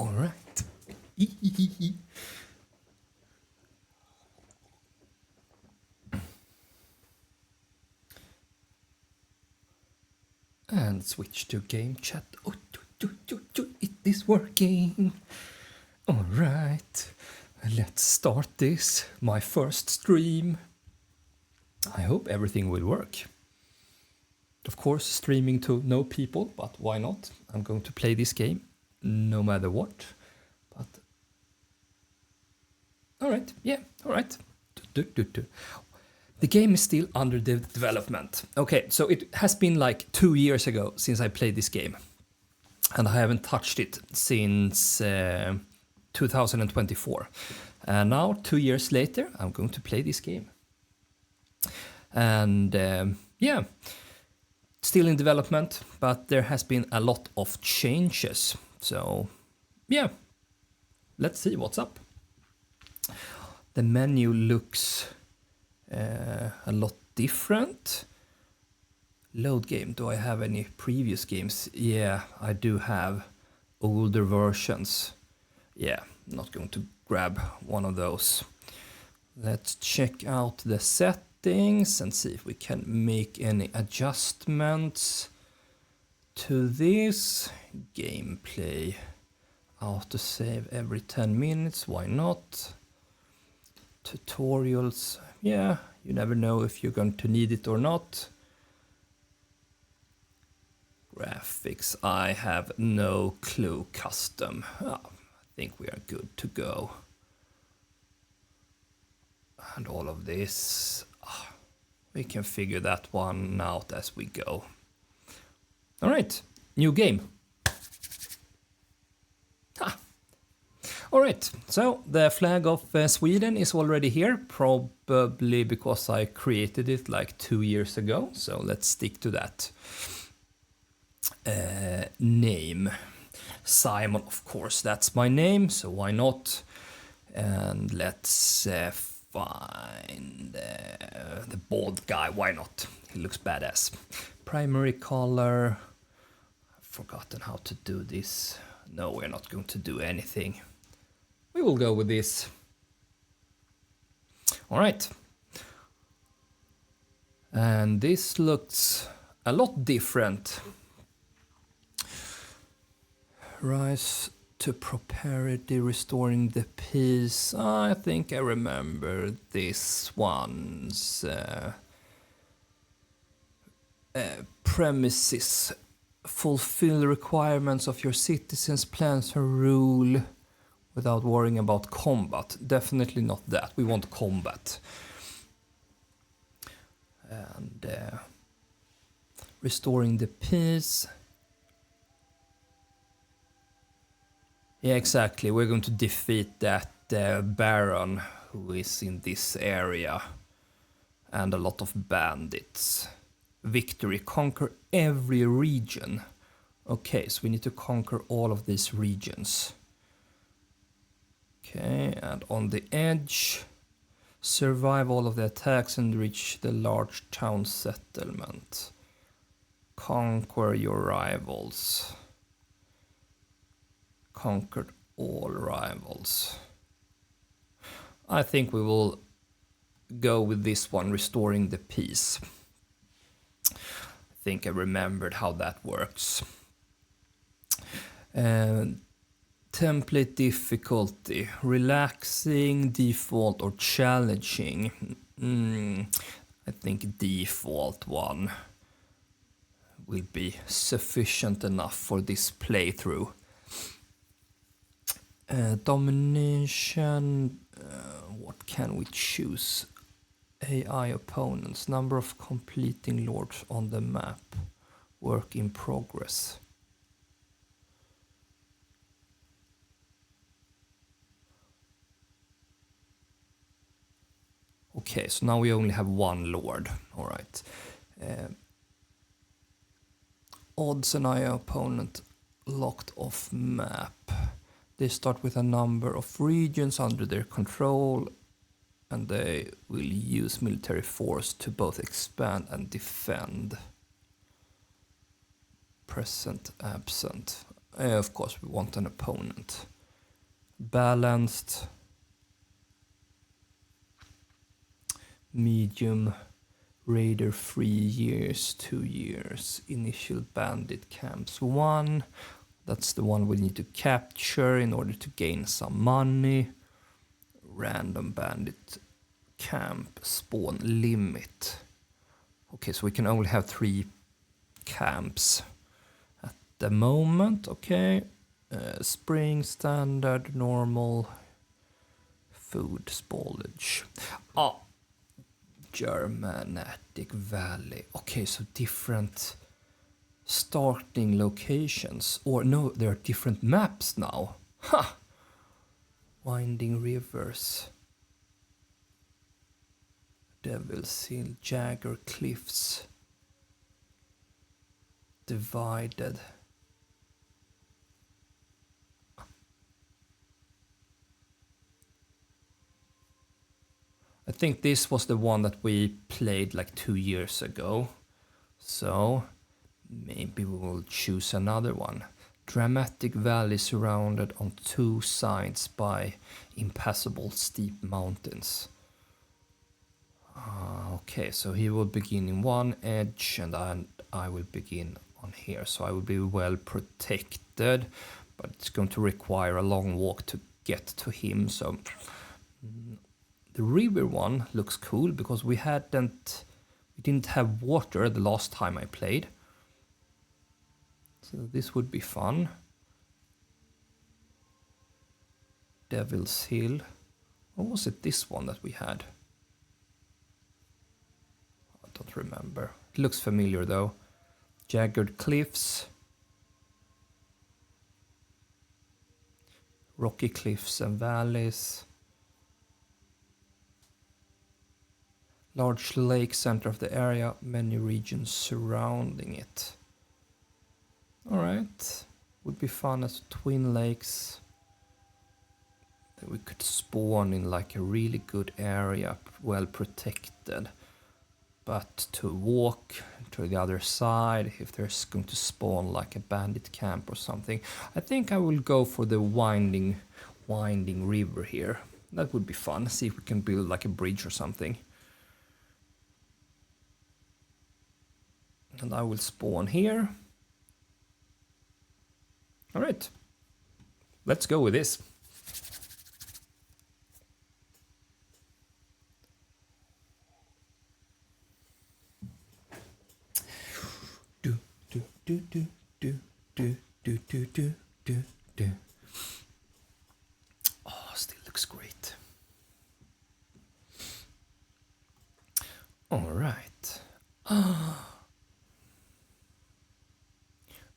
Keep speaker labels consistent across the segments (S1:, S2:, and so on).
S1: All right. And switch to game chat. Oh, it is working. All right. Let's start this. My first stream. I hope everything will work. Of course, streaming to no people, but why not? I'm going to play this game no matter what. But all right, yeah, all right. The game is still under development. Okay, so it has been like 2 years ago since I played this game. And I haven't touched it since 2024. And now, 2 years later, I'm going to play this game. And yeah, still in development, but there has been a lot of changes. So yeah, let's see what's up. The menu looks a lot different. Load game, do I have any previous games? Yeah, I do have older versions. Yeah, not going to grab one of those. Let's check out the settings and see if we can make any adjustments to this. Gameplay, autosave every 10 minutes, why not? Tutorials, yeah, you never know if you're going to need it or not. Graphics, I have no clue. Custom, I think we are good to go. And all of this, we can figure that one out as we go. All right, new game. All right, so the flag of Sweden is already here, probably because I created it like 2 years ago. So let's stick to that. Name, Simon, of course, that's my name, so why not? And let's find the bald guy, why not? He looks badass. Primary color, I've forgotten how to do this. No, we're not going to do anything. We will go with this. All right. And this looks a lot different. Rise to prosperity, restoring the peace. I think I remember this one's premises. Fulfill the requirements of your citizens' plans and rule without worrying about combat. Definitely not that. We want combat. And restoring the peace. Yeah, exactly. We're going to defeat that baron who is in this area. And a lot of bandits. Victory. Conquer every region. Okay, so we need to conquer all of these regions. Okay, and on the edge, survive all of the attacks and reach the large town settlement. Conquer your rivals. Conquered all rivals. I think we will go with this one, restoring the peace. I think I remembered how that works. Template difficulty, relaxing, default or challenging. I think default one will be sufficient enough for this playthrough. Domination, what can we choose? AI opponents, number of completing lords on the map, work in progress. Okay, so now we only have one lord. All right. Odds and AI opponent locked off map. They start with a number of regions under their control, and they will use military force to both expand and defend. Present, absent. Of course, we want an opponent. Balanced. Medium. Raider 3 years, 2 years. Initial bandit camps 1. That's the one we need to capture in order to gain some money. Random bandit camp spawn limit. Okay, so we can only have 3 camps at the moment. Okay. Spring, standard, normal, food, spoilage. Oh, Germanic Valley. Okay, so different starting locations. Or no, there are different maps now. Ha! Winding rivers. Devil's Hill, Jagger Cliffs. Divided. I think this was the one that we played like 2 years ago. So maybe we will choose another one. Dramatic valley surrounded on 2 sides by impassable steep mountains. Okay, so he will begin in one edge and I will begin on here. So I will be well protected, but it's going to require a long walk to get to him. So the river one looks cool because we didn't have water the last time I played. So this would be fun. Devil's Hill. Or was it this one that we had? I don't remember. It looks familiar though. Jagged cliffs. Rocky cliffs and valleys. Large lake center of the area, many regions surrounding it. Alright, would be fun as twin lakes. That we could spawn in like a really good area, well protected. But to walk to the other side, if there's going to spawn like a bandit camp or something, I think I will go for the winding river here. That would be fun, see if we can build like a bridge or something. And I will spawn here. All right, let's go with this. Oh, still looks great. All right.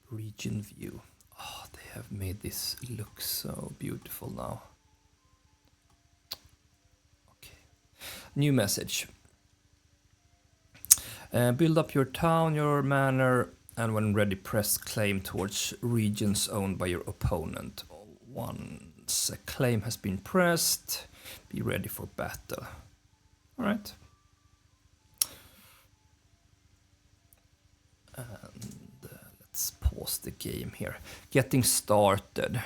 S1: Region view. Oh, they have made this look so beautiful now. Okay. New message. Build up your town, your manor, and when ready, press claim towards regions owned by your opponent. Once a claim has been pressed, be ready for battle. All right. And let's pause the game here. Getting started.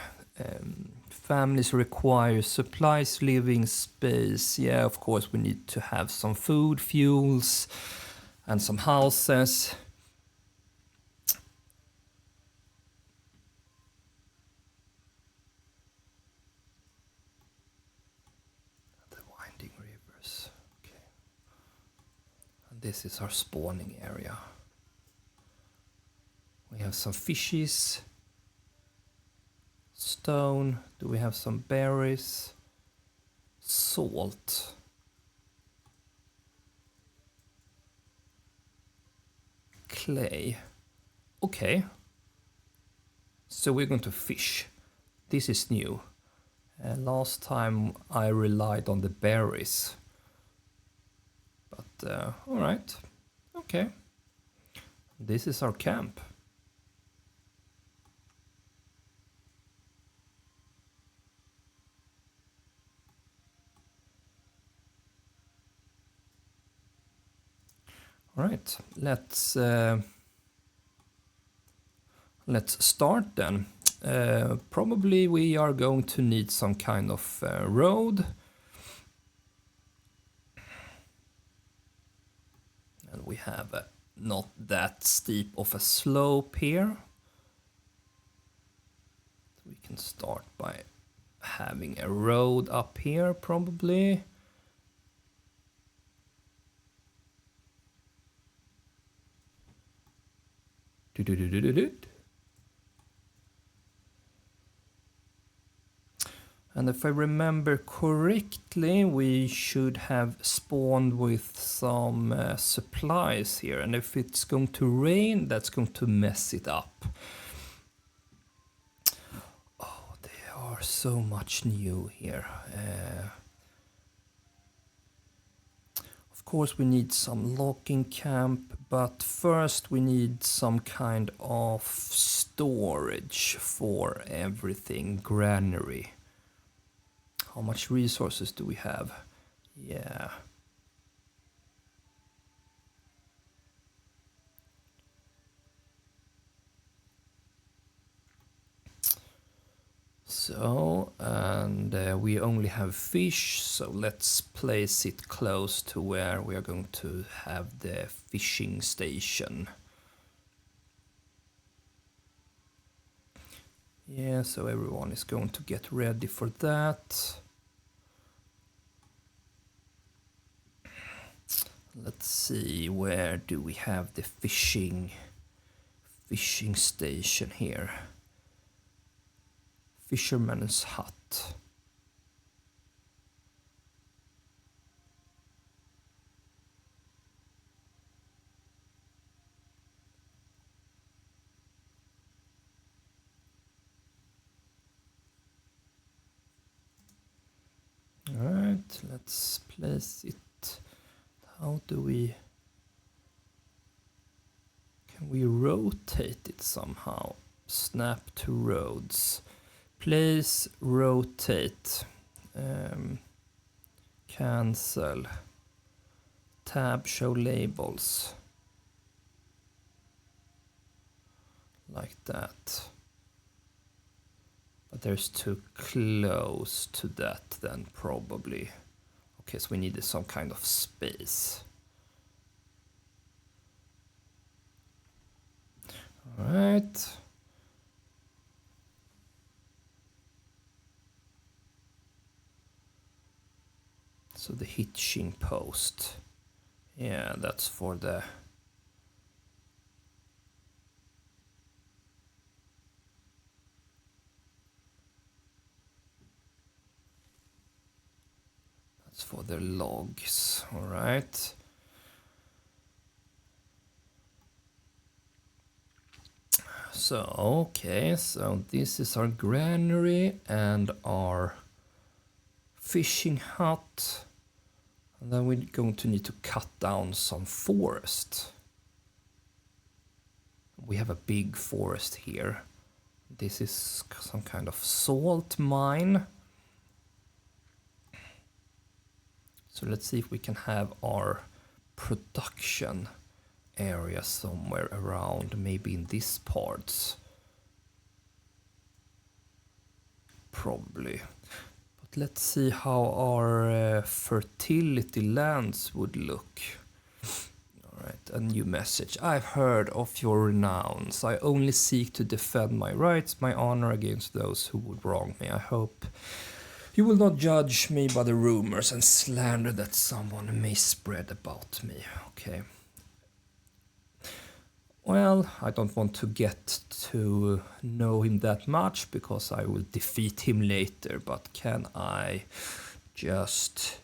S1: Families require supplies, living space. Yeah, of course, we need to have some food, fuels, and some houses. The winding rivers. Okay. And this is our spawning area. We have some fishes. Stone. Do we have some berries? Salt. Clay. Okay. So we're going to fish. This is new. Last time I relied on the berries. But alright. Okay. This is our camp. All right, let's start then. Probably we are going to need some kind of road. And we have not that steep of a slope here. We can start by having a road up here probably. And if I remember correctly, we should have spawned with some supplies here. And if it's going to rain, that's going to mess it up. Oh, there are so much new here. Of course, we need some logging camp, but first we need some kind of storage for everything, granary. How much resources do we have? Yeah. So, and we only have fish, so let's place it close to where we are going to have the fishing station. Yeah, so everyone is going to get ready for that. Let's see, where do we have the fishing station here? Fisherman's hut. All right, let's place it. How do we... Can we rotate it somehow? Snap to roads. Place, rotate. Cancel. Tab, show labels. Like that. But there's too close to that then probably. Okay, so we needed some kind of space. All right. So the hitching post. Yeah, that's for the... That's for the logs, all right. So, okay, so this is our granary and our fishing hut. And then we're going to need to cut down some forest. We have a big forest here. This is some kind of salt mine. So let's see if we can have our production area somewhere around, maybe in these parts. Probably. But let's see how our fertility lands would look. Alright, a new message. I've heard of your renowns. I only seek to defend my rights, my honor against those who would wrong me. I hope you will not judge me by the rumors and slander that someone may spread about me. Okay. Well, I don't want to get to know him that much because I will defeat him later, but can I just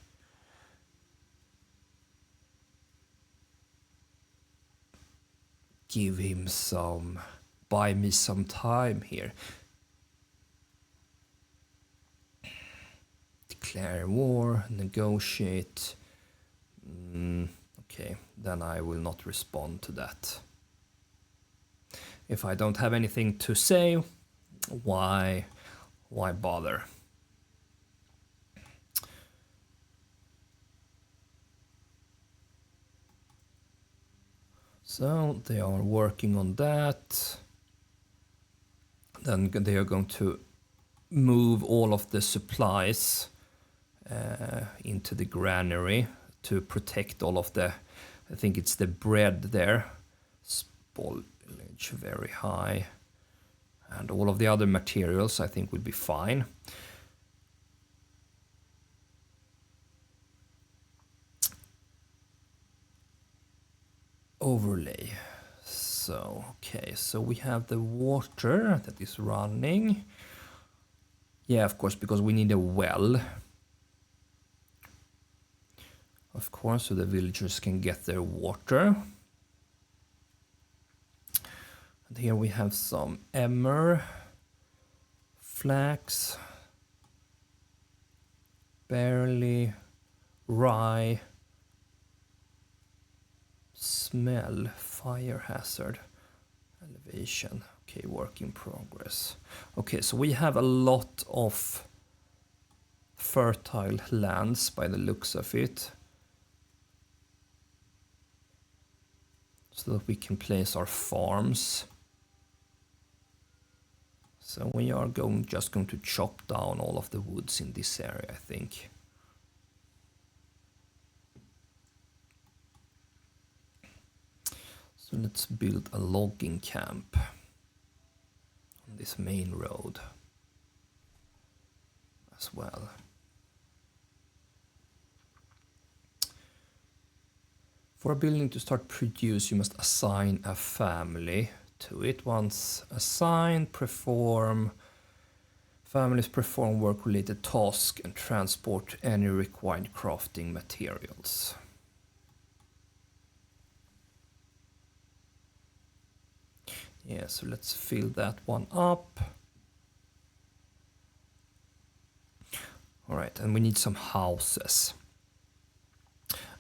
S1: give him some, buy me some time here? Declare war, negotiate. Okay, then I will not respond to that. If I don't have anything to say, why bother? So they are working on that. Then they are going to move all of the supplies into the granary to protect all of the, I think it's the bread there. Spoilage very high. And all of the other materials I think will be fine. Overlay. So, okay, so we have the water that is running. Yeah, of course, because we need a well. Of course, so the villagers can get their water. And here we have some emmer, flax, barley, rye, smell, fire hazard, elevation. Okay, work in progress. Okay, so we have a lot of fertile lands by the looks of it. So that we can place our farms. So we are just going to chop down all of the woods in this area, I think. So let's build a logging camp on this main road as well. For a building to start produce, you must assign a family to it. Once assigned, families perform work-related tasks and transport any required crafting materials. Yeah, so let's fill that one up. All right, and we need some houses.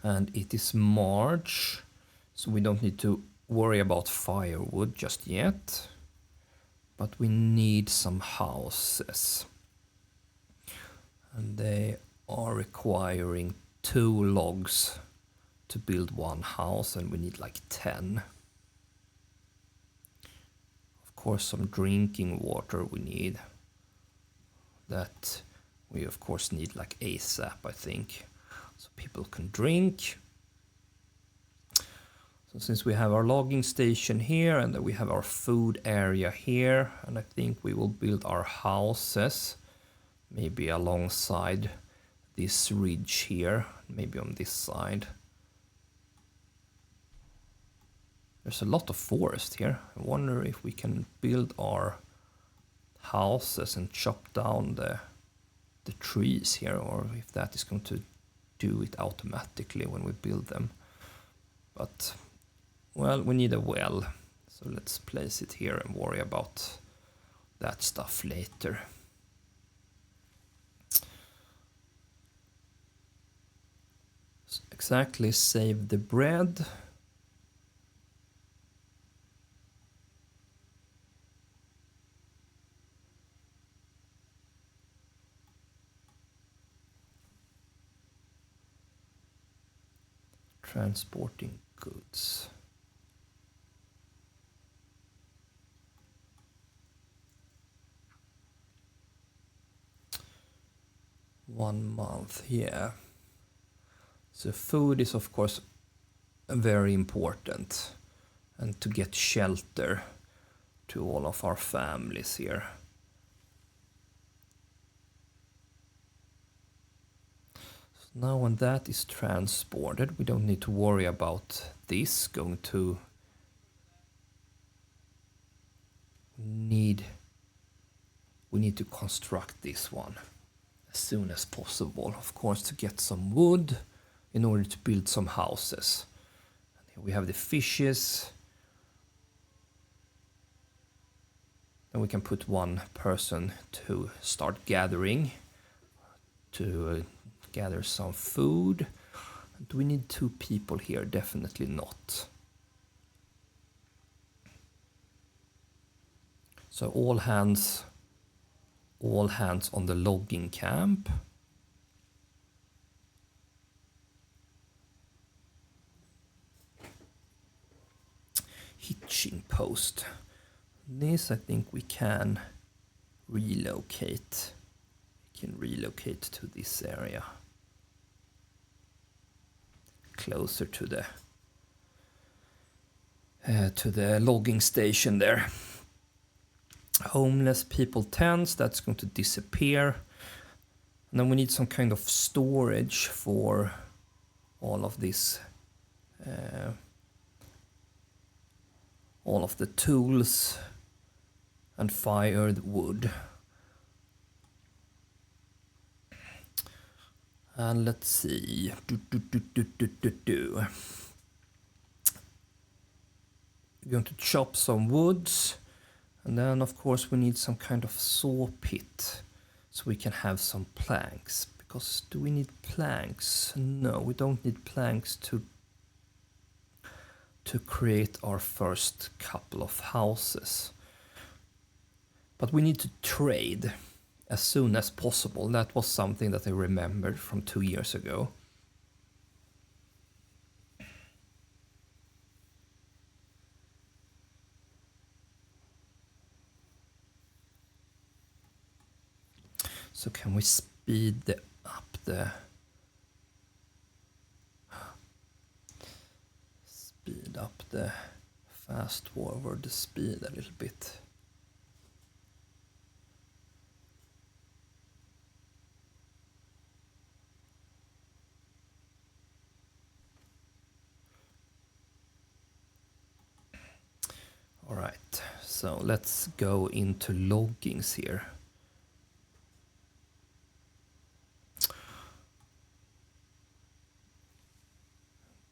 S1: And it is March, so we don't need to worry about firewood just yet. But we need some houses. And they are requiring 2 logs to build one house, and we need like 10. Of course, some drinking water we need. That we of course need like ASAP, I think. So people can drink. So since we have our logging station here and then we have our food area here, and I think we will build our houses maybe alongside this ridge here, maybe on this side. There's a lot of forest here. I wonder if we can build our houses and chop down the trees here, or if that is going to do it automatically when we build them. But, well, we need a well, so let's place it here and worry about that stuff later. So exactly, save the bread. Transporting goods. One month, yeah. So food is of course very important, and to get shelter to all of our families here. So now when that is transported, we don't need to worry about this going to we need to construct this one as soon as possible, of course, to get some wood in order to build some houses. And here we have the fishes. And we can put one person to start gathering, to gather some food. Do we need 2 people here? Definitely not. So all hands on the logging camp. Hitching post. This I think we can relocate. We can relocate to this area. Closer to the logging station there. Homeless people tents, that's going to disappear. And then we need some kind of storage for all of this, all of the tools and fired wood. And let's see. We're going to chop some woods. And then of course we need some kind of saw pit so we can have some planks. Because do we need planks? No, we don't need planks to create our first couple of houses. But we need to trade as soon as possible. That was something that I remembered from 2 years ago. So can we speed up the fast forward the speed a little bit? All right, so let's go into loggings here.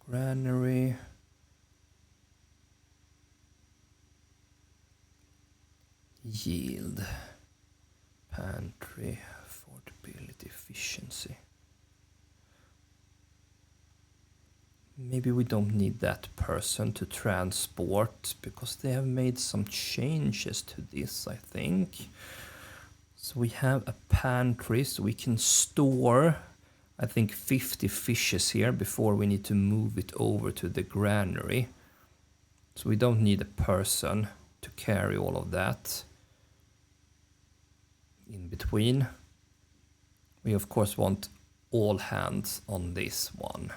S1: Granary. Yield. Pantry. Affordability. Efficiency. Maybe we don't need that person to transport because they have made some changes to this, I think. So we have a pantry so we can store, I think, 50 fishes here before we need to move it over to the granary. So we don't need a person to carry all of that in between. We of course want all hands on this one.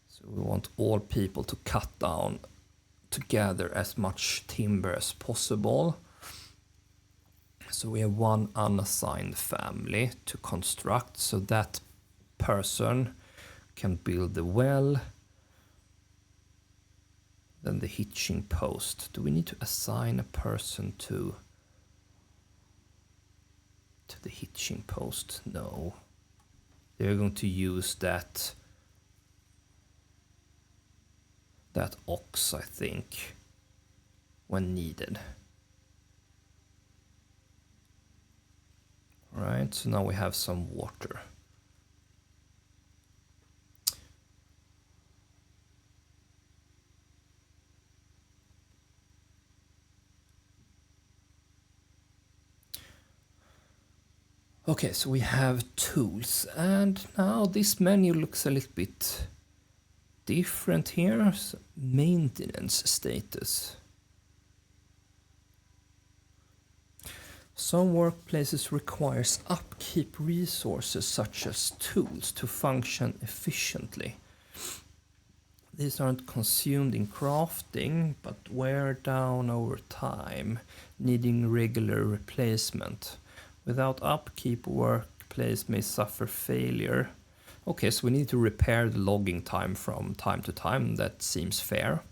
S1: So we want all people to cut down to gather as much timber as possible. So we have one unassigned family to construct, so that person can build the well. Then the hitching post. Do we need to assign a person to the hitching post? No. They're going to use that ox, I think, when needed. Right, so now we have some water. Okay, so we have tools, and now this menu looks a little bit different here. So maintenance status. Some workplaces requires upkeep resources such as tools to function efficiently. These aren't consumed in crafting, but wear down over time, needing regular replacement. Without upkeep, workplace may suffer failure. Okay, so we need to repair the logging time from time to time. That seems fair.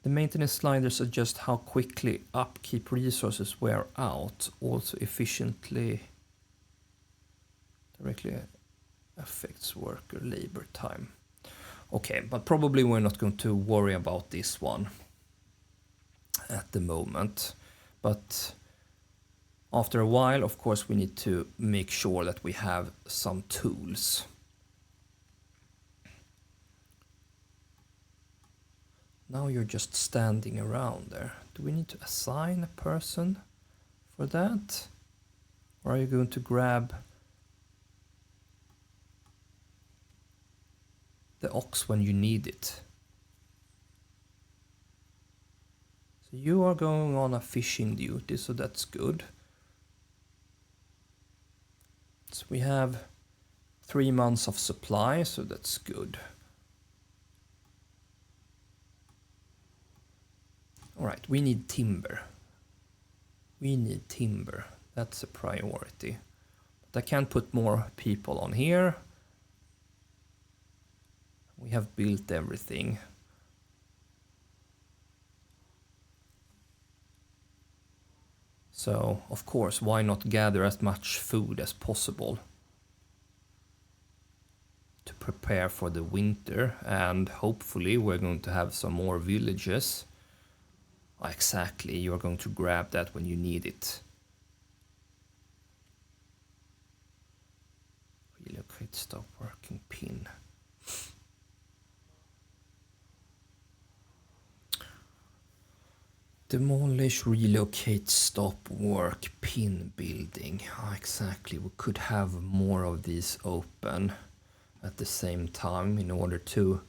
S1: The maintenance sliders adjust how quickly upkeep resources wear out, also efficiently directly affects worker labor time. Okay, but probably we're not going to worry about this one at the moment. But after a while, of course, we need to make sure that we have some tools. Now you're just standing around there. Do we need to assign a person for that? Or are you going to grab the ox when you need it? So you are going on a fishing duty, so that's good. So we have 3 months of supply, so that's good. All right, we need timber. We need timber. That's a priority. But I can't put more people on here. We have built everything. So, of course, why not gather as much food as possible to prepare for the winter, and hopefully we're going to have some more villages. Exactly, you're going to grab that when you need it. Relocate, stop working, pin. Demolish, relocate, stop work, pin building. Exactly, we could have more of these open at the same time in order to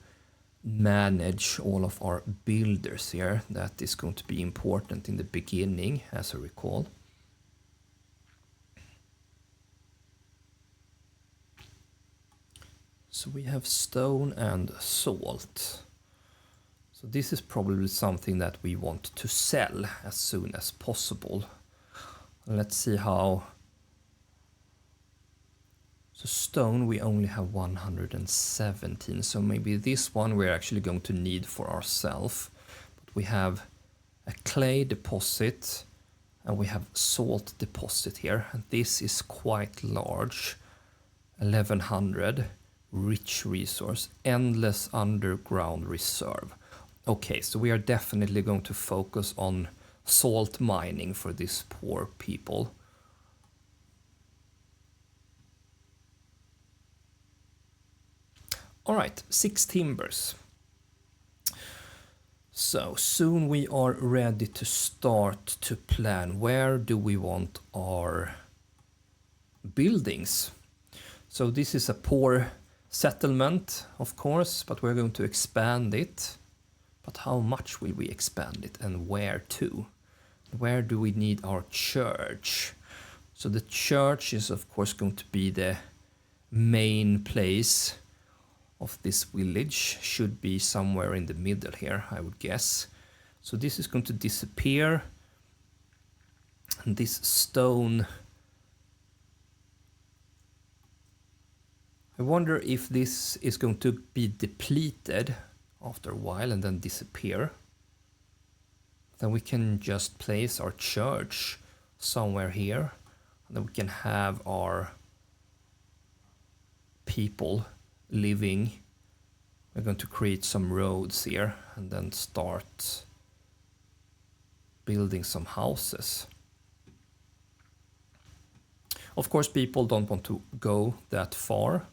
S1: manage all of our builders here. That is going to be important in the beginning, as I recall. So we have stone and salt. So this is probably something that we want to sell as soon as possible. Let's see how. So stone we only have 117, so maybe this one we're actually going to need for ourselves. But we have a clay deposit and we have salt deposit here, and this is quite large. 1100, rich resource, endless underground reserve. Okay, so we are definitely going to focus on salt mining for these poor people. All right, 6 timbers. So soon we are ready to start to plan where do we want our buildings. So this is a poor settlement, of course, but we're going to expand it. But how much will we expand it and where to? Where do we need our church? So the church is of course going to be the main place of this village. Should be somewhere in the middle here, I would guess. So this is going to disappear. And this stone, I wonder if this is going to be depleted after a while and then disappear. Then we can just place our church somewhere here, and then we can have our people living. We're going to create some roads here and then start building some houses. Of course, people don't want to go that far.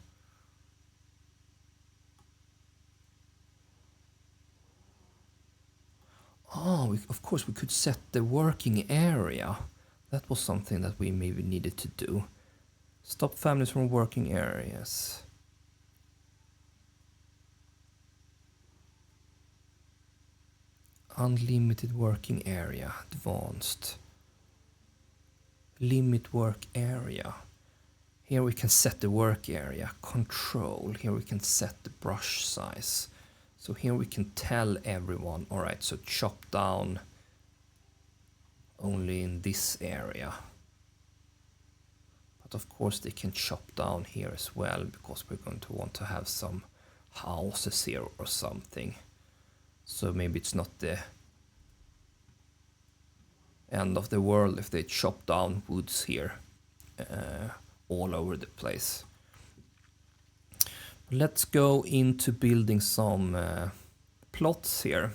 S1: Oh, of course we could set the working area. That was something that we maybe needed to do. Stop families from working areas. Unlimited working area, advanced. Limit work area. Here we can set the work area, control. Here we can set the brush size. So here we can tell everyone, all right, so chop down only in this area. But of course they can chop down here as well, because we're going to want to have some houses here or something. So maybe it's not the end of the world if they chop down woods here all over the place. Let's go into building some plots here.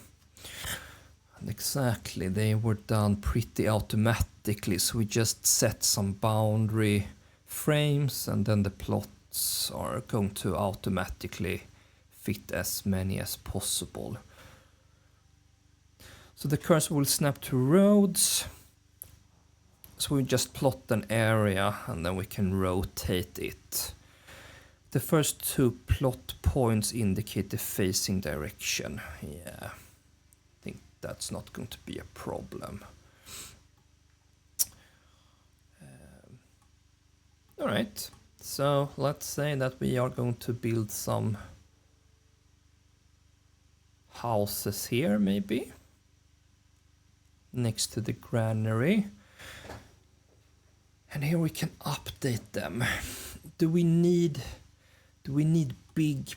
S1: And exactly, they were done pretty automatically, so we just set some boundary frames and then the plots are going to automatically fit as many as possible. So the cursor will snap to roads. So we just plot an area and then we can rotate it. The first 2 plot points indicate the facing direction. Yeah, I think that's not going to be a problem. All right, so let's say that we are going to build some houses here, maybe next to the granary, and here we can update them. Do we need big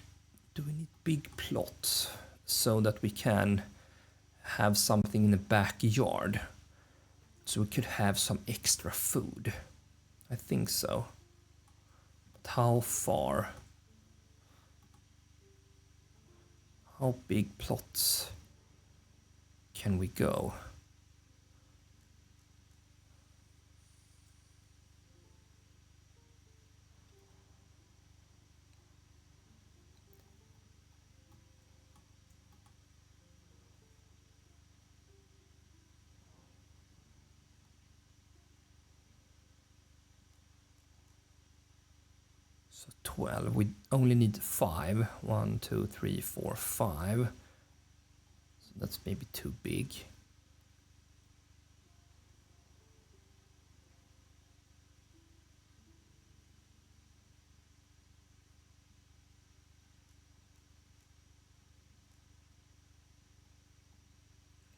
S1: plots so that we can have something in the backyard, so we could have some extra food? I think so. But how far? How big plots can we go? So 12, we only need 5. 1, 2, 3, 4, 5. So that's maybe too big.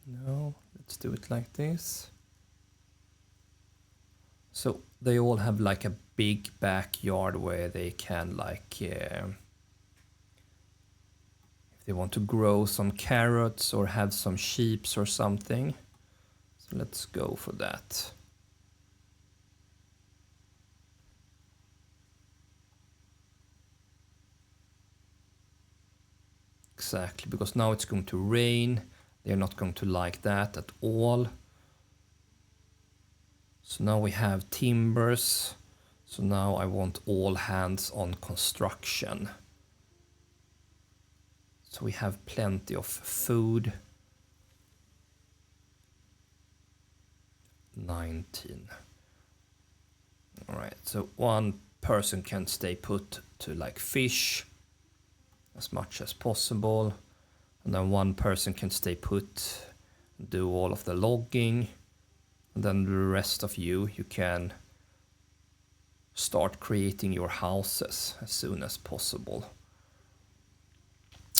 S1: No, let's do it like this. So they all have like a big backyard where they can like, if they want to grow some carrots or have some sheep or something. So let's go for that. Exactly, because now it's going to rain. They're not going to like that at all. So now we have timbers. So now I want all hands on construction. So we have plenty of food. 19. All right, so one person can stay put to like fish as much as possible. And then one person can stay put and do all of the logging. And then the rest of you can start creating your houses as soon as possible.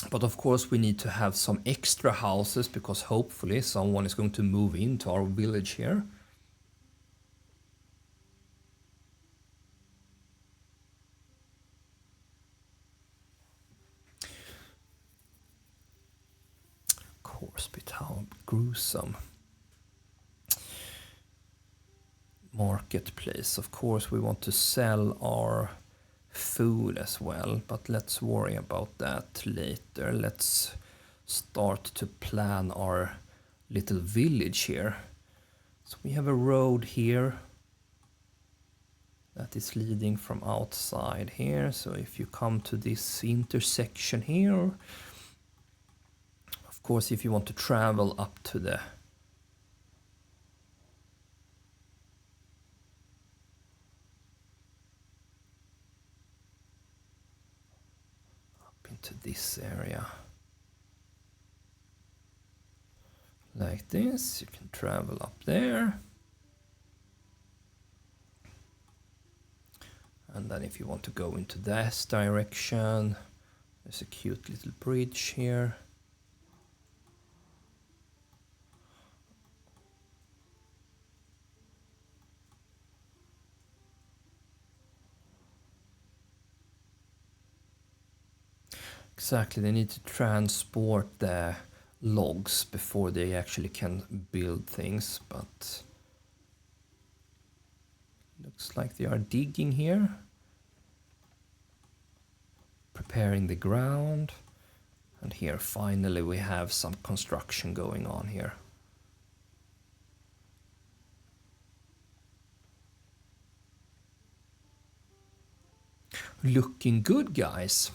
S1: But of course we need to have some extra houses, because hopefully someone is going to move into our village here. Of course, but how gruesome. Marketplace, of course we want to sell our food as well, but let's worry about that later. Let's start to plan our little village here. So we have a road here that is leading from outside here. So if you come to this intersection here, of course if you want to travel up to the to this area like this, you can travel up there, and then if you want to go into this direction, there's a cute little bridge here. Exactly, they need to transport the logs before they actually can build things, but looks like they are digging here, preparing the ground, and here finally we have some construction going on here. Looking good, guys.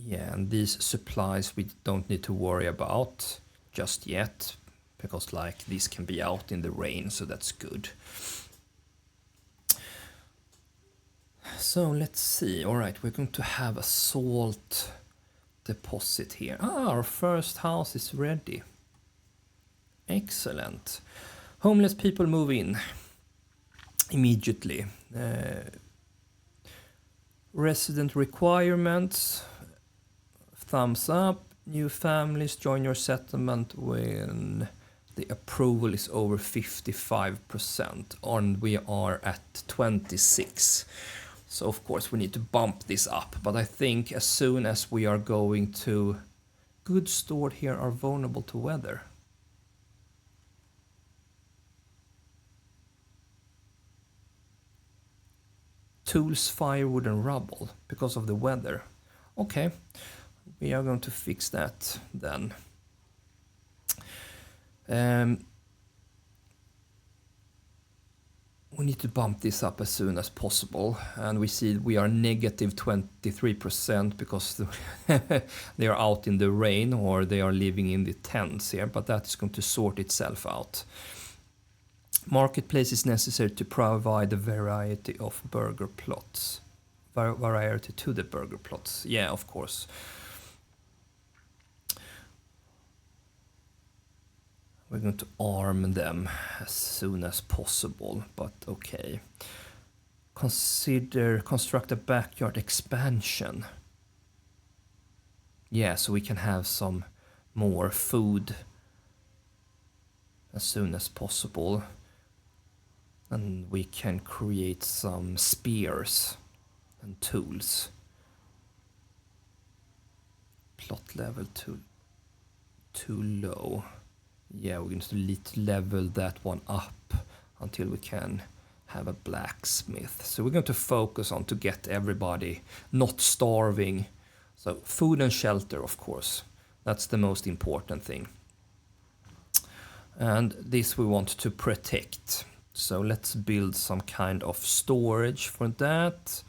S1: Yeah, and these supplies we don't need to worry about just yet, because like these can be out in the rain, so that's good. So let's see. All right, we're going to have a salt deposit here. Our first house is ready. Excellent. Homeless people move in immediately. Resident requirements, thumbs up. New families join your settlement when the approval is over 55%, and we are at 26. So of course we need to bump this up, but I think as soon as we are going to goods stored here are vulnerable to weather. Tools, firewood and rubble because of the weather. Okay, we are going to fix that then. We need to bump this up as soon as possible, and we see we are negative 23% because they are out in the rain or they are living in the tents here, but that is going to sort itself out. Marketplace is necessary to provide a variety of burger plots. Variety to the burger plots. Yeah, of course. We're going to arm them as soon as possible, but okay. Construct a backyard expansion. Yeah, so we can have some more food as soon as possible. And we can create some spears and tools. Plot level too low. Yeah, we're going to level that one up until we can have a blacksmith. So we're going to focus on to get everybody not starving. So food and shelter, of course. That's the most important thing. And this we want to protect. So let's build some kind of storage for that.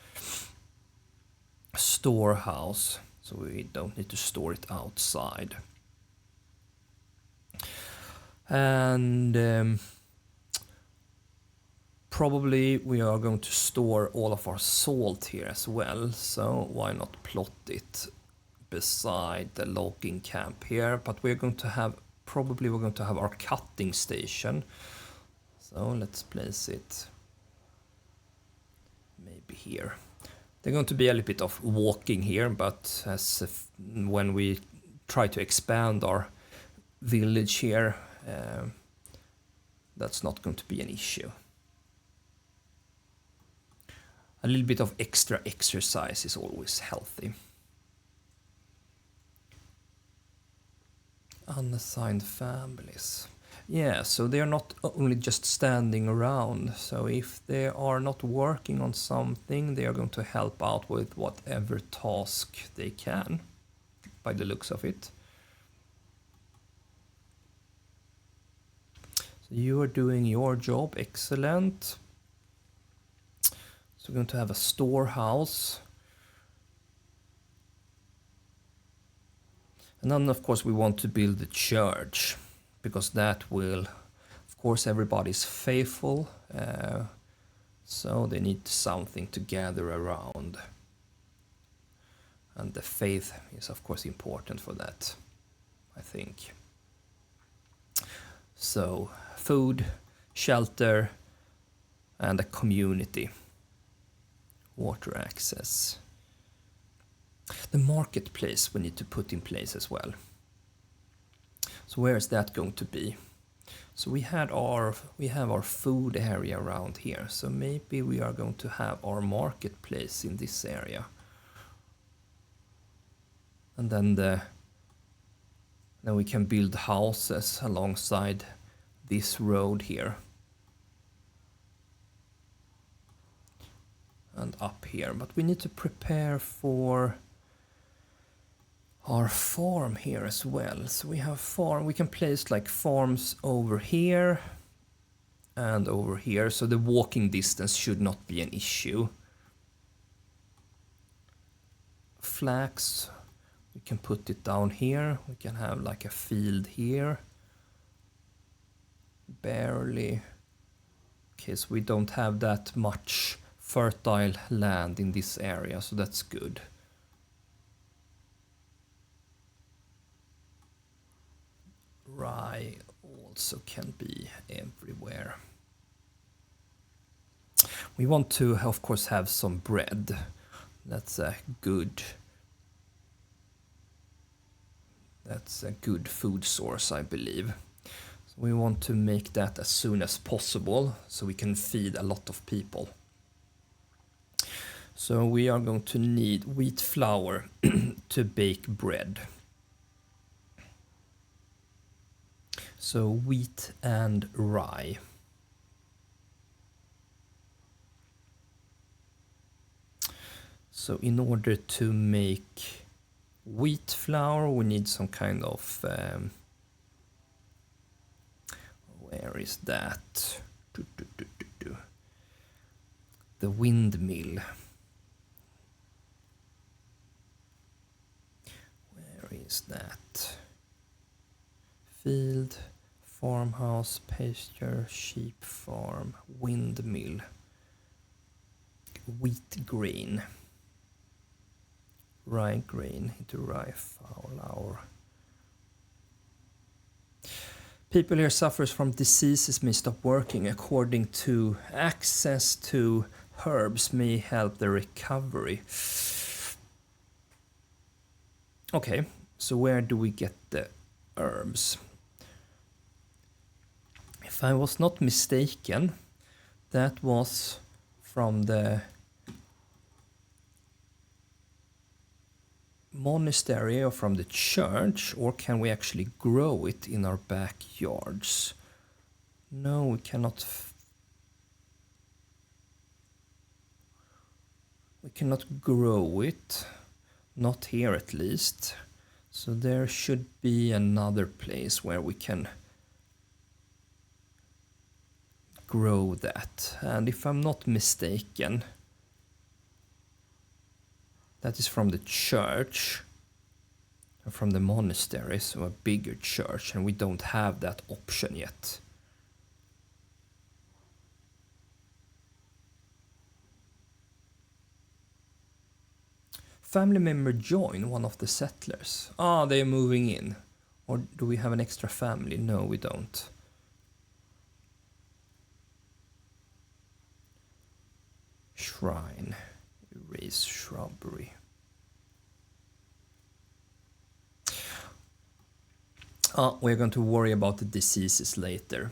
S1: Storehouse, so we don't need to store it outside. And probably we are going to store all of our salt here as well. So why not plot it beside the logging camp here? But we're going to have, probably we're going to have our cutting station. So let's place it maybe here. They're going to be a little bit of walking here, but as if when we try to expand our village here, that's not going to be an issue. A little bit of extra exercise is always healthy. Unassigned families. Yeah, so they are not only just standing around. So if they are not working on something, they are going to help out with whatever task they can, by the looks of it. So you are doing your job, excellent. So we're going to have a storehouse. And then of course we want to build the church, because that will, of course, everybody's faithful, so they need something to gather around. And the faith is, of course, important for that, I think. So, food, shelter, and a community. Water access. The marketplace we need to put in place as well. So where is that going to be? So we have our food area around here. So maybe we are going to have our marketplace in this area. And then we can build houses alongside this road here. And up here. But we need to prepare for our farm here as well. So we have farm, we can place like farms over here and over here, so the walking distance should not be an issue. Flax, we can put it down here. We can have like a field here. Barely. Okay, so we don't have that much fertile land in this area, so that's good. Rye also can be everywhere. We want to, of course, have some bread. That's a good food source, I believe. So we want to make that as soon as possible so we can feed a lot of people. So we are going to need wheat flour to bake bread. So wheat and rye. So in order to make wheat flour, we need some kind of, where is that? The windmill. Where is that? Field, farmhouse, pasture, sheep farm, windmill, wheat grain. Rye grain into rye flour. People here suffers from diseases may stop working. According to access to herbs may help the recovery. Okay, so where do we get the herbs? If I was not mistaken, that was from the monastery or from the church, or can we actually grow it in our backyards? No, we cannot. We cannot grow it, not here at least. So there should be another place where we can grow that. And if I'm not mistaken, that is from the church, from the monastery, so a bigger church, and we don't have that option yet. Family member join one of the settlers. Ah, they're moving in. Or do we have an extra family? No, we don't. Shrine. Erase shrubbery. We're going to worry about the diseases later.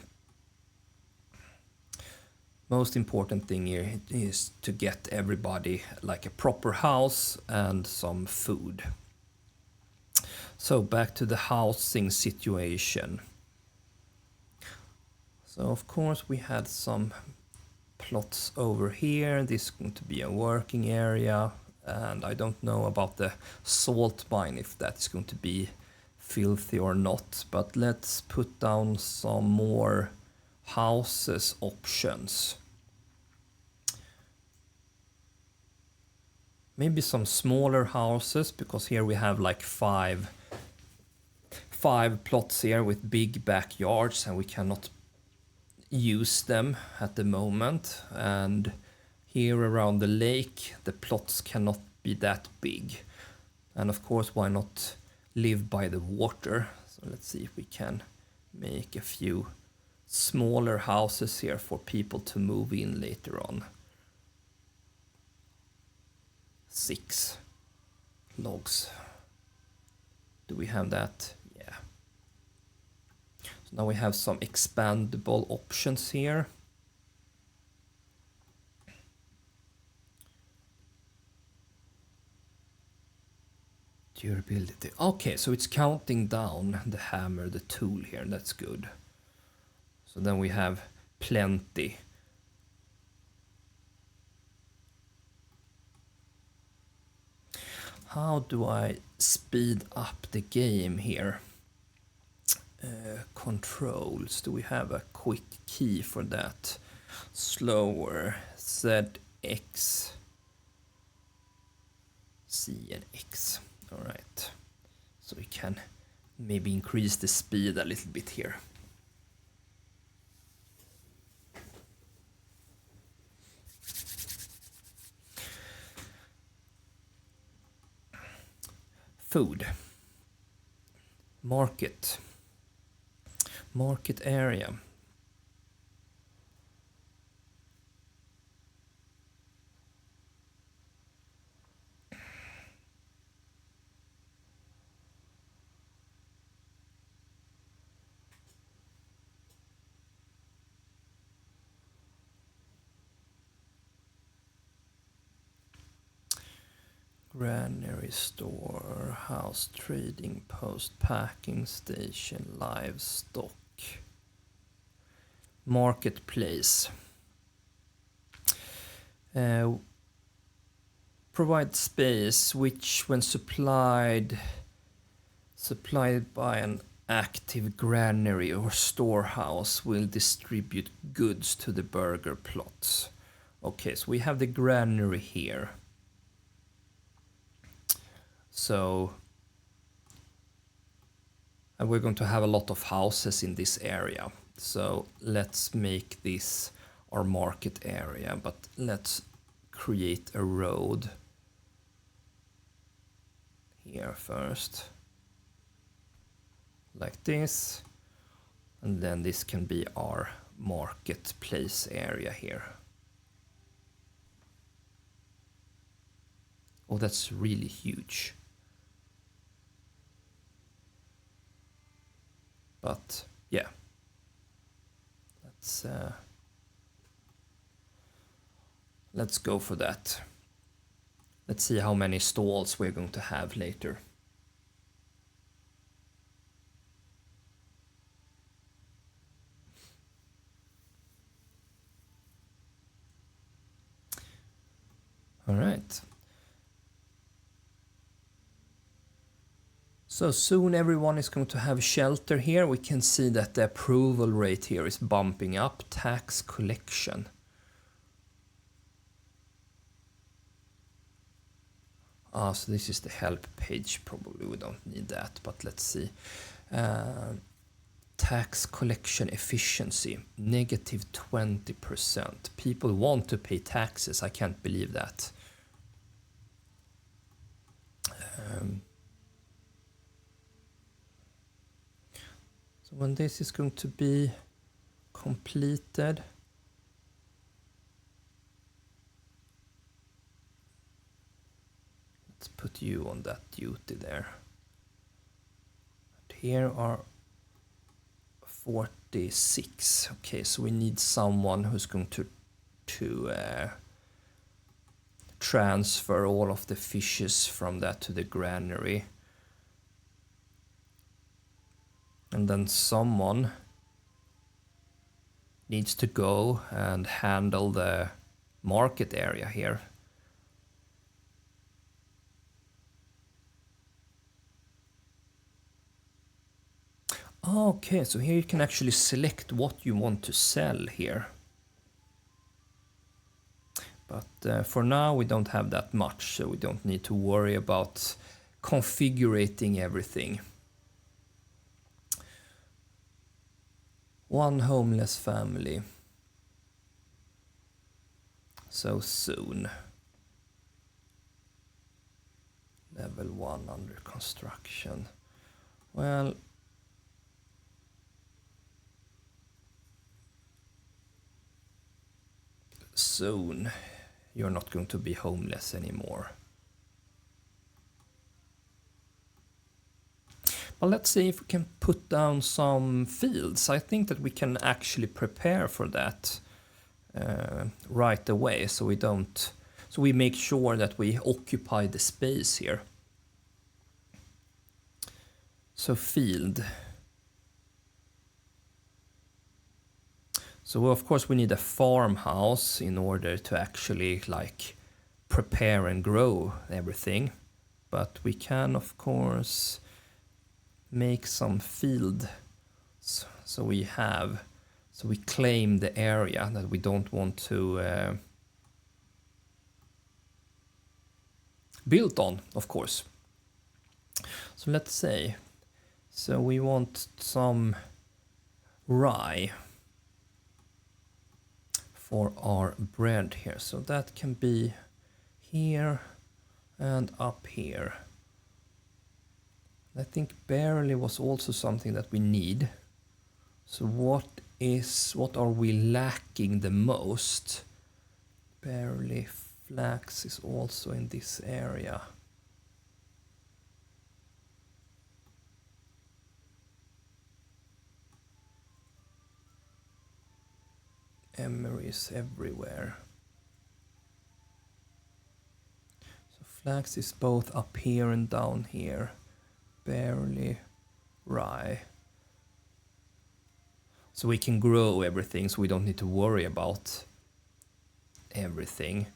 S1: Most important thing here is to get everybody like a proper house and some food. So back to the housing situation. So of course we had some plots over here. This is going to be a working area, and I don't know about the salt mine if that's going to be filthy or not, but let's put down some more houses options. Maybe some smaller houses, because here we have like five plots here with big backyards and we cannot use them at the moment. And here around the lake the plots cannot be that big, and of course why not live by the water. So let's see if we can make a few smaller houses here for people to move in later on. 6 logs. Do we have that? Yeah. So now we have some expandable options here. Durability. Okay, so it's counting down the hammer, the tool here. That's good. So then we have plenty. How do I speed up the game here? Controls. Do we have a quick key for that? Slower. ZX. C and X. All right. So we can maybe increase the speed a little bit here. food. Market area. Granary, store, house, trading post, packing station, livestock, marketplace. Provide space which, when supplied by an active granary or storehouse, will distribute goods to the burger plots. Okay, so we have the granary here. So, and we're going to have a lot of houses in this area. So let's make this our market area, but let's create a road here first. Like this. And then this can be our marketplace area here. Oh, that's really huge. But yeah, let's go for that. Let's see how many stalls we're going to have later. All right. So soon everyone is going to have shelter here. We can see that the approval rate here is bumping up. Tax collection. So this is the help page. Probably we don't need that, but let's see. Tax collection efficiency, negative 20%. People want to pay taxes. I can't believe that. So when this is going to be completed, let's put you on that duty there. And here are 46. Okay, so we need someone who's going to transfer all of the fishes from that to the granary. And then someone needs to go and handle the market area here. Okay, so here you can actually select what you want to sell here. But for now we don't have that much, so we don't need to worry about configuring everything. One homeless family. So soon. Level 1 under construction. Well, soon you're not going to be homeless anymore. But let's see if we can put down some fields. I think that we can actually prepare for that right away, so we make sure that we occupy the space here. So field. So of course we need a farmhouse in order to actually like prepare and grow everything. But we can of course make some field so we claim the area that we don't want to build on, of course. So let's say, so we want some rye for our bread here. So that can be here and up here. I think barely was also something that we need. So what are we lacking the most? Barely flax is also in this area. Emery is everywhere. So flax is both up here and down here. Barely rye. So we can grow everything, so we don't need to worry about everything.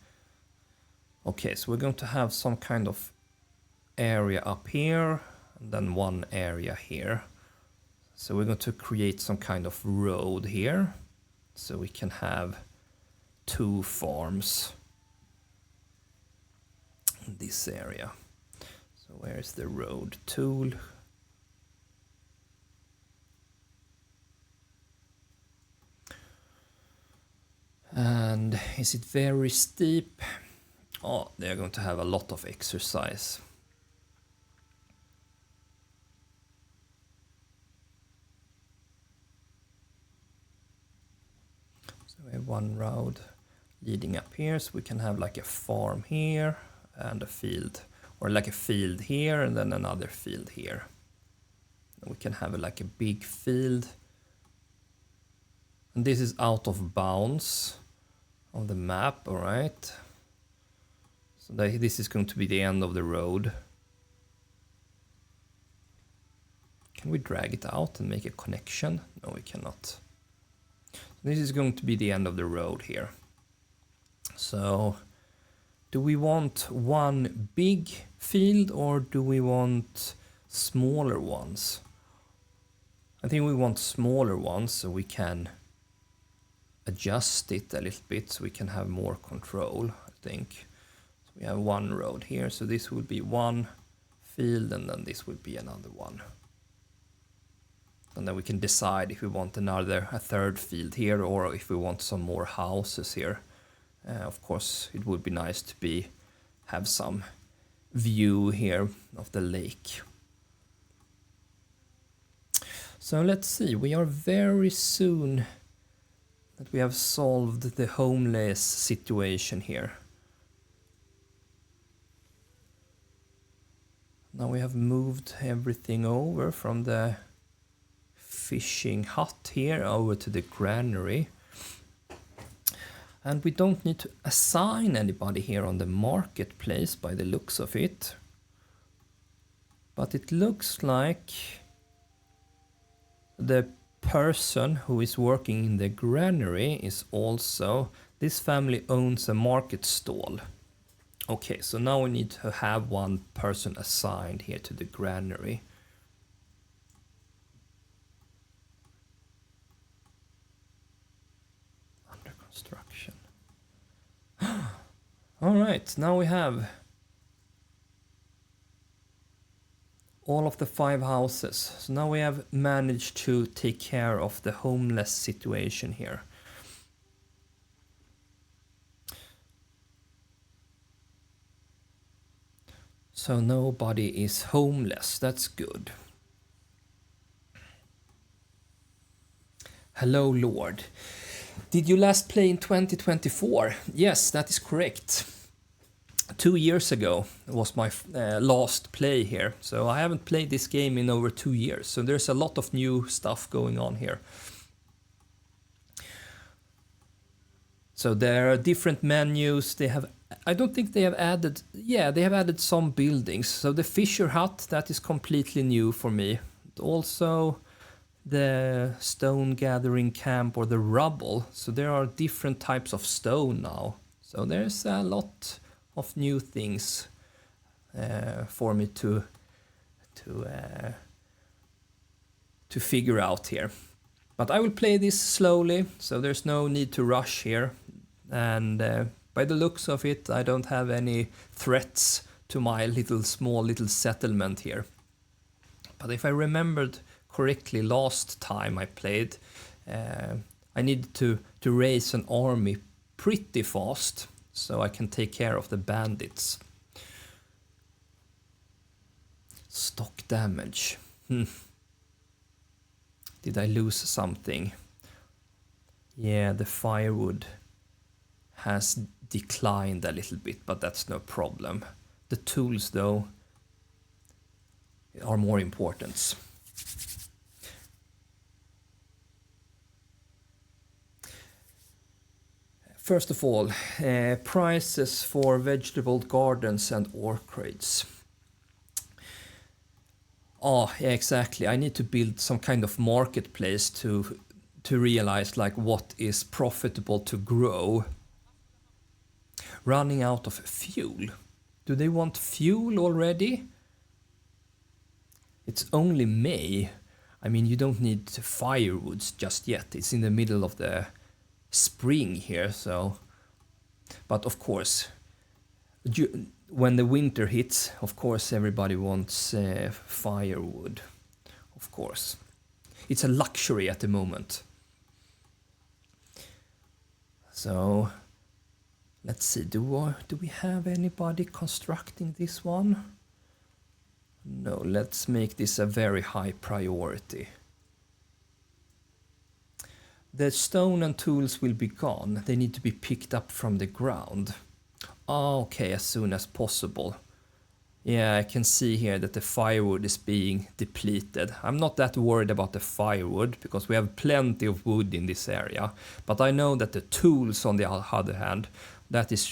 S1: Okay, so we're going to have some kind of area up here, and then one area here. So we're going to create some kind of road here, so we can have 2 farms in this area. So where is the road tool? And is it very steep? Oh, they're going to have a lot of exercise. So we have one road leading up here, so we can have like a farm here and a field, or like a field here and then another field here. And we can have like a big field. And this is out of bounds on the map, all right? So this is going to be the end of the road. Can we drag it out and make a connection? No, we cannot. This is going to be the end of the road here. So, do we want one big field or do we want smaller ones? I think we want smaller ones so we can adjust it a little bit so we can have more control, I think. So we have one road here, so this will be one field and then this will be another one. And then we can decide if we want a third field here or if we want some more houses here. Of course, it would be nice to have some view here of the lake. So let's see, we are very soon that we have solved the homeless situation here. Now we have moved everything over from the fishing hut here over to the granary. And we don't need to assign anybody here on the marketplace by the looks of it. But it looks like the person who is working in the granary is also, this family owns a market stall. Okay, so now we need to have one person assigned here to the granary. Under construction. All right, now we have all of the 5 houses. So now we have managed to take care of the homeless situation here. So nobody is homeless, that's good. Hello, Lord. Did you last play in 2024? Yes, that is correct. 2 years ago was my last play here. So I haven't played this game in over 2 years. So there's a lot of new stuff going on here. So there are different menus. I don't think they have added, they have added some buildings. So the Fisher Hut, that is completely new for me. Also the stone gathering camp or the rubble. So there are different types of stone now. So there's a lot of new things for me to figure out here. But I will play this slowly, so there's no need to rush here. And by the looks of it, I don't have any threats to my small little settlement here. But if I remembered correctly last time I played, I needed to raise an army pretty fast so I can take care of the bandits. Stock damage. Did I lose something? Yeah, the firewood has declined a little bit, but that's no problem. The tools, though, are more important. First of all, prices for vegetable gardens and orchards. Oh, yeah, exactly. I need to build some kind of marketplace to realize like what is profitable to grow. Running out of fuel. Do they want fuel already? It's only May. I mean, you don't need firewoods just yet. It's in the middle of the spring here, so. But of course, when the winter hits, of course, everybody wants firewood. Of course. It's a luxury at the moment. So, let's see, do we have anybody constructing this one? No, let's make this a very high priority. The stone and tools will be gone. They need to be picked up from the ground. Okay, as soon as possible. Yeah, I can see here that the firewood is being depleted. I'm not that worried about the firewood because we have plenty of wood in this area. But I know that the tools, on the other hand, that is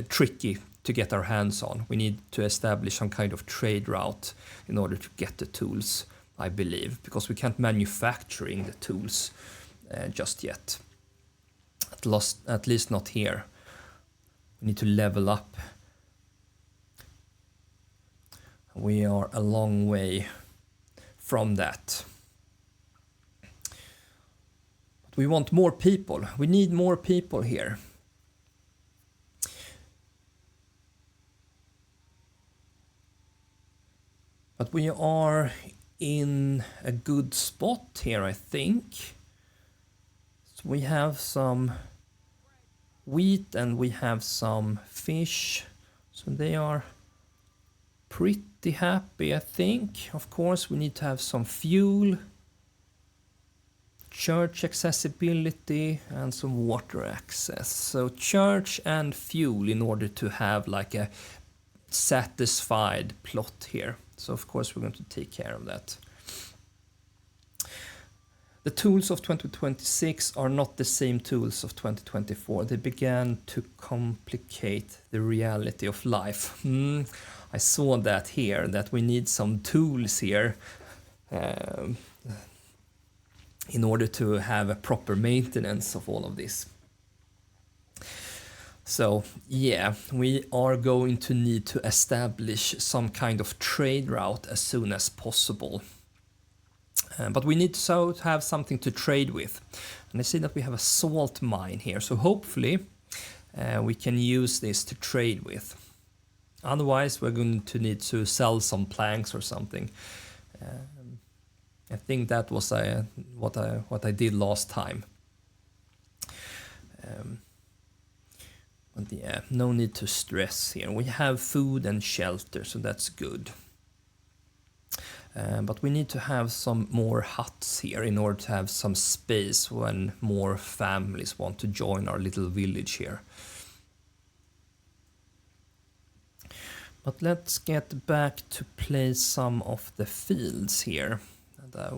S1: tricky to get our hands on. We need to establish some kind of trade route in order to get the tools, I believe, because we can't manufacturing the tools just yet. At least not here. We need to level up. We are a long way from that. But we want more people. We need more people here. But we are in a good spot here, I think. So we have some wheat and we have some fish. So they are pretty happy, I think. Of course, we need to have some fuel, church accessibility, and some water access. So church and fuel in order to have like a satisfied plot here. So of course we're going to take care of that. The tools of 2026 are not the same tools of 2024. They began to complicate the reality of life. I saw that here, that we need some tools here in order to have a proper maintenance of all of this. So yeah, we are going to need to establish some kind of trade route as soon as possible. But we need to have something to trade with. And I see that we have a salt mine here, so hopefully we can use this to trade with. Otherwise, we're going to need to sell some planks or something. I think that was what I did last time. But yeah, no need to stress here. We have food and shelter, so that's good. But we need to have some more huts here in order to have some space when more families want to join our little village here. But let's get back to play some of the fields here. That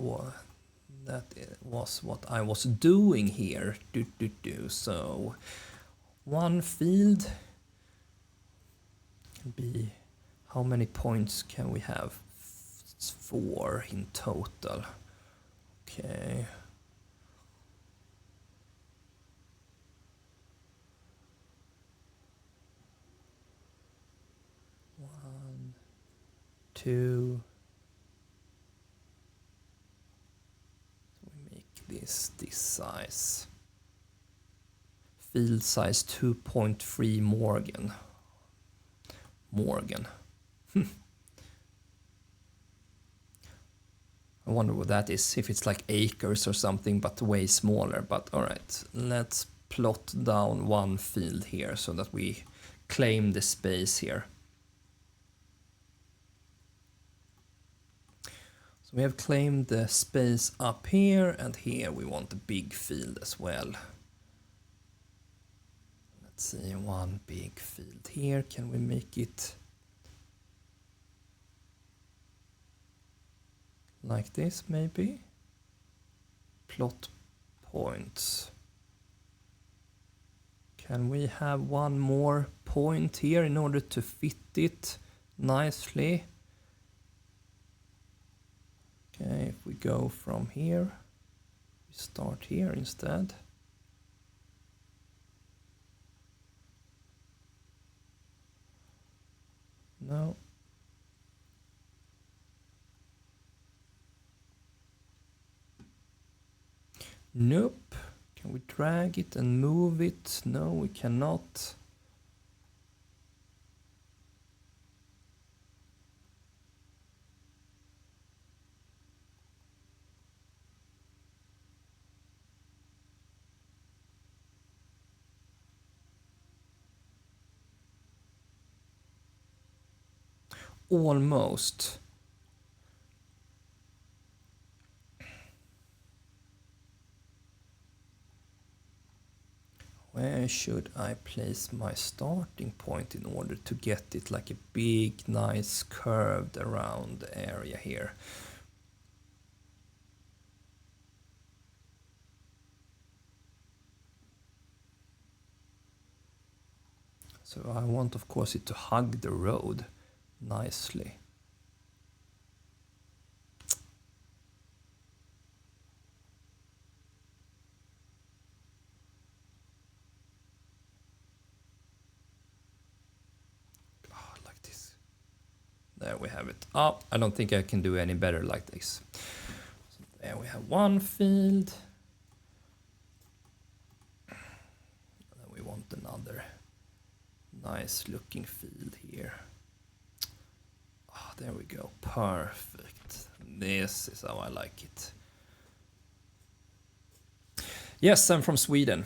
S1: was what I was doing here. So one field can be, how many points can we have? It's 4 in total. Okay. 1, 2. So we make this size. Field size 2.3 Morgan. I wonder what that is, if it's like acres or something, but way smaller. But alright, let's plot down one field here so that we claim the space here. So we have claimed the space up here, and here we want a big field as well. Let's see, one big field here. Can we make it like this maybe? Plot points. Can we have one more point here in order to fit it nicely? Okay, if we go from here, we start here instead. No. Nope. Can we drag it and move it? No, we cannot. Almost. Where should I place my starting point in order to get it like a big, nice curved around area here? So I want, of course, it to hug the road nicely. Oh, like this. There we have it. Oh, I don't think I can do any better like this. So there we have one field. And then we want another nice looking field here. Oh, there we go. Perfect. This is how I like it. Yes, I'm from Sweden.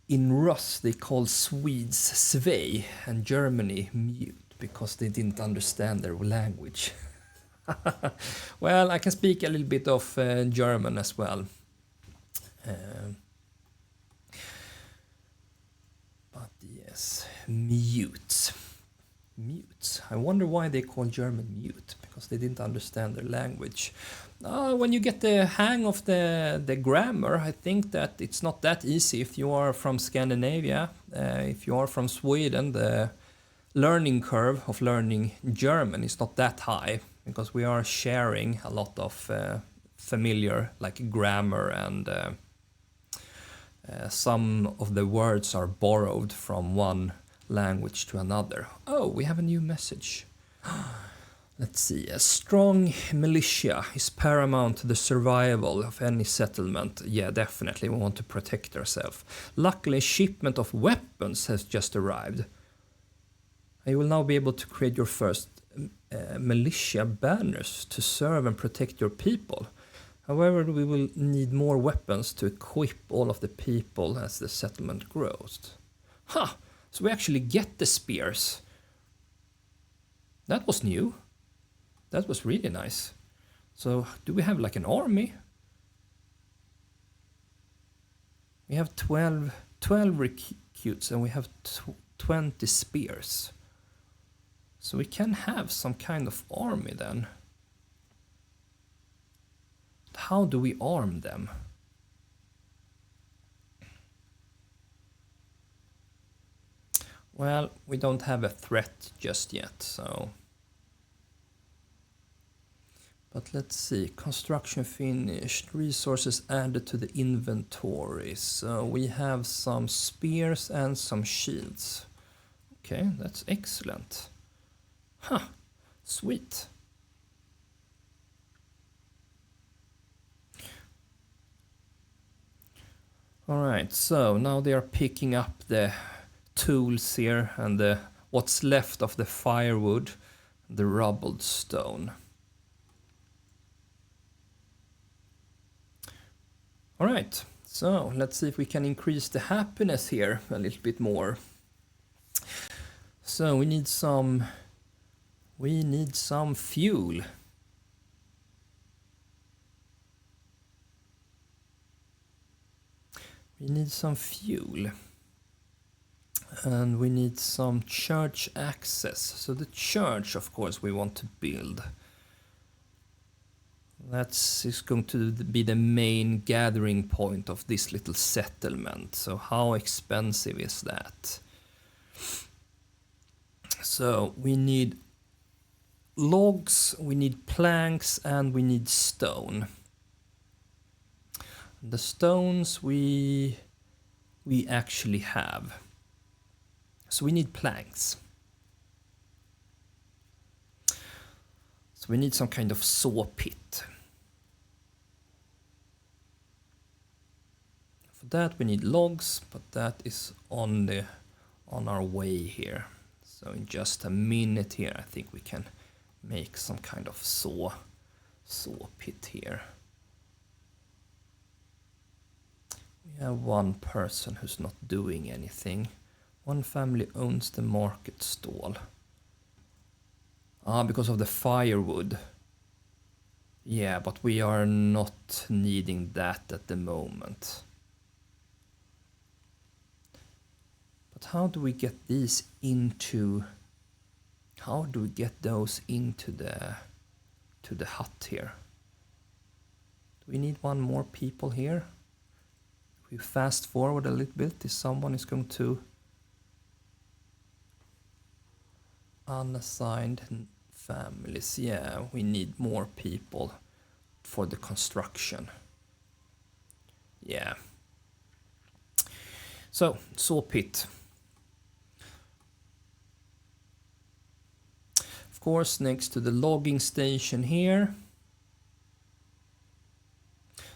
S1: In Rus, they call Swedes Svej and Germany mute because they didn't understand their language. Well, I can speak a little bit of German as well. But yes, mute. Mute. I wonder why they call German mute, because they didn't understand their language. When you get the hang of the grammar, I think that it's not that easy. If you are from Scandinavia, if you are from Sweden, the learning curve of learning German is not that high, because we are sharing a lot of familiar like grammar, and some of the words are borrowed from one language to another. Oh, we have a new message. Let's see. A strong militia is paramount to the survival of any settlement. Yeah, definitely. We want to protect ourselves. Luckily, a shipment of weapons has just arrived. You will now be able to create your first militia banners to serve and protect your people. However, we will need more weapons to equip all of the people as the settlement grows. Ha! So we actually get the spears. That was new. That was really nice. So do we have like an army? We have 12 recruits and we have 20 spears. So we can have some kind of army then. How do we arm them? Well, we don't have a threat just yet, so... But let's see, construction finished, resources added to the inventory. So we have some spears and some shields. Okay, that's excellent. Huh, sweet. Alright, so now they are picking up the tools here and what's left of the firewood, the rubbled stone. Alright, so let's see if we can increase the happiness here a little bit more. So we need some fuel. We need some fuel. And we need some church access. So the church, of course, we want to build. That's is going to be the main gathering point of this little settlement. So how expensive is that? So we need logs, we need planks, and we need stone. The stones we actually have. So we need planks. So we need some kind of saw pit. For that we need logs, but that is on our way here. So in just a minute here I think we can make some kind of saw pit here. We have one person who's not doing anything. One family owns the market stall. Because of the firewood. Yeah, but we are not needing that at the moment. But how do we get these into... How do we get those into the hut here? Do we need one more people here? If we fast forward a little bit, if someone is going to... Unassigned families, yeah, we need more people for the construction. Yeah. So, saw pit. Of course, next to the logging station here.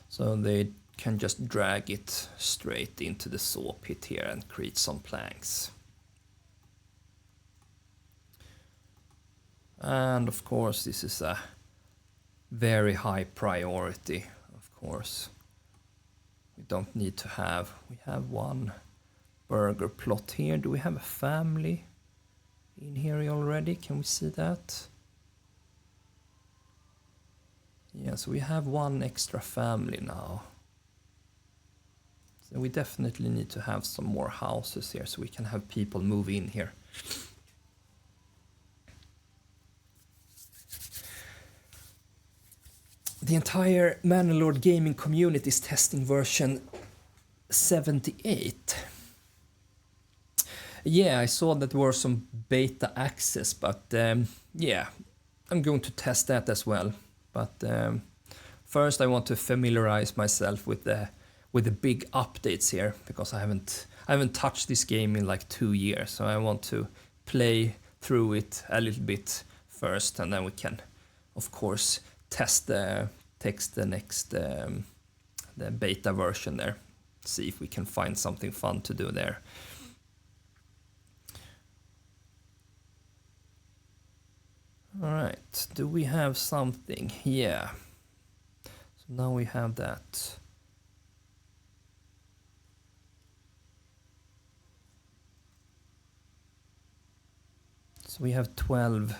S1: So they can just drag it straight into the saw pit here and create some planks. And of course, this is a very high priority, of course. We don't need to have... We have one burger plot here. Do we have a family in here already? Can we see that? Yes, we have one extra family now. So we definitely need to have some more houses here so we can have people move in here. The entire Manor Lord gaming community is testing version 78. Yeah, I saw that there were some beta access, but yeah, I'm going to test that as well. But first I want to familiarize myself with the big updates here, because I haven't touched this game in like 2 years, so I want to play through it a little bit first, and then we can, of course, test the next the beta version there. See if we can find something fun to do there. All right, do we have something? Yeah. So now we have that. So we have 12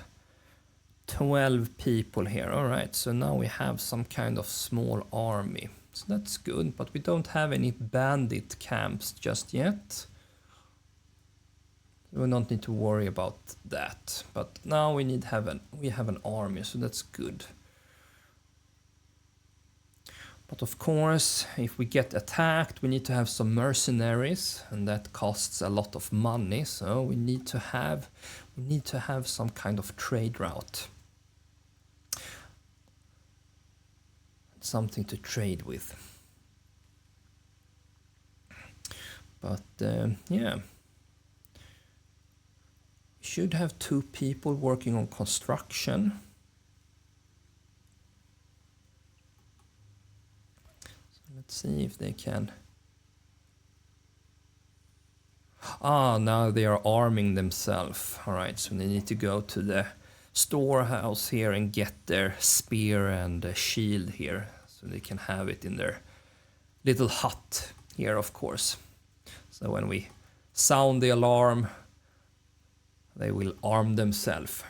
S1: people here. All right, so now we have some kind of small army. So that's good, but we don't have any bandit camps just yet. We don't need to worry about that. But now we have an army, so that's good. But of course, if we get attacked, we need to have some mercenaries, and that costs a lot of money. So we need to have some kind of trade route. Something to trade with. But yeah. We should have 2 people working on construction. So let's see if they can. Now they are arming themselves. All right, so they need to go to the storehouse here and get their spear and shield here, so they can have it in their little hut here, of course. So when we sound the alarm, they will arm themselves.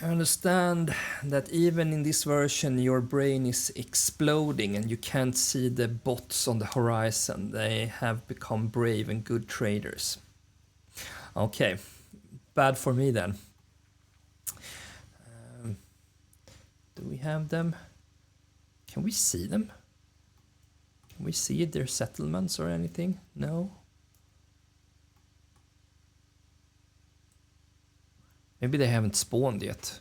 S1: I understand that even in this version your brain is exploding and you can't see the bots on the horizon. They have become brave and good traders. Okay, bad for me then. Do we have them? Can we see them? Can we see their settlements or anything? No? Maybe they haven't spawned yet.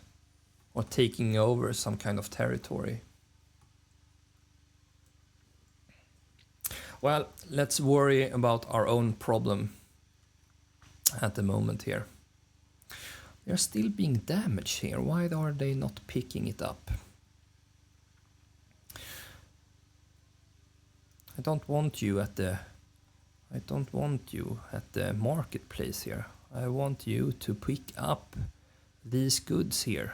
S1: Or taking over some kind of territory. Well, let's worry about our own problem at the moment here. They're still being damaged here. Why are they not picking it up? I don't want you at the marketplace here. I want you to pick up these goods here.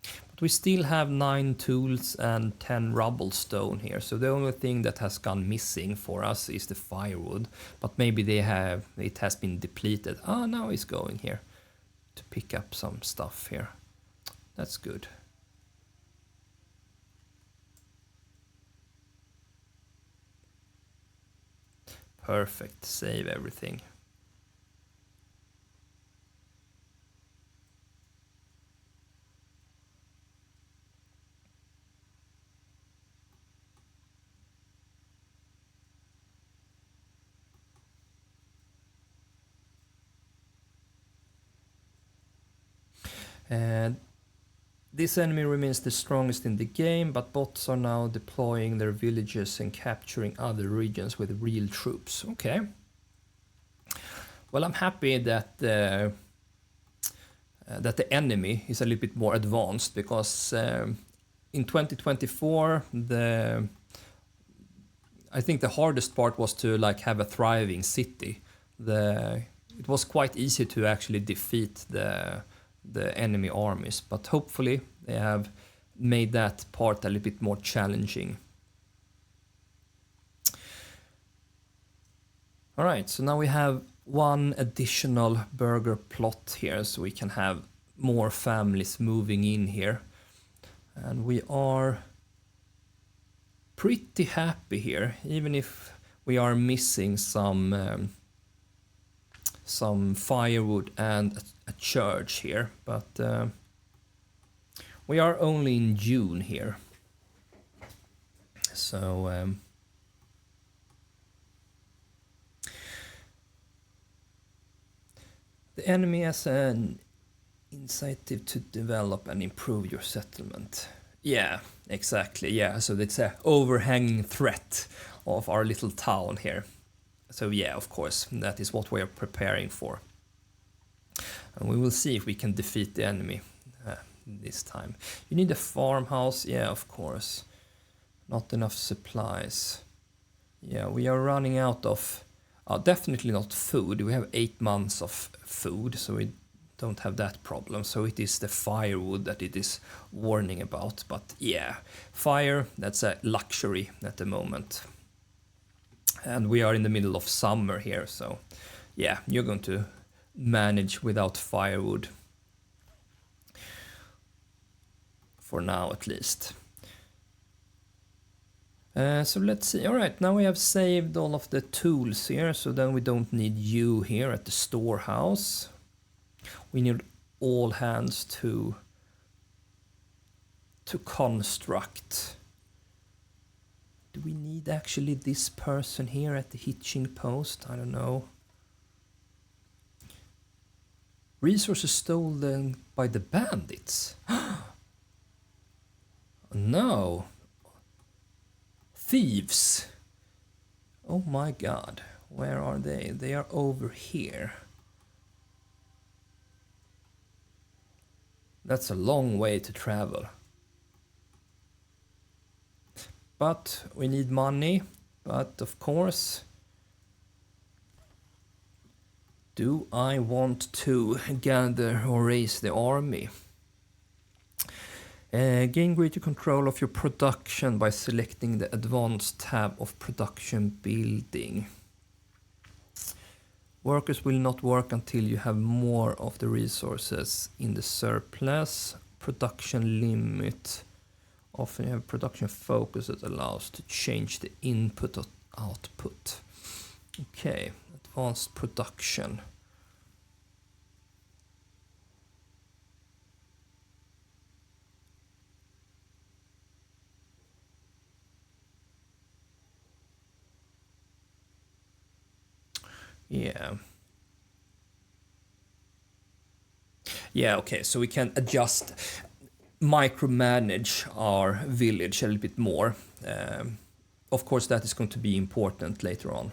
S1: But we still have 9 tools and 10 rubble stone here. So the only thing that has gone missing for us is the firewood. But maybe it has been depleted. Ah, now it's going here to pick up some stuff here. That's good. Perfect, save everything. And this enemy remains the strongest in the game, but bots are now deploying their villages and capturing other regions with real troops. Okay. Well, I'm happy that the enemy is a little bit more advanced, because in 2024 I think the hardest part was to like have a thriving city. It was quite easy to actually defeat the enemy armies, but hopefully they have made that part a little bit more challenging. All right, so now we have one additional burger plot here, so we can have more families moving in here. And we are pretty happy here, even if we are missing some firewood and a church here, but we are only in June here. So the enemy has an incentive to develop and improve your settlement. Yeah, exactly. Yeah, so it's an overhanging threat of our little town here. So yeah, of course, that is what we are preparing for. And we will see if we can defeat the enemy this time. You need a farmhouse. Yeah, of course. Not enough supplies. Yeah, we are running out of... definitely not food. We have 8 months of food, so we don't have that problem. So it is the firewood that it is warning about. But yeah, fire, that's a luxury at the moment. And we are in the middle of summer here, so yeah, you're going to manage without firewood. For now, at least. So let's see. All right, now we have saved all of the tools here, so then we don't need you here at the storehouse. We need all hands to construct. Do we need actually this person here at the hitching post? I don't know. Resources stolen by the bandits. No. Thieves. Oh my god. Where are they? They are over here. That's a long way to travel. But we need money. But of course, do I want to gather or raise the army? Gain greater control of your production by selecting the advanced tab of production building. Workers will not work until you have more of the resources in the surplus. Production limit. Often you have production focus that allows to change the input or output. Okay, advanced production. Yeah. Yeah, okay, so we can adjust, micromanage our village a little bit more. Of course, that is going to be important later on.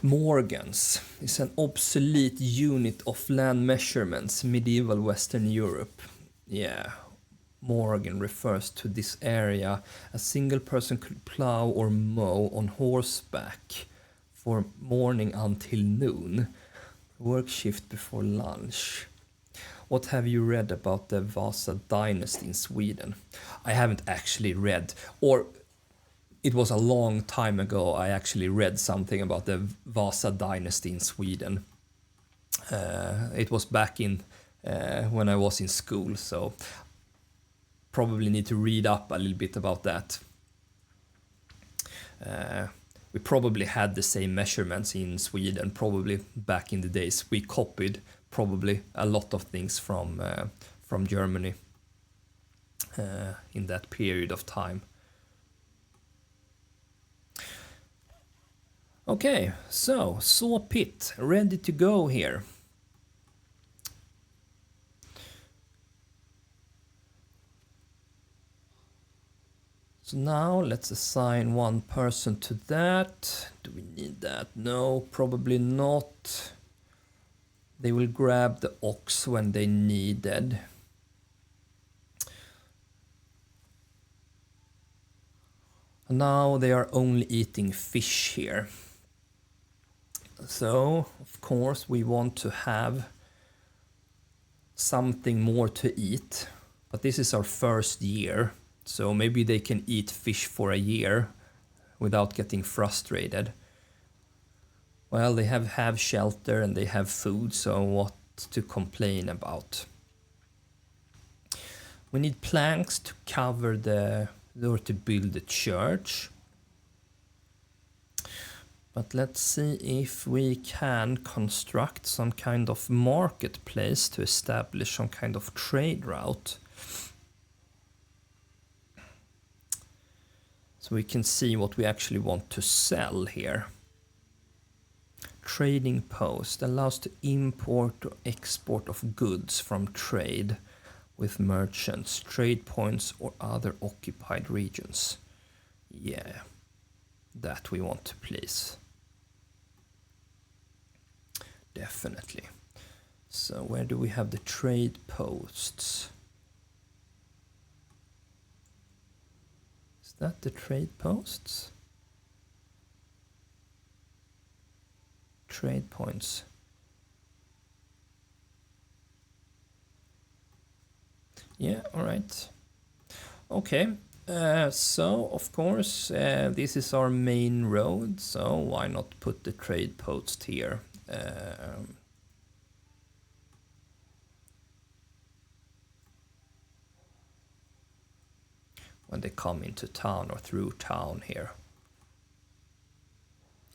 S1: Morgans is an obsolete unit of land measurements, medieval Western Europe. Yeah, Morgan refers to this area. A single person could plow or mow on horseback for morning until noon. Work shift before lunch. What have you read about the Vasa dynasty in Sweden? I haven't actually read, or it was a long time ago I actually read something about the Vasa dynasty in Sweden. It was back in when I was in school, so probably need to read up a little bit about that. We probably had the same measurements in Sweden, probably back in the days. We copied probably a lot of things from Germany in that period of time. Okay, so saw pit ready to go here. So now let's assign one person to that. Do we need that? No, probably not. They will grab the ox when they needed. Now they are only eating fish here. So, of course, we want to have something more to eat. But this is our first year. So maybe they can eat fish for a year without getting frustrated. Well, they have shelter and they have food, so what to complain about? We need planks to cover or to build the church. But let's see if we can construct some kind of marketplace to establish some kind of trade route. So we can see what we actually want to sell here. Trading post allows to import or export of goods from trade with merchants, trade points or other occupied regions. Yeah, that we want to place. Definitely. So where do we have the trade posts? Is that the trade posts? Trade points. Yeah, all right. Okay, so of course this is our main road, so why not put the trade post here? When they come into town or through town here.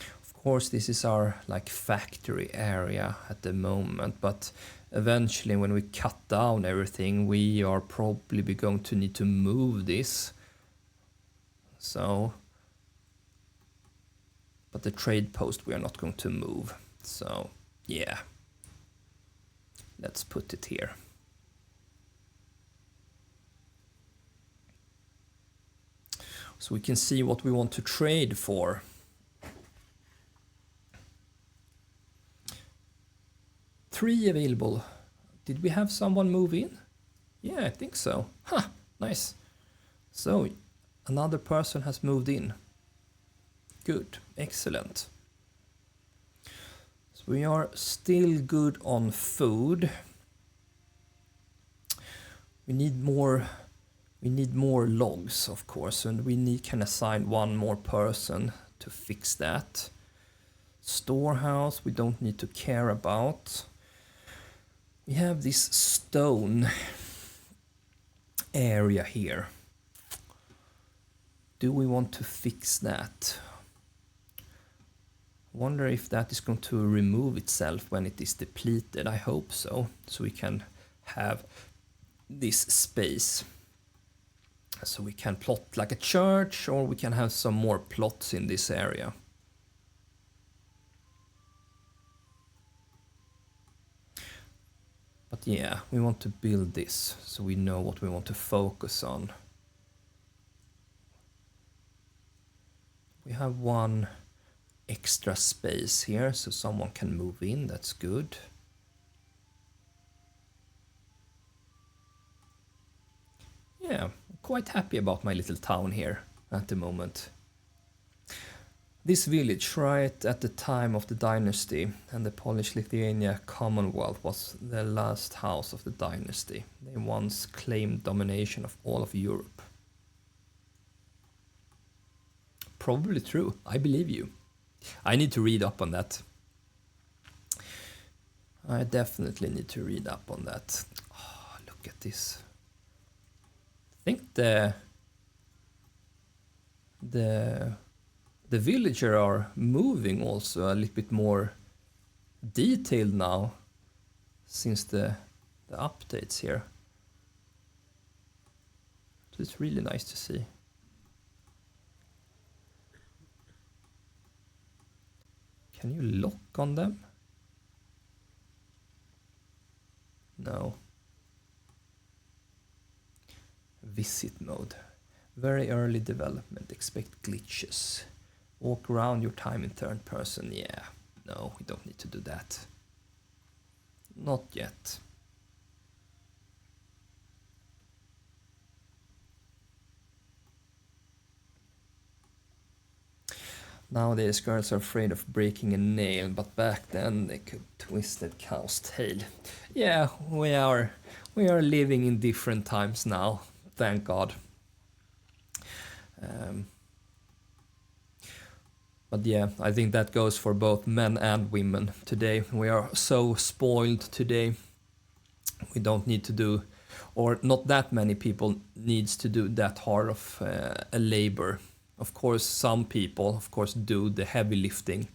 S1: Of course, this is our like factory area at the moment, but eventually when we cut down everything, we are probably going to need to move this. So, but the trade post we are not going to move. So, yeah. Let's put it here. So we can see what we want to trade for. Three available. Did we have someone move in? Yeah, I think so. Huh, nice. So, another person has moved in. Good, excellent. So we are still good on food. We need We need more logs, of course, and we can assign one more person to fix that. Storehouse we don't need to care about. We have this stone area here. Do we want to fix that? Wonder if that is going to remove itself when it is depleted. I hope so. So we can have this space. So we can plot like a church, or we can have some more plots in this area. But yeah, we want to build this so we know what we want to focus on. We have one extra space here so someone can move in. That's good. Yeah, I'm quite happy about my little town here at the moment. This village, right at the time of the dynasty and the Polish-Lithuania Commonwealth, was the last house of the dynasty. They once claimed domination of all of Europe. Probably true. I believe you. I need to read up on that. I definitely need to read up on that. Oh, look at this. I think the villager are moving also a little bit more detailed now since the updates here. So it's really nice to see. Can you lock on them? No. Visit mode. Very early development. Expect glitches. Walk around your time in third person. Yeah. No, we don't need to do that. Not yet. Nowadays girls are afraid of breaking a nail, but back then they could twist a cow's tail. Yeah, we are living in different times now, thank God. But yeah, I think that goes for both men and women today. We are so spoiled today. We don't need to do, or not that many people needs to do that hard of a labor. Of course, some people, of course, do the heavy lifting.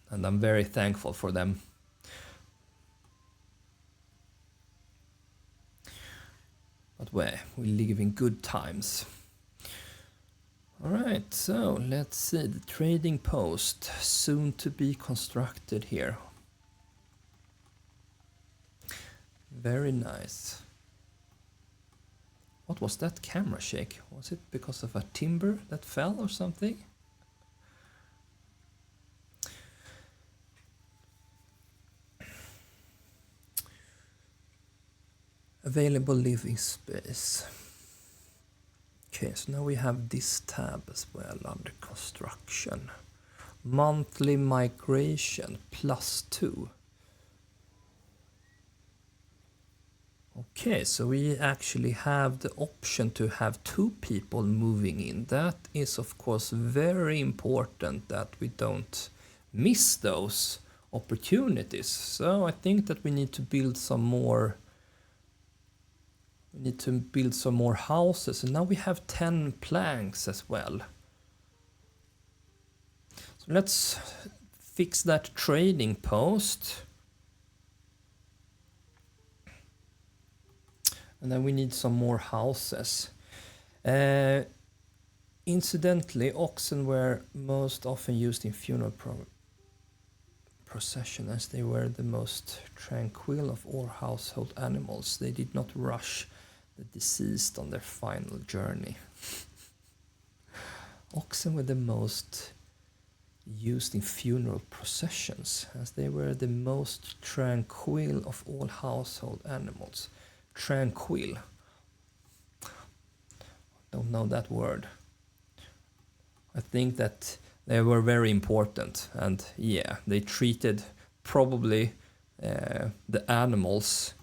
S1: And I'm very thankful for them. But we live in good times. Alright, so let's see. The trading post, soon to be constructed here. Very nice. What was that camera shake? Was it because of a timber that fell or something? Available living space. Okay, so now we have this tab as well under construction. Monthly migration +2. Okay, so we actually have the option to have 2 people moving in. That is of course very important that we don't miss those opportunities. So I think that we need to build some more. We need to build some more houses, and now we have 10 planks as well. So let's fix that trading post. And then we need some more houses. Incidentally, oxen were most often used in funeral procession as they were the most tranquil of all household animals. They did not rush the deceased on their final journey. Oxen were the most used in funeral processions as they were the most tranquil of all household animals. Tranquil. Don't know that word. I think that they were very important, and yeah, they treated probably the animals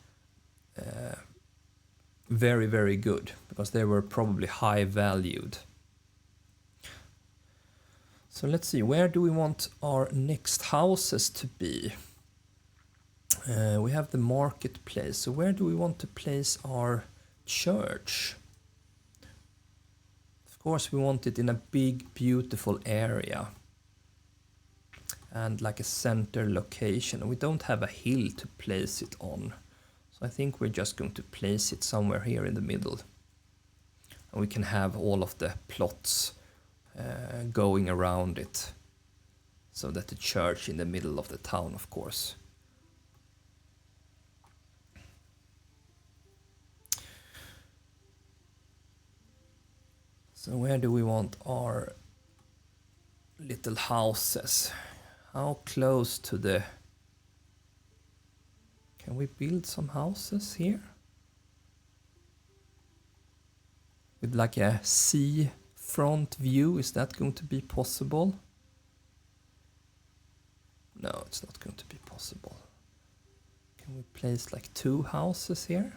S1: very, very good because they were probably high valued. So let's see, where do we want our next houses to be? We have the marketplace, so where do we want to place our church? Of course, we want it in a big, beautiful area and like a center location. We don't have a hill to place it on, so I think we're just going to place it somewhere here in the middle. And we can have all of the plots going around it, so that the church in the middle of the town, of course. So where do we want our little houses? How close to the... Can we build some houses here? With like a sea front view, is that going to be possible? No, it's not going to be possible. Can we place like 2 houses here?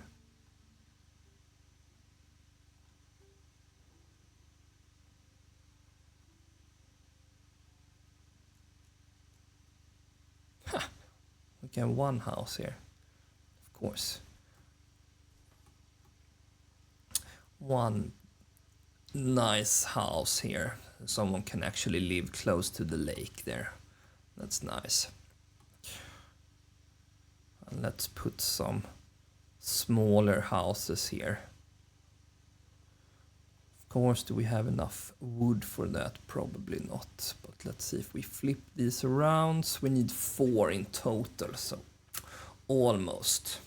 S1: We can have 1 house here, of course. 1 nice house here. Someone can actually live close to the lake there. That's nice. And let's put some smaller houses here. Of course, do we have enough wood for that? Probably not. But let's see if we flip these around. So we need 4 in total. So almost.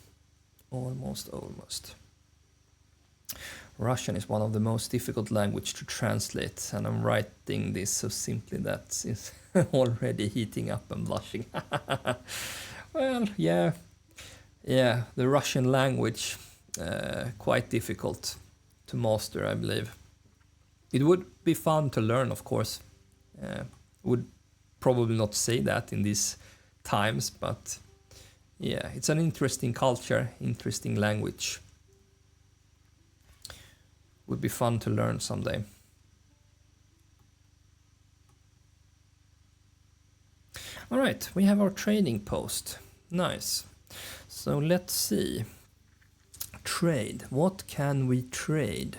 S1: Russian is one of the most difficult language to translate, and I'm writing this so simply that it's already heating up and blushing. Well, yeah, the Russian language, quite difficult to master, I believe. It would be fun to learn, of course. Would probably not say that in these times, but yeah, it's an interesting culture, interesting language. Would be fun to learn someday. All right, we have our trading post. Nice. So let's see. Trade. What can we trade?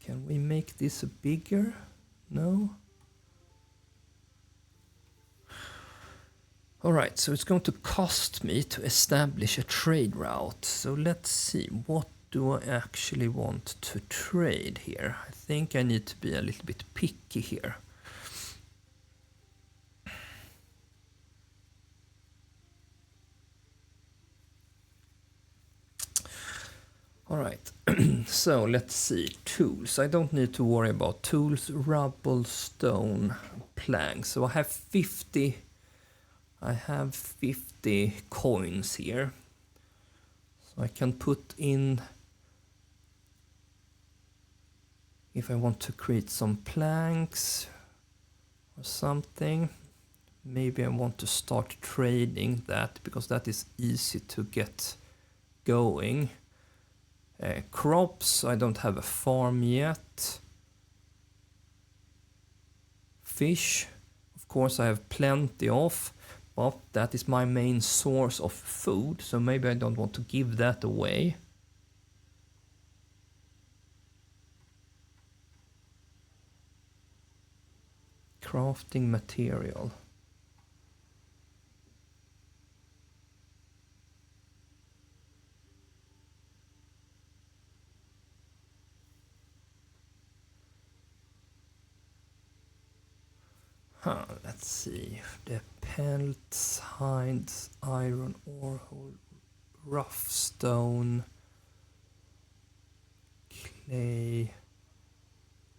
S1: Can we make this bigger? No. All right, so it's going to cost me to establish a trade route. So let's see, what do I actually want to trade here? I think I need to be a little bit picky here. All right, so let's see, tools. I don't need to worry about tools, rubble, stone, planks. So I have 50 coins here. So I can put in, if I want to create some planks or something, maybe I want to start trading that because that is easy to get going. Crops, I don't have a farm yet. Fish, of course I have plenty of, but that is my main source of food, so maybe I don't want to give that away. Crafting material. Let's see. The pelts, hides, iron ore, rough stone, clay,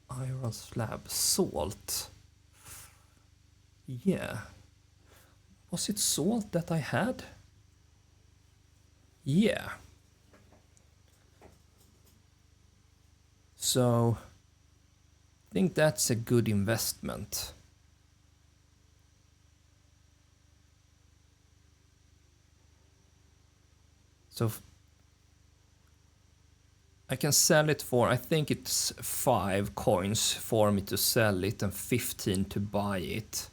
S1: iron slab, salt. Yeah. Was it salt that I had? Yeah. So I think that's a good investment. So I can sell it for, I think it's 5 coins for me to sell it and 15 to buy it.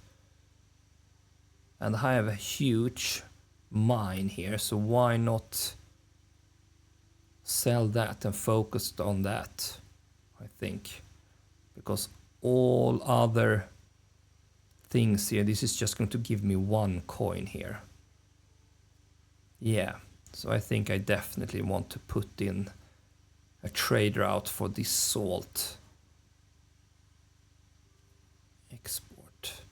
S1: And I have a huge mine here, so why not sell that and focus on that, I think. Because all other things here, this is just going to give me 1 coin here. Yeah, so I think I definitely want to put in a trade route for this salt export.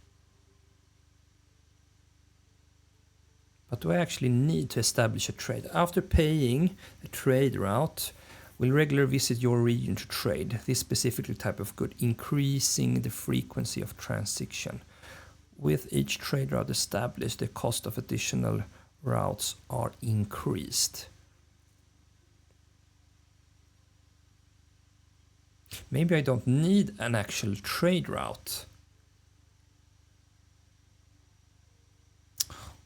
S1: But do I actually need to establish a trade? After paying a trade route, will regularly visit your region to trade this specific type of good, increasing the frequency of transaction. With each trade route established, the cost of additional routes are increased. Maybe I don't need an actual trade route.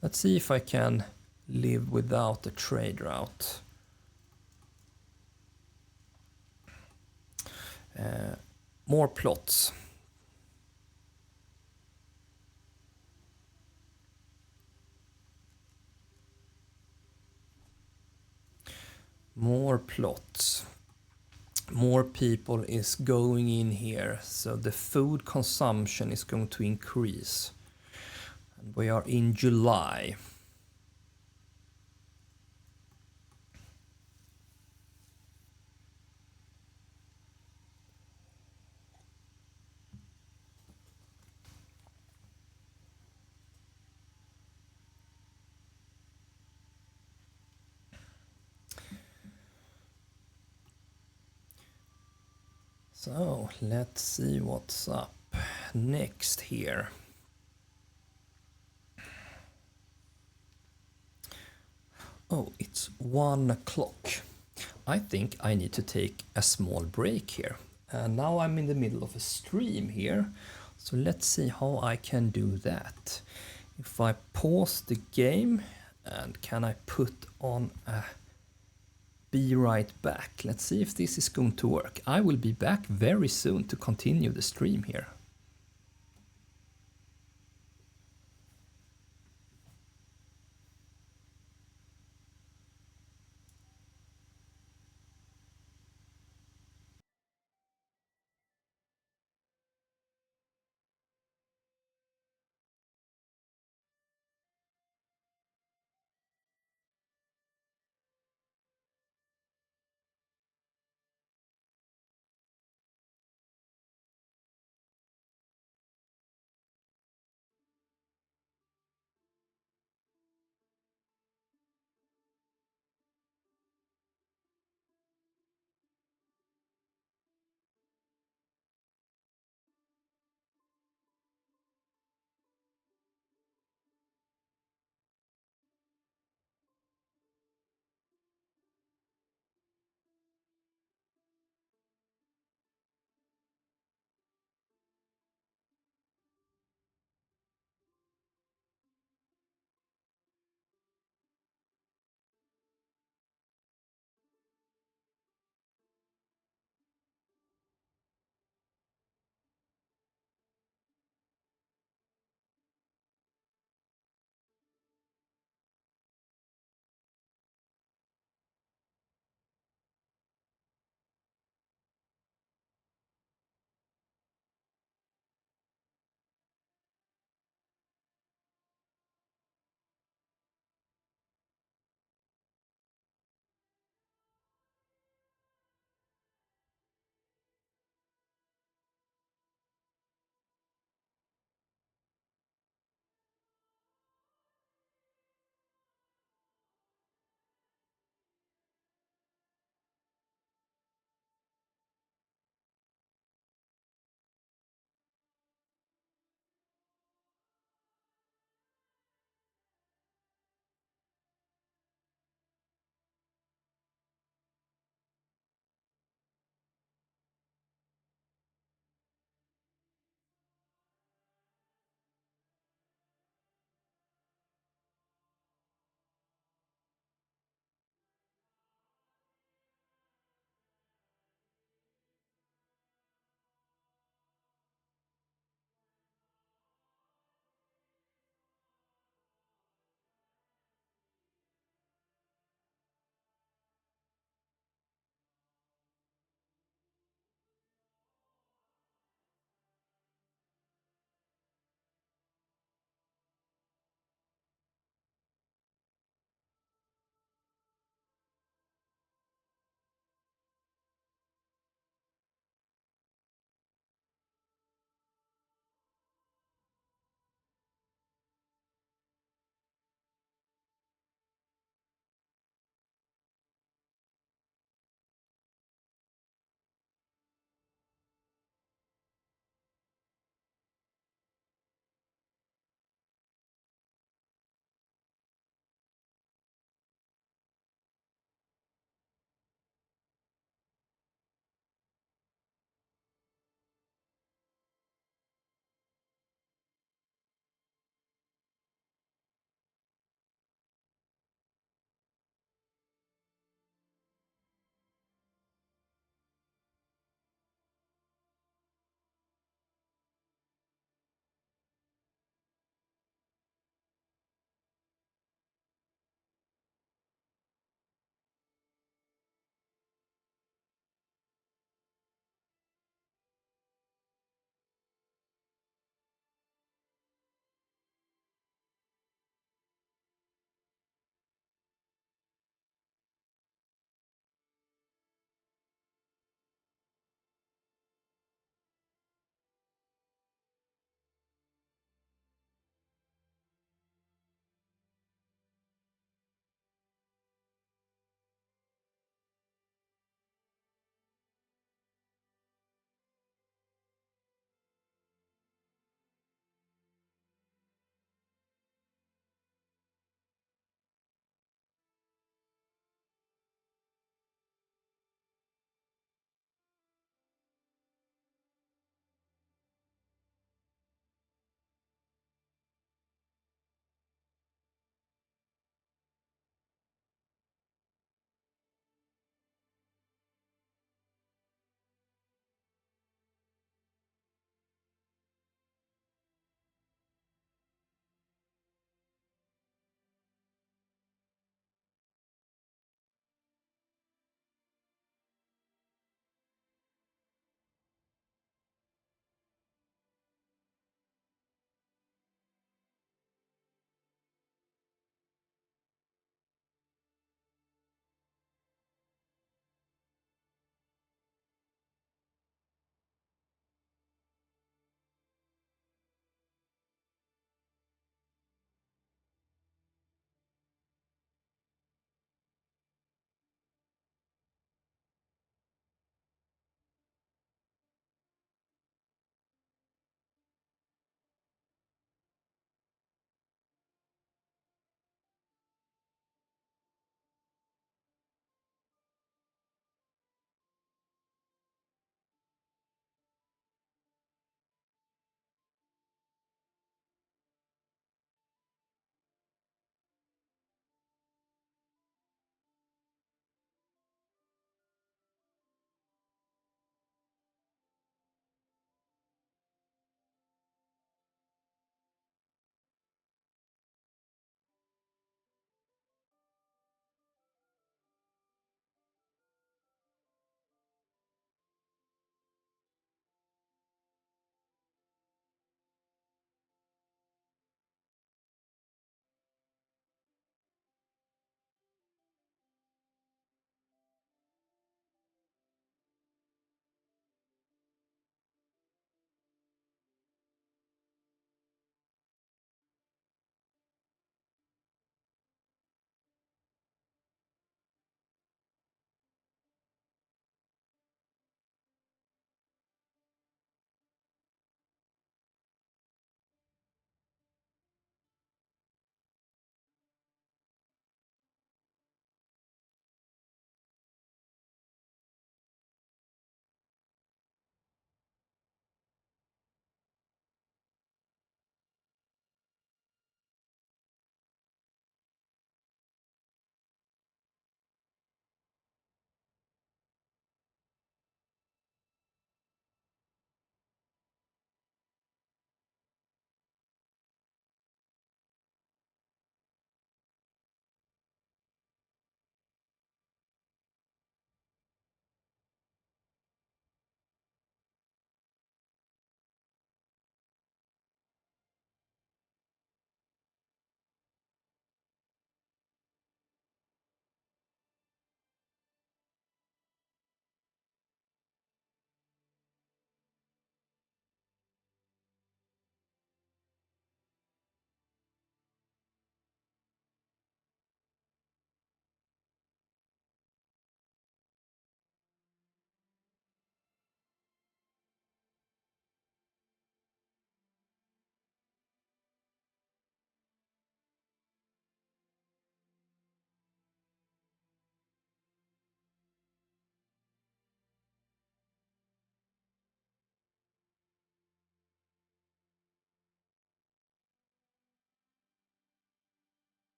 S1: Let's see if I can live without a trade route. More plots. More plots. More people is going in here, so the food consumption is going to increase. And we are in July. So let's see what's up next here. Oh, it's 1 o'clock. I think I need to take a small break here. And now I'm in the middle of a stream here. So let's see how I can do that. If I pause the game, and can I put on a be right back? Let's see if this is going to work. I will be back very soon to continue the stream here.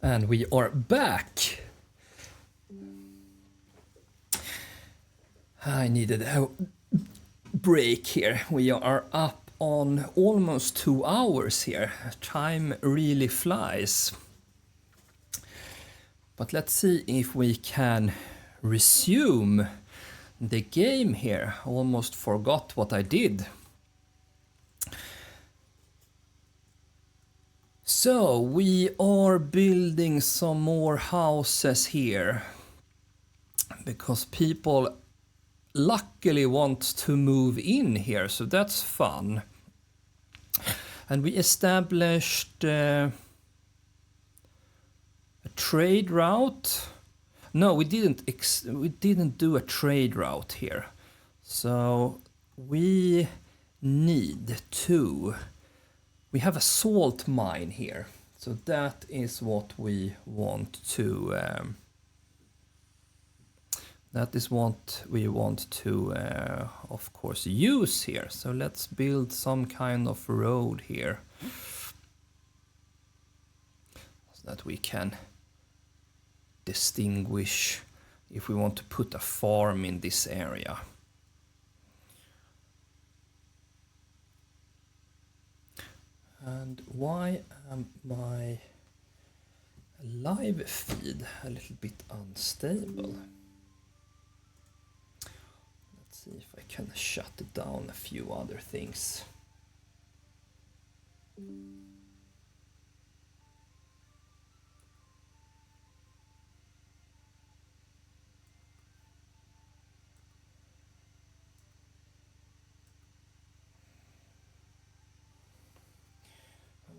S1: And we are back. I needed a break here. We are up on almost 2 hours here. Time really flies. But let's see if we can resume the game here. Almost forgot what I did. So we are building some more houses here because people luckily want to move in here, so that's fun. And we established a trade route. No, we didn't do a trade route here. So we need to. We have a salt mine here, so that is what we want to. That is what we want to, of course, use here. So let's build some kind of road here, so that we can distinguish if we want to put a farm in this area. And why am my live feed a little bit unstable? Let's see if I can shut down a few other things.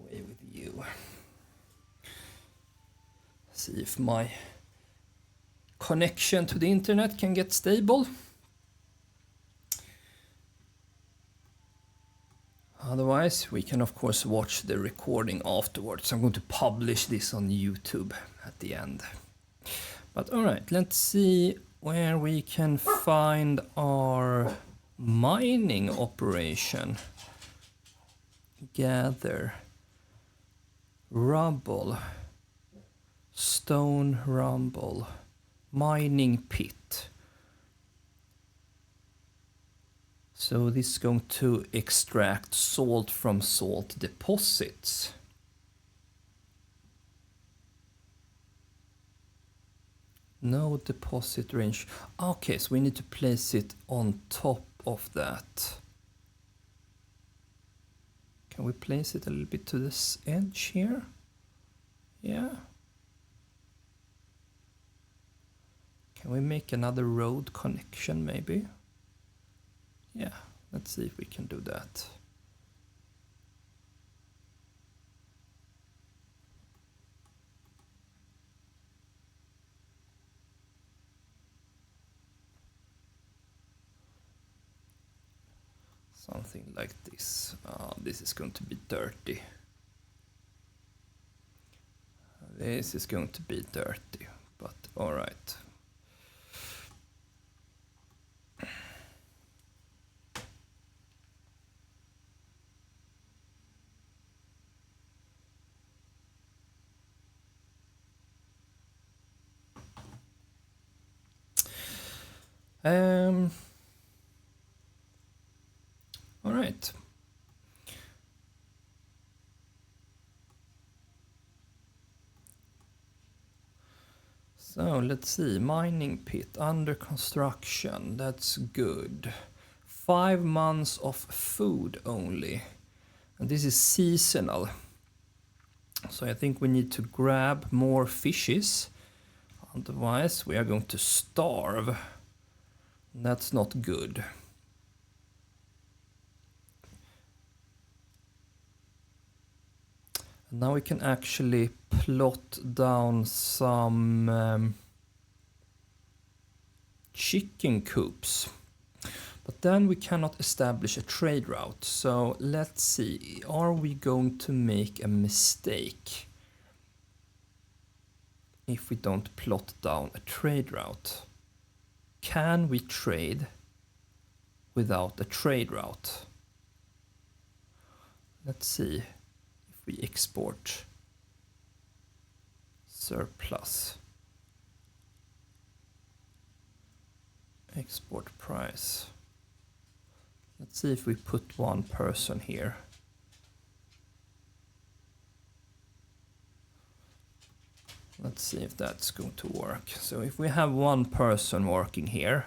S1: Away with you. See if my connection to the internet can get stable. Otherwise, we can of course watch the recording afterwards. I'm going to publish this on YouTube at the end. But alright, let's see where we can find our mining operation. Gather rubble, stone rumble, mining pit. So this is going to extract salt from salt deposits. No deposit range. Okay, so we need to place it on top of that. Can we place it a little bit to this edge here? Yeah. Can we make another road connection maybe? Yeah, let's see if we can do that. Something like this. This is going to be dirty. This is going to be dirty, but all right. All right. So let's see, mining pit under construction, that's good. 5 months of food only. And this is seasonal. So I think we need to grab more fishes. Otherwise we are going to starve. That's not good. Now we can actually plot down some chicken coops. But then we cannot establish a trade route. So let's see, are we going to make a mistake if we don't plot down a trade route? Can we trade without a trade route? Let's see if we export surplus. Export price. Let's see if we put one person here. Let's see if that's going to work. So if we have one person working here,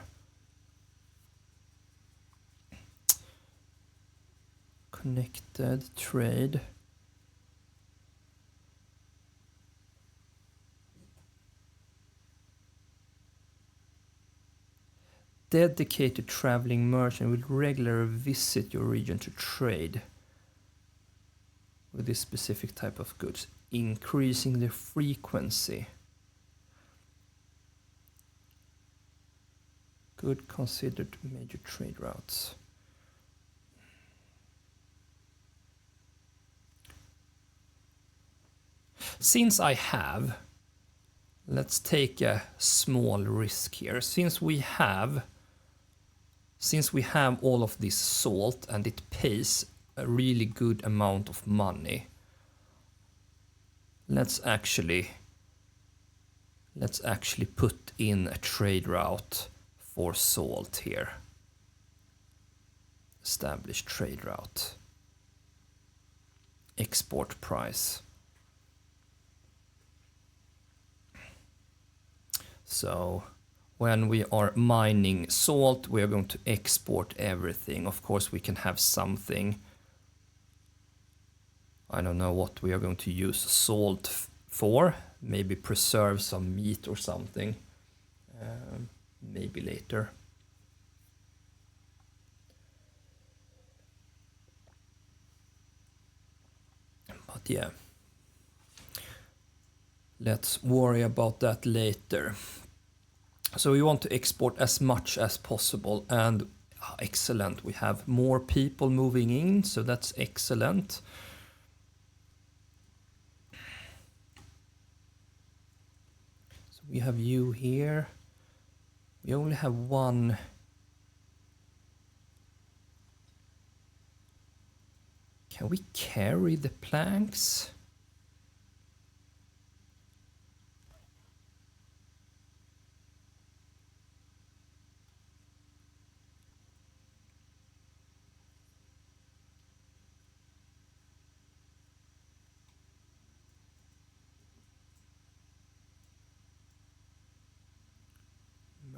S1: connected trade. Dedicated traveling merchant will regularly visit your region to trade with this specific type of goods, increasing the frequency. Good considered major trade routes. Since I have, let's take a small risk here. Since we have all of this salt and it pays a really good amount of money, let's actually put in a trade route for salt here. Establish trade route. Export price. So when we are mining salt, we are going to export everything. Of course, we can have something. I don't know what we are going to use salt for. Maybe preserve some meat or something. Maybe later. But yeah. Let's worry about that later. So we want to export as much as possible, and excellent, we have more people moving in, so that's excellent. So we have you here. We only have one. Can we carry the planks?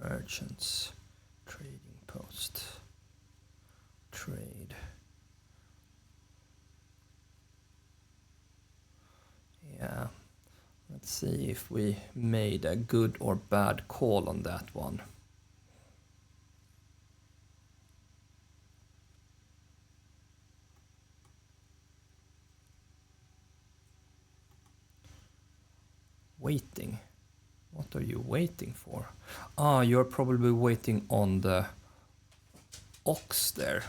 S1: Merchants, trading post, trade. Yeah, let's see if we made a good or bad call on that one. Waiting. What are you waiting for? Ah, you're probably waiting on the ox there.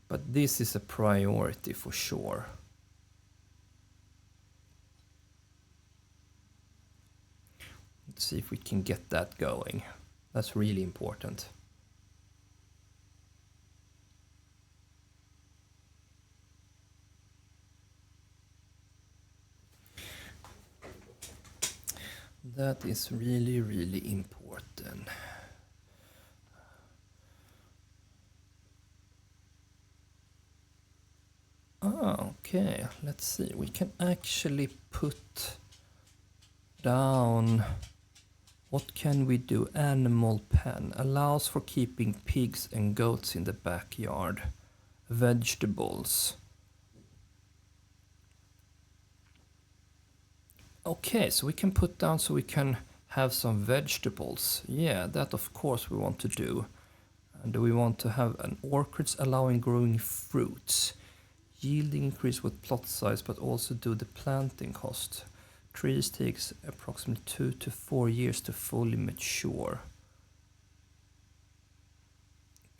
S1: But this is a priority for sure. Let's see if we can get that going. That's really important. That is really, really important. Okay, let's see. We can actually put down, what can we do? Animal pen allows for keeping pigs and goats in the backyard. Vegetables. Okay, so we can put down so we can have some vegetables. Yeah, that of course we want to do. And we want to have an orchards allowing growing fruits. Yielding increase with plot size, but also do the planting cost. Trees takes approximately 2 to 4 years to fully mature.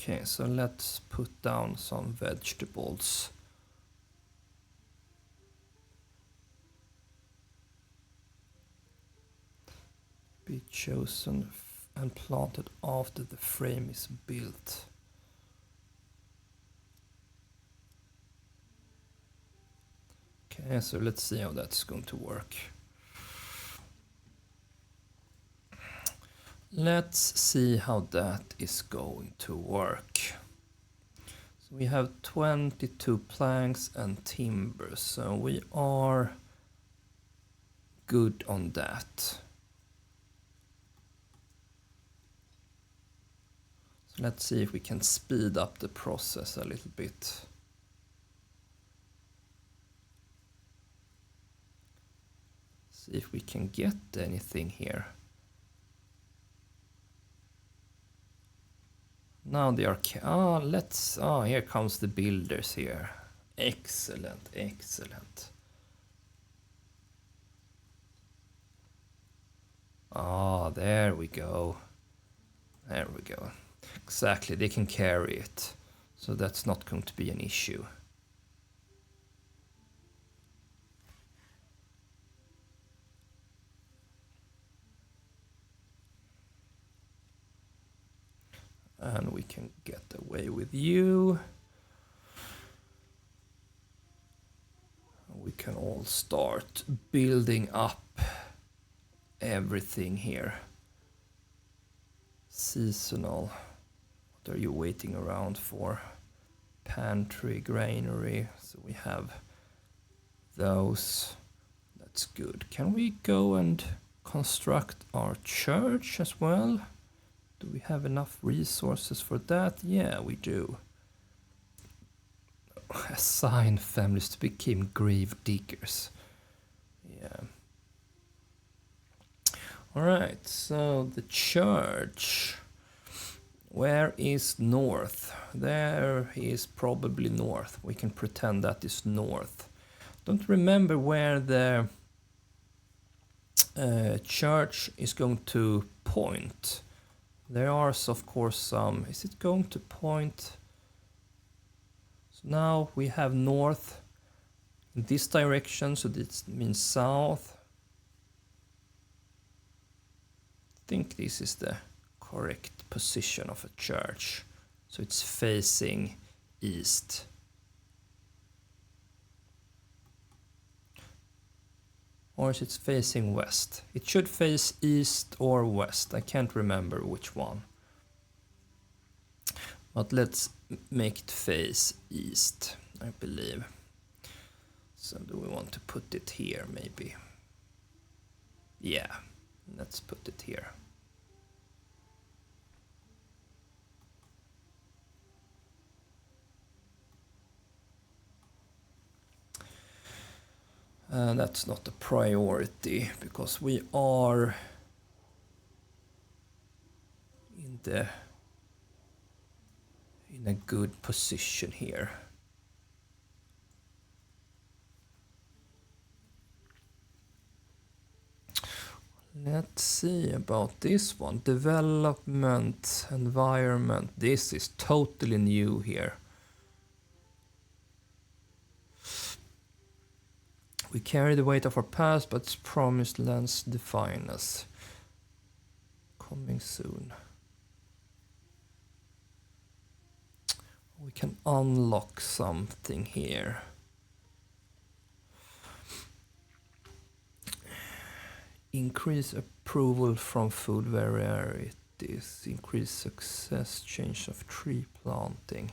S1: Okay, so let's put down some vegetables. Be chosen and planted after the frame is built. Yeah, so let's see how that's going to work. Let's see how that is going to work. So we have 22 planks and timber, so we are good on that. So let's see if we can speed up the process a little bit. See if we can get anything here. Now they are, here comes the builders here. Excellent, excellent. There we go. There we go. Exactly, they can carry it. So that's not going to be an issue. And we can get away with you. We can all start building up everything here. Seasonal. What are you waiting around for? Pantry, granary. So we have those. That's good. Can we go and construct our church as well? Do we have enough resources for that? Yeah, we do. Assign families to become grave diggers. Yeah. Alright, so the church. Where is north? There is probably north. We can pretend that is north. Don't remember where the church is going to point. There are, of course, some. Is it going to point? So now we have north in this direction, so this means south. I think this is the correct position of a church. So it's facing east. Or is it facing west? It should face east or west. I can't remember which one. But let's make it face east, I believe. So do we want to put it here maybe? Yeah, let's put it here. That's not a priority because we are in a good position here. Let's see about this one. Development, environment. This is totally new here. We carry the weight of our past, but promised lands define us. Coming soon. We can unlock something here. Increase approval from food varieties. Increase success, change of tree planting.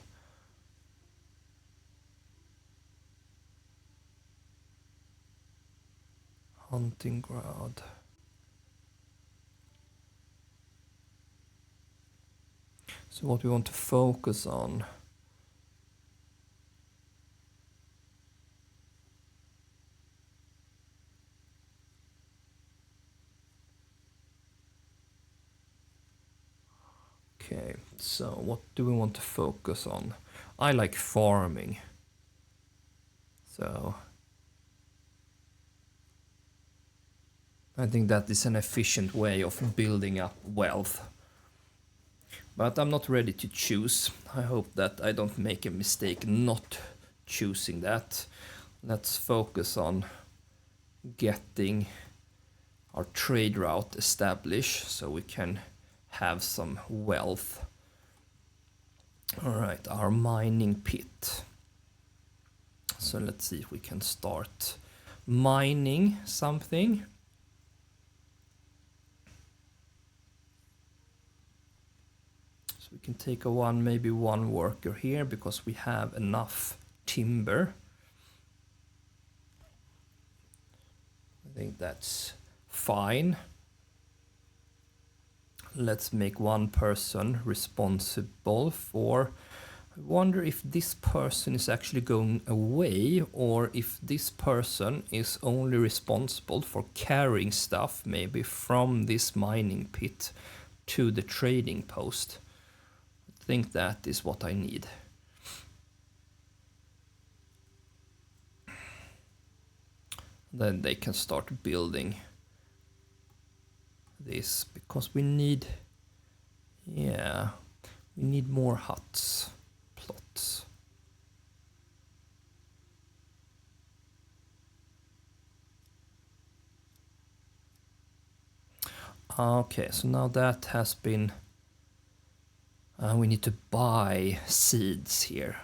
S1: Hunting ground. So what we want to focus on. Okay, so what do we want to focus on? I like farming. So I think that is an efficient way of building up wealth. But I'm not ready to choose. I hope that I don't make a mistake not choosing that. Let's focus on getting our trade route established so we can have some wealth. All right, our mining pit. So let's see if we can start mining something. So we can take maybe one worker here because we have enough timber. I think that's fine. Let's make one person responsible for... I wonder if this person is actually going away or if this person is only responsible for carrying stuff maybe from this mining pit to the trading post. I think that is what I need. Then they can start building this because we need, yeah, we need more huts, plots. Okay, so now that has been, we need to buy seeds here.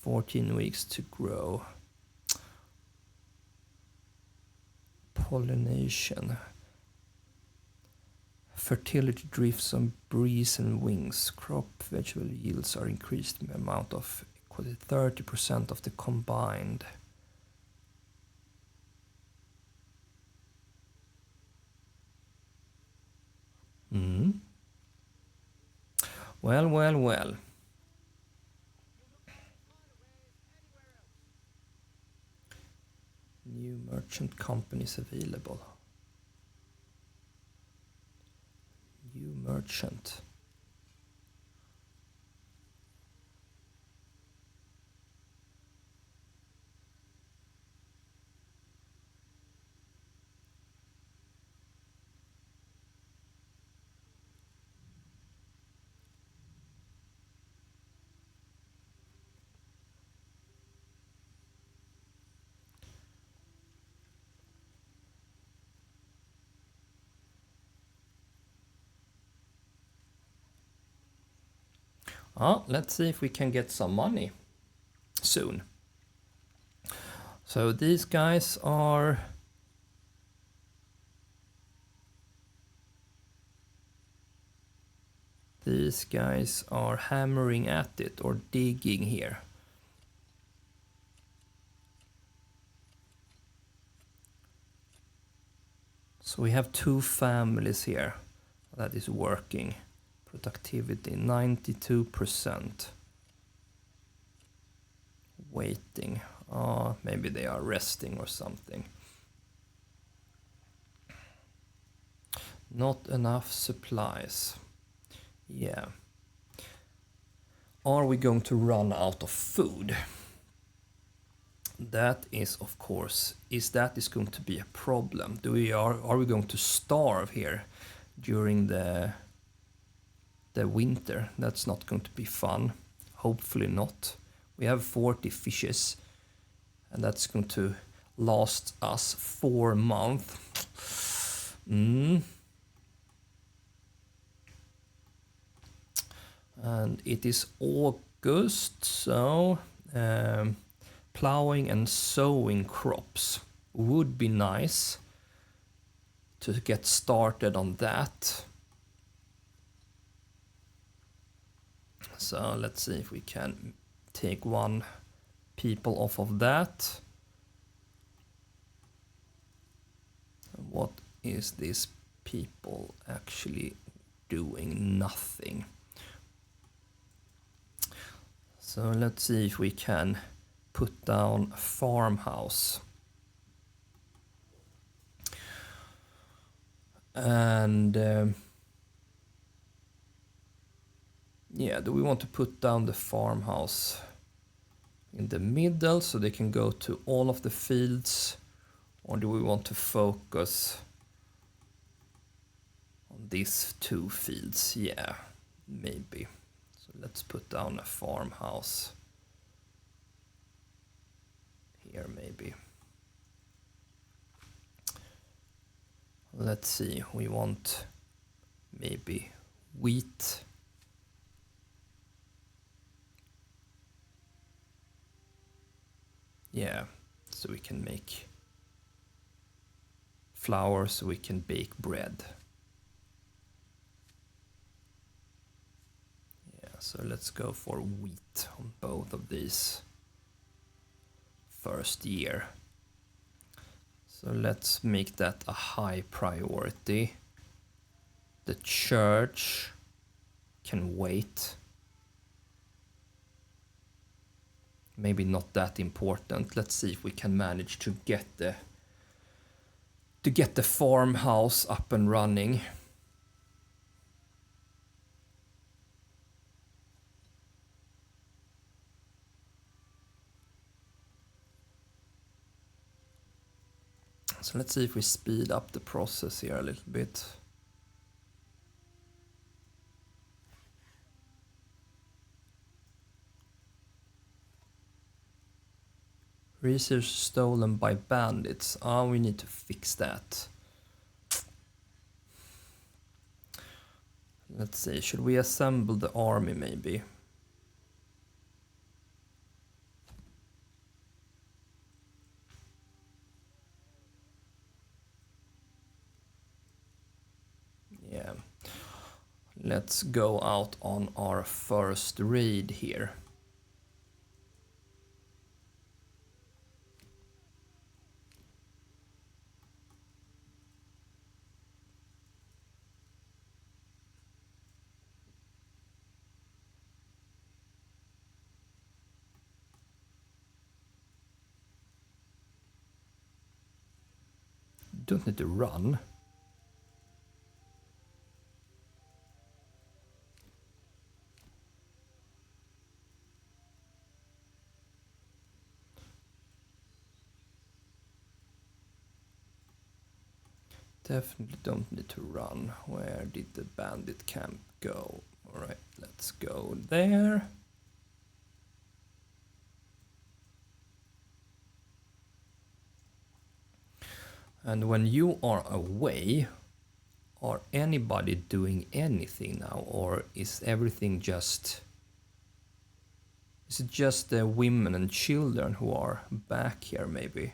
S1: 14 weeks to grow. Pollination. Fertility drifts on breeze and wings. Crop vegetable yields are increased by amount of equally 30% of the combined. Well, well, well. New merchant companies available. New merchant. Let's see if we can get some money soon. So these guys are... These guys are hammering at it or digging here. So we have 2 families here that is working. Productivity 92%. Waiting. Maybe they are resting or something. Not enough supplies. Yeah. Are we going to run out of food? That is, of course, that is going to be a problem. Are we going to starve here during the winter? That's not going to be fun. Hopefully not. We have 40 fishes, and that's going to last us 4 months. And it is August, so plowing and sowing crops would be nice to get started on that. So let's see if we can take 1 people off of that. What is this people actually doing? Nothing. So let's see if we can put down a farmhouse. And yeah, do we want to put down the farmhouse in the middle so they can go to all of the fields? Or do we want to focus on these 2 fields? Yeah, maybe. So let's put down a farmhouse here maybe. Let's see, we want maybe wheat. Yeah, so we can make flour, so we can bake bread. Yeah, so let's go for wheat on both of these first year. So let's make that a high priority. The church can wait. Maybe not that important. Let's see if we can manage to get the farmhouse up and running. So let's see if we speed up the process here a little bit. Research stolen by bandits. We need to fix that. Let's see, should we assemble the army maybe? Yeah. Let's go out on our first raid here. Don't need to run. Definitely don't need to run. Where did the bandit camp go? Alright, let's go there. And when you are away, are anybody doing anything now? Or is everything just... Is it just the women and children who are back here maybe?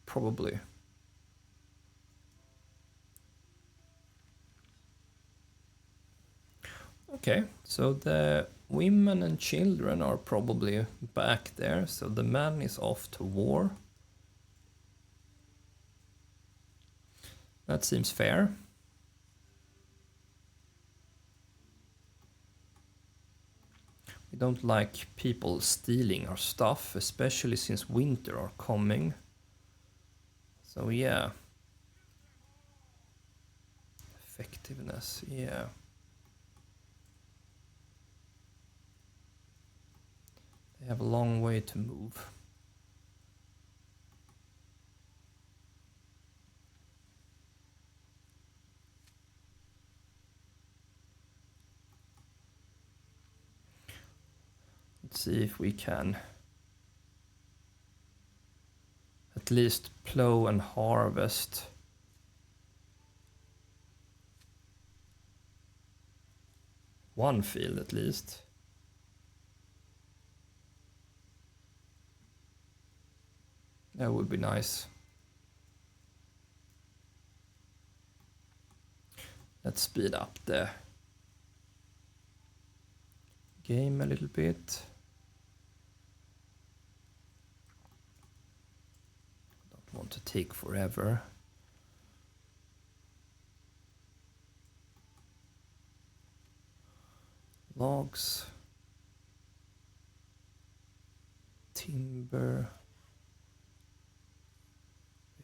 S1: Probably. Okay, so the women and children are probably back there, so the man is off to war. That seems fair. We don't like people stealing our stuff, especially since winter are coming. So yeah. Effectiveness, yeah. They have a long way to move. Let's see if we can at least plow and harvest. One field at least. That would be nice. Let's speed up the game a little bit. Don't want to take forever. Logs. Timber.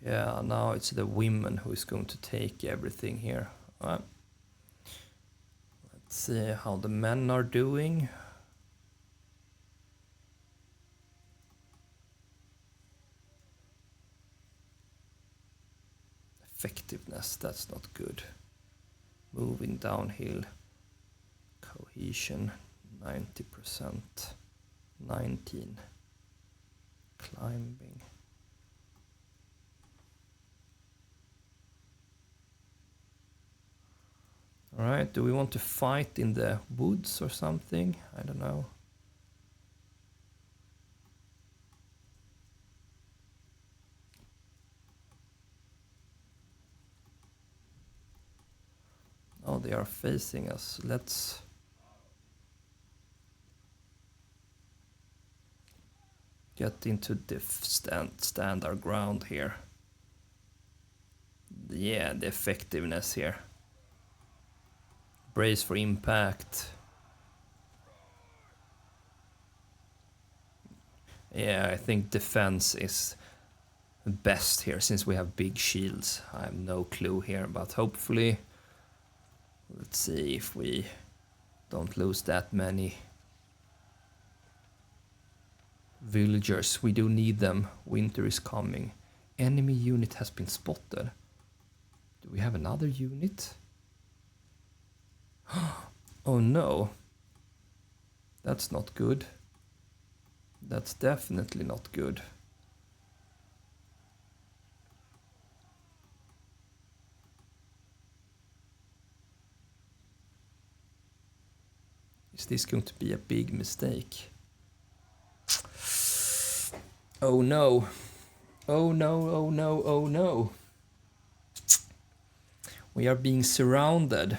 S1: Yeah, now it's the women who is going to take everything here. Let's see how the men are doing. Effectiveness, that's not good. Moving downhill. Cohesion, 90%. 19. Climbing. Alright, do we want to fight in the woods or something? I don't know. they are facing us. Let's get into stand our ground here. Yeah, the effectiveness here. Brace for impact. Yeah, I think defense is best here since we have big shields. I have no clue here, but hopefully, let's see if we don't lose that many villagers. We do need them. Winter is coming. Enemy unit has been spotted. Do we have another unit? Oh no. That's not good. That's definitely not good. Is this going to be a big mistake? Oh no. Oh no, oh no, oh no. We are being surrounded.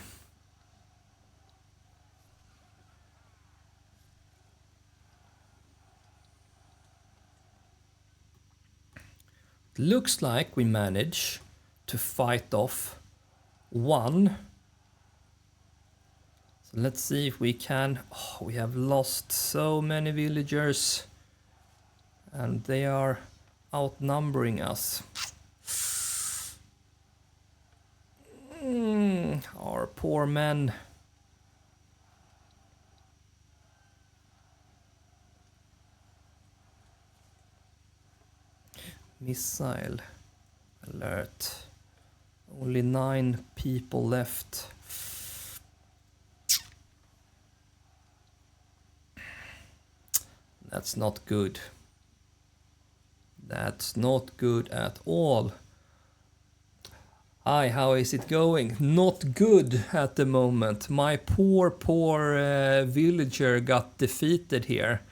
S1: Looks like we manage to fight off one. So let's see if we can. Oh, we have lost so many villagers and they are outnumbering us. Our poor men. Missile alert. Only 9 people left. That's not good. That's not good at all. Hi, how is it going? Not good at the moment. My poor villager got defeated here.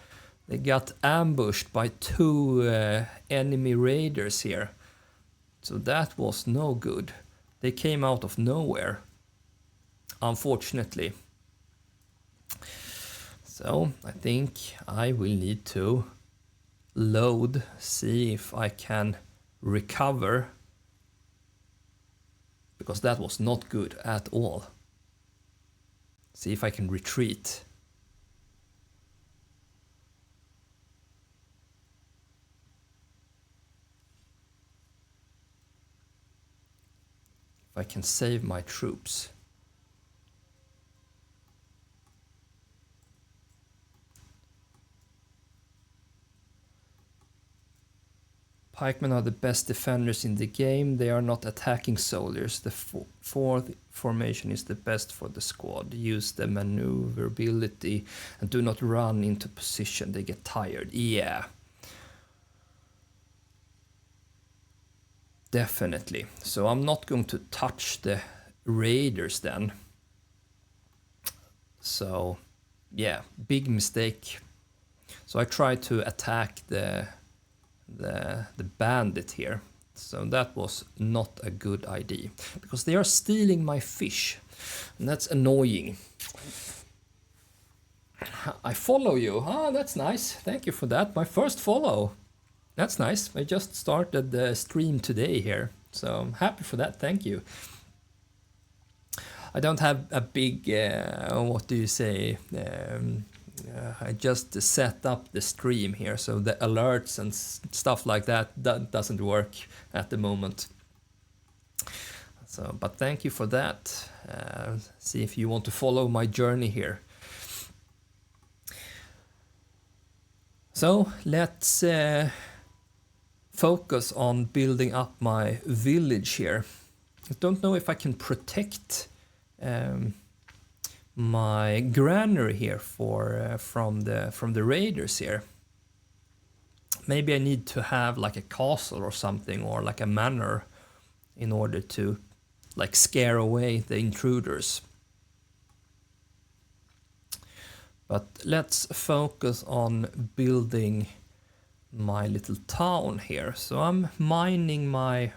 S1: They got ambushed by 2 enemy raiders here. So that was no good. They came out of nowhere, unfortunately. So I think I will need to load, see if I can recover, because that was not good at all. See if I can retreat. If I can save my troops. Pikemen are the best defenders in the game. They are not attacking soldiers. The fourth formation is the best for the squad. Use the maneuverability and do not run into position. They get tired. Yeah. Definitely. So I'm not going to touch the raiders then. So yeah, big mistake. So I tried to attack the bandit here. So that was not a good idea, because they are stealing my fish, and that's annoying. I follow you. Ah, that's nice. Thank you for that. My first follow. That's nice. I just started the stream today here, so I'm happy for that. Thank you. I don't have a big, what do you say, I just set up the stream here, so the alerts and stuff like that doesn't work at the moment. So, but thank you for that. See if you want to follow my journey here. So let's focus on building up my village here. I don't know if I can protect my granary here from the raiders here. Maybe I need to have like a castle or something, or like a manor, in order to like scare away the intruders. But let's focus on building my little town here. So I'm mining my...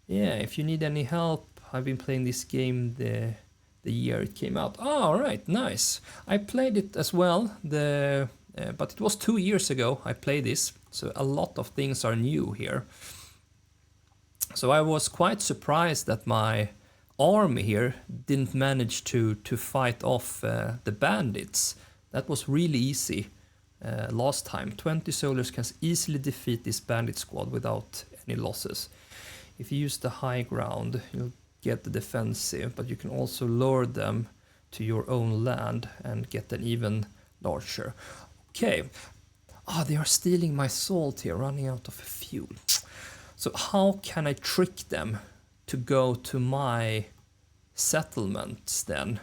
S1: Yeah, if you need any help, I've been playing this game the year it came out. Oh, all right, nice. I played it as well, but it was 2 years ago I played this, so a lot of things are new here. So I was quite surprised that my army here didn't manage to fight off the bandits. That was really easy last time. 20 soldiers can easily defeat this bandit squad without any losses. If you use the high ground, you'll get the defensive, but you can also lure them to your own land and get an even larger. Okay. Ah, they are stealing my salt here, running out of fuel. So how can I trick them to go to my settlements then?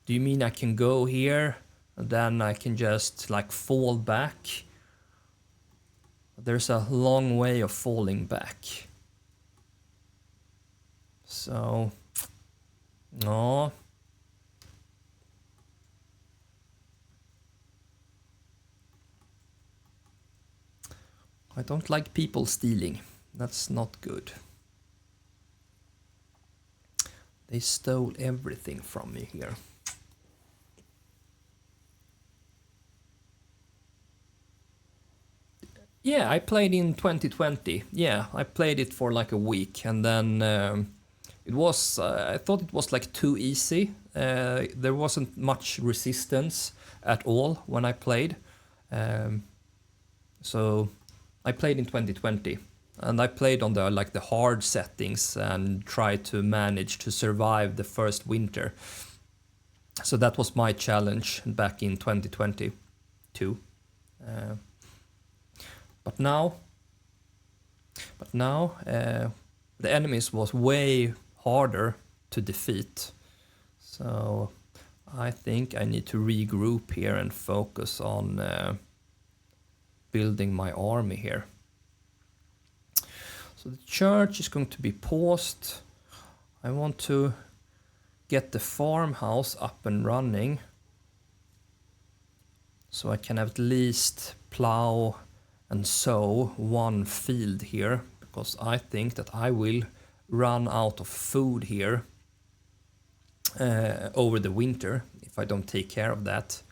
S1: Do you mean I can go here and then I can just like fall back? There's a long way of falling back. So, no. I don't like people stealing. That's not good. They stole everything from me here. Yeah, I played in 2020. Yeah, I played it for like a week, and then it was. I thought it was like too easy. There wasn't much resistance at all when I played. So I played in 2020, and I played on the hard settings and tried to manage to survive the first winter. So that was my challenge back in 2022. But now, the enemies was way harder to defeat. So I think I need to regroup here and focus on building my army here. So the church is going to be paused. I want to get the farmhouse up and running, so I can at least plow and sow one field here, because I think that I will run out of food here over the winter if I don't take care of that.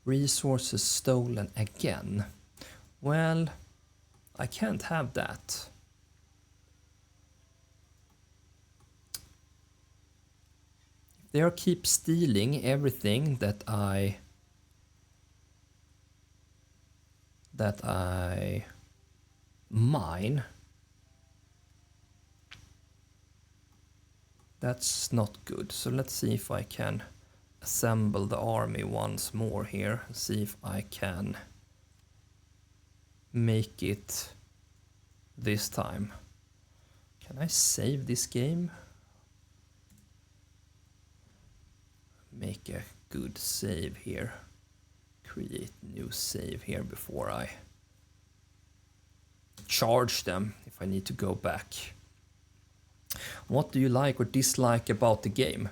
S1: Resources stolen again. Well, I can't have that. If they keep stealing everything that I mine, that's not good. So let's see if I can assemble the army once more here, see if I can make it this time. Can I save this game? Make a good save here. Create new save here before I charge them if I need to go back. What do you like or dislike about the game?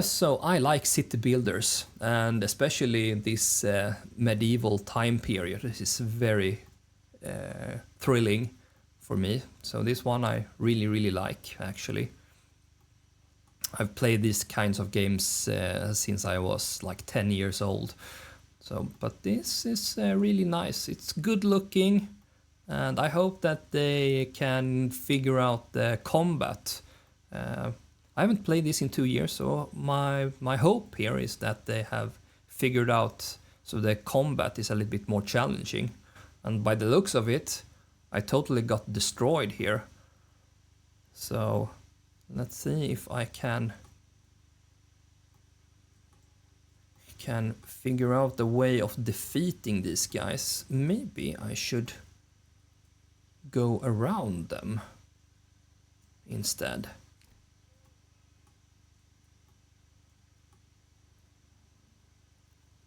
S1: So I like city builders, and especially this medieval time period. This is very thrilling for me. So this one I really, really like, actually. I've played these kinds of games since I was like 10 years old. So, but this is really nice. It's good looking. And I hope that they can figure out the combat. I haven't played this in 2 years, so my hope here is that they have figured out so the combat is a little bit more challenging. And by the looks of it, I totally got destroyed here. So let's see if I can figure out the way of defeating these guys. Maybe I should go around them instead.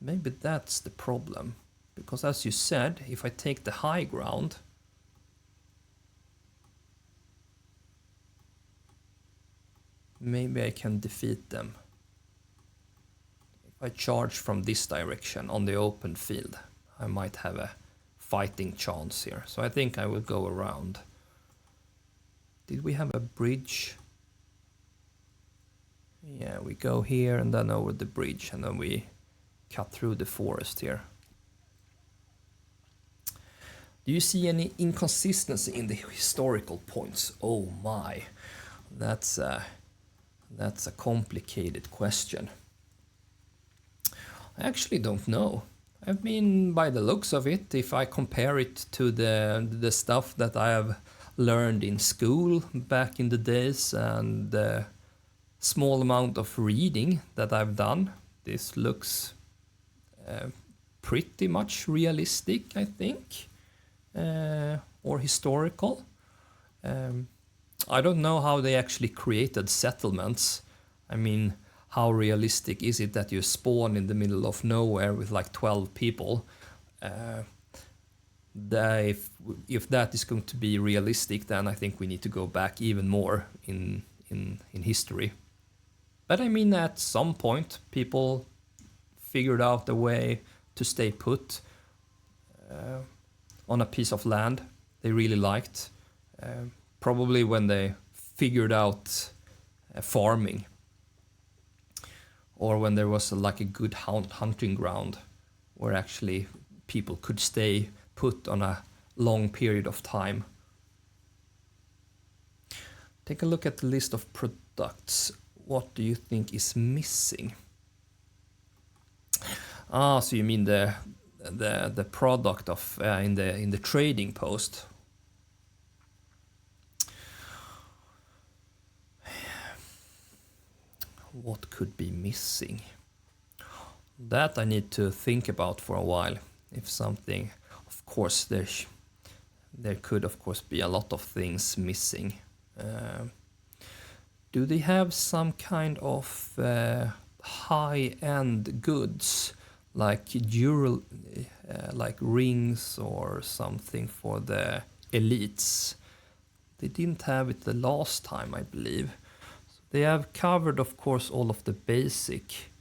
S1: Maybe that's the problem, because as you said, if I take the high ground, maybe I can defeat them. If I charge from this direction on the open field, I might have a fighting chance here. So I think I will go around. Did we have a bridge? Yeah, we go here and then over the bridge and then we cut through the forest here. Do you see any inconsistency in the historical points? Oh my, that's a complicated question. I actually don't know. I mean, by the looks of it, if I compare it to the stuff that I have learned in school back in the days and the small amount of reading that I've done, this looks pretty much realistic, I think, or historical. I don't know how they actually created settlements. I mean, how realistic is it that you spawn in the middle of nowhere with like 12 people? If that is going to be realistic, then I think we need to go back even more in history. But I mean, at some point, people figured out a way to stay put on a piece of land they really liked. Probably when they figured out farming, or when there was like a good hunting ground where actually people could stay put on a long period of time. Take a look at the list of products. What do you think is missing? Ah, so you mean the product of in the trading post. What could be missing? That I need to think about for a while. If something, of course, there could of course be a lot of things missing. Do they have some kind of high-end goods like like rings or something for the elites? They didn't have it the last time, I believe. They have covered, of course, all of the basic.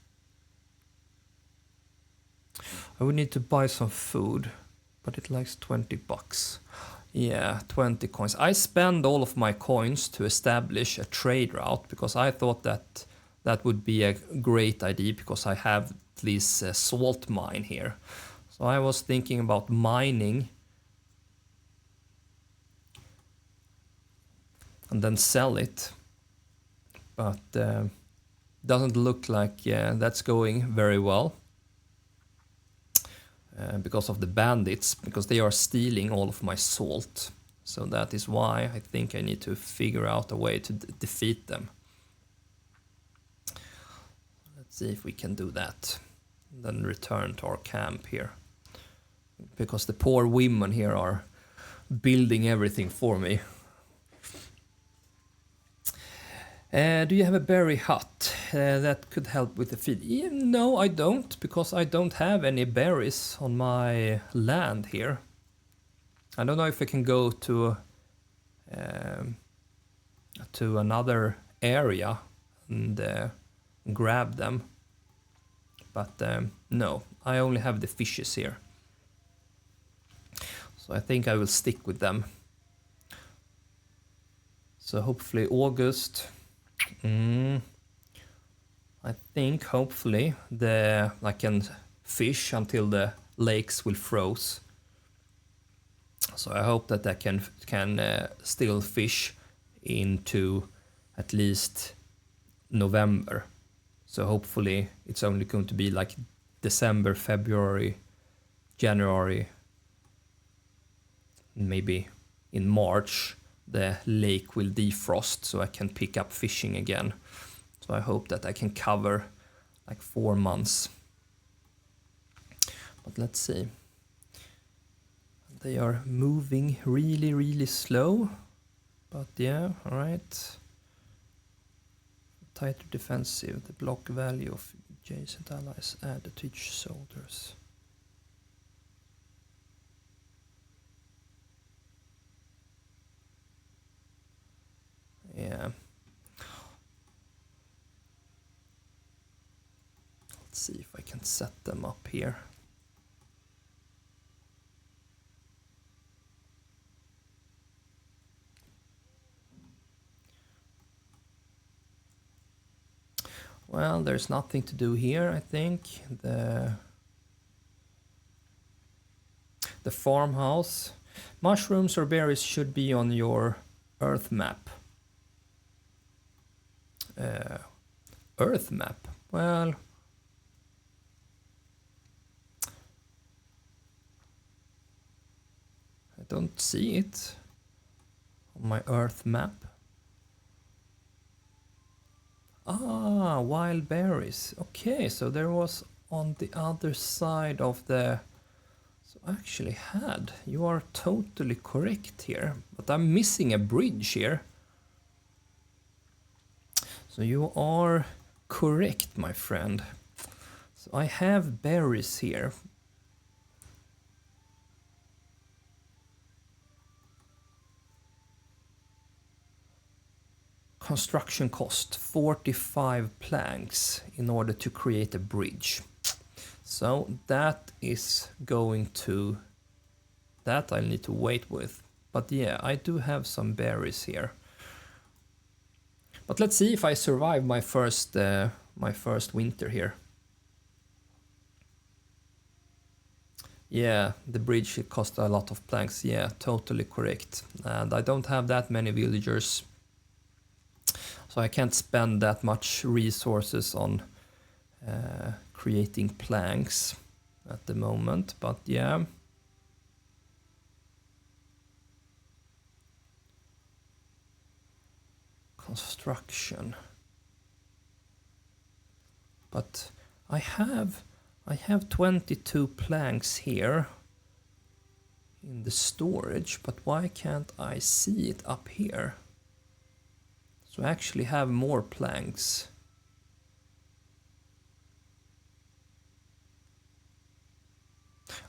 S1: I would need to buy some food, but it likes 20 bucks. Yeah, 20 coins. I spend all of my coins to establish a trade route because I thought that that would be a great idea because I have this salt mine here. So I was thinking about mining and then sell it. But doesn't look like that's going very well because of the bandits, because they are stealing all of my salt. So that is why I think I need to figure out a way to defeat them. Let's see if we can do that. Then return to our camp here. Because the poor women here are building everything for me. Do you have a berry hut that could help with the feed? Yeah, no, I don't, because I don't have any berries on my land here. I don't know if I can go to another area and grab them. But no, I only have the fishes here. So I think I will stick with them. So hopefully August. I think hopefully I can fish until the lakes will froze. So I hope that I can still fish into at least November. So hopefully it's only going to be like December, February, January, maybe in March the lake will defrost so I can pick up fishing again. So I hope that I can cover like 4 months. But let's see. They are moving really, really slow. But yeah, alright. Tighter defensive, the block value of adjacent allies added to each soldiers. Yeah. Let's see if I can set them up here. Well, there's nothing to do here, I think. The farmhouse. Mushrooms or berries should be on your Earth map. Earth map? Well, I don't see it on my Earth map. Ah, wild berries. Okay, so there was on the other side of the... So I actually had. You are totally correct here. But I'm missing a bridge here. So you are correct, my friend. So I have berries here. Construction cost 45 planks in order to create a bridge. So that is going to... That I need to wait with. But yeah, I do have some berries here. But let's see if I survive my first winter here. Yeah, the bridge cost a lot of planks. Yeah, totally correct. And I don't have that many villagers. So I can't spend that much resources on creating planks at the moment, but yeah. Construction. But I have 22 planks here in the storage, but why can't I see it up here? So I actually have more planks.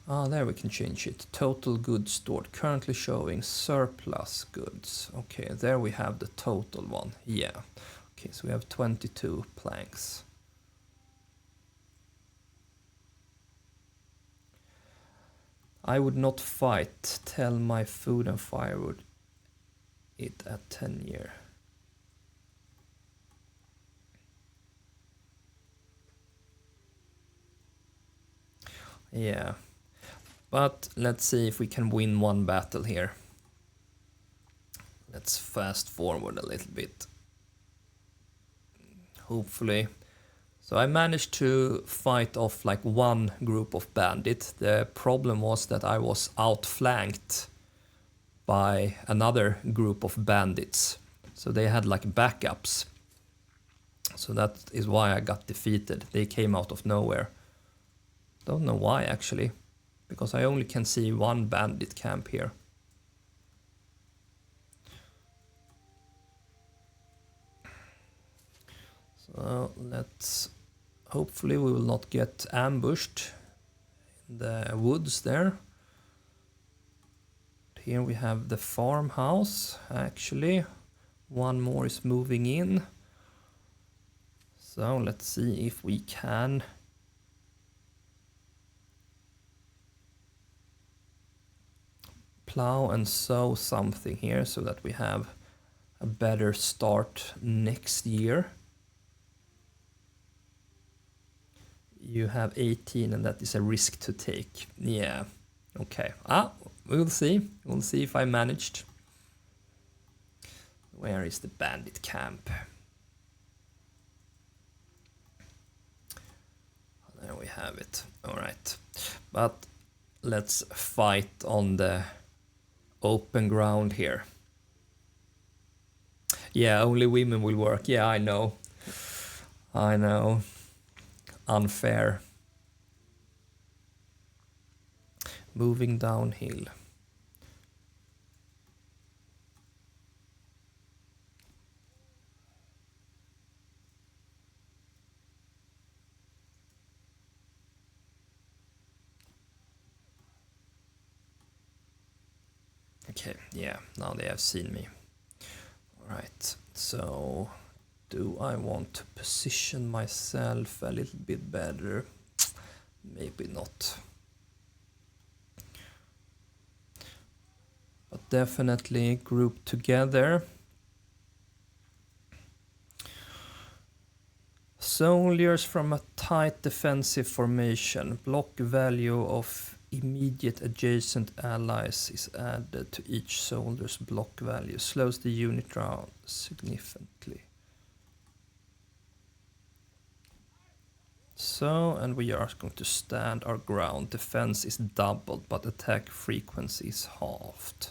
S1: Ah, there we can change it. Total goods stored. Currently showing surplus goods. Okay, there we have the total one. Yeah. Okay, so we have 22 planks. I would not fight. Tell my food and firewood it at 10 year. Yeah. But let's see if we can win one battle here. Let's fast forward a little bit. Hopefully. So I managed to fight off like one group of bandits. The problem was that I was outflanked by another group of bandits. So they had like backups. So that is why I got defeated. They came out of nowhere. Don't know why actually. Because I only can see one bandit camp here. So let's... Hopefully we will not get ambushed in the woods there. Here we have the farmhouse, actually. One more is moving in. So let's see if we can... plow and sow something here so that we have a better start next year. You have 18 and that is a risk to take. Yeah, okay. We'll see. We'll see if I managed. Where is the bandit camp? There we have it. All right. But let's fight on the open ground here. Yeah, only women will work. Yeah, I know. I know. Unfair. Moving downhill. Okay, yeah, now they have seen me. Alright, so do I want to position myself a little bit better? Maybe not. But definitely group together. So Soldiers from a tight defensive formation. Block value of immediate adjacent allies is added to each soldier's block value. Slows the unit down significantly. So, and we are going to stand our ground. Defense is doubled, but attack frequency is halved.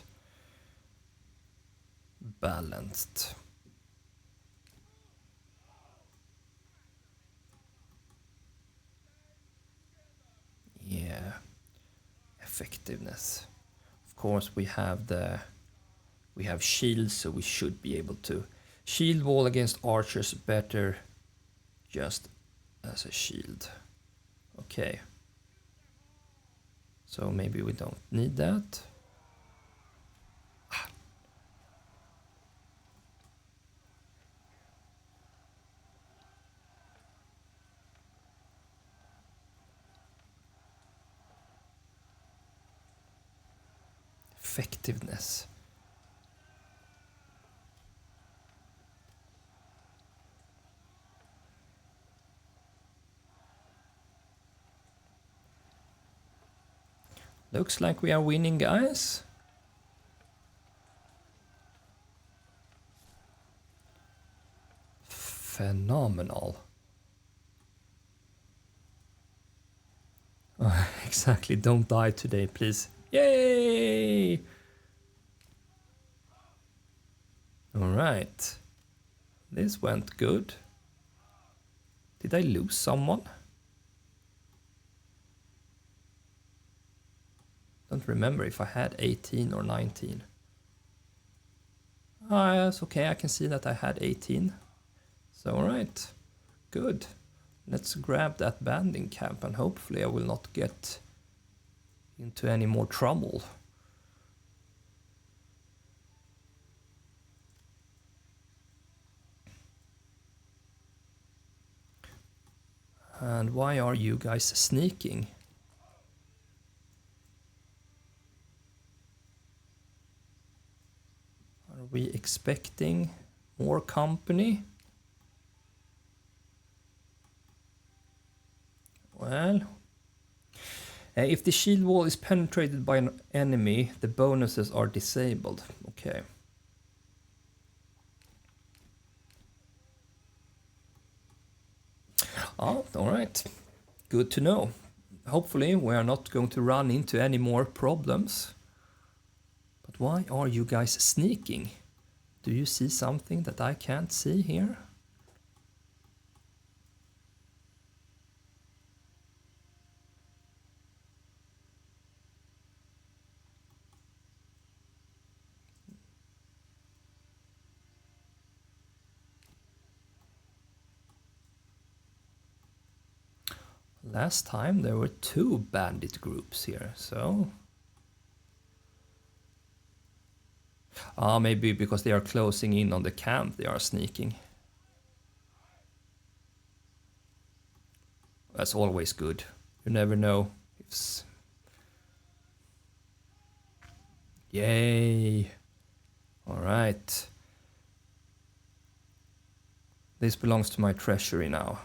S1: Balanced. Yeah. Effectiveness. Of course, we have shields, so we should be able to shield wall against archers better just as a shield. Okay. So maybe we don't need that. Effectiveness. Looks like we are winning, guys. Phenomenal. Exactly, don't die today, please. Yay! Alright. This went good. Did I lose someone? Don't remember if I had 18 or 19. Ah, yes, okay, I can see that I had 18. So, alright. Good. Let's grab that banding camp and hopefully I will not get into any more trouble. And why are you guys sneaking? Are we expecting more company? Well, if the shield wall is penetrated by an enemy, the bonuses are disabled. Okay. Oh, alright. Good to know. Hopefully we are not going to run into any more problems. But why are you guys sneaking? Do you see something that I can't see here? Last time there were 2 bandit groups here, so... maybe because they are closing in on the camp, they are sneaking. That's always good. You never know. It's... Yay! Alright. This belongs to my treasury now.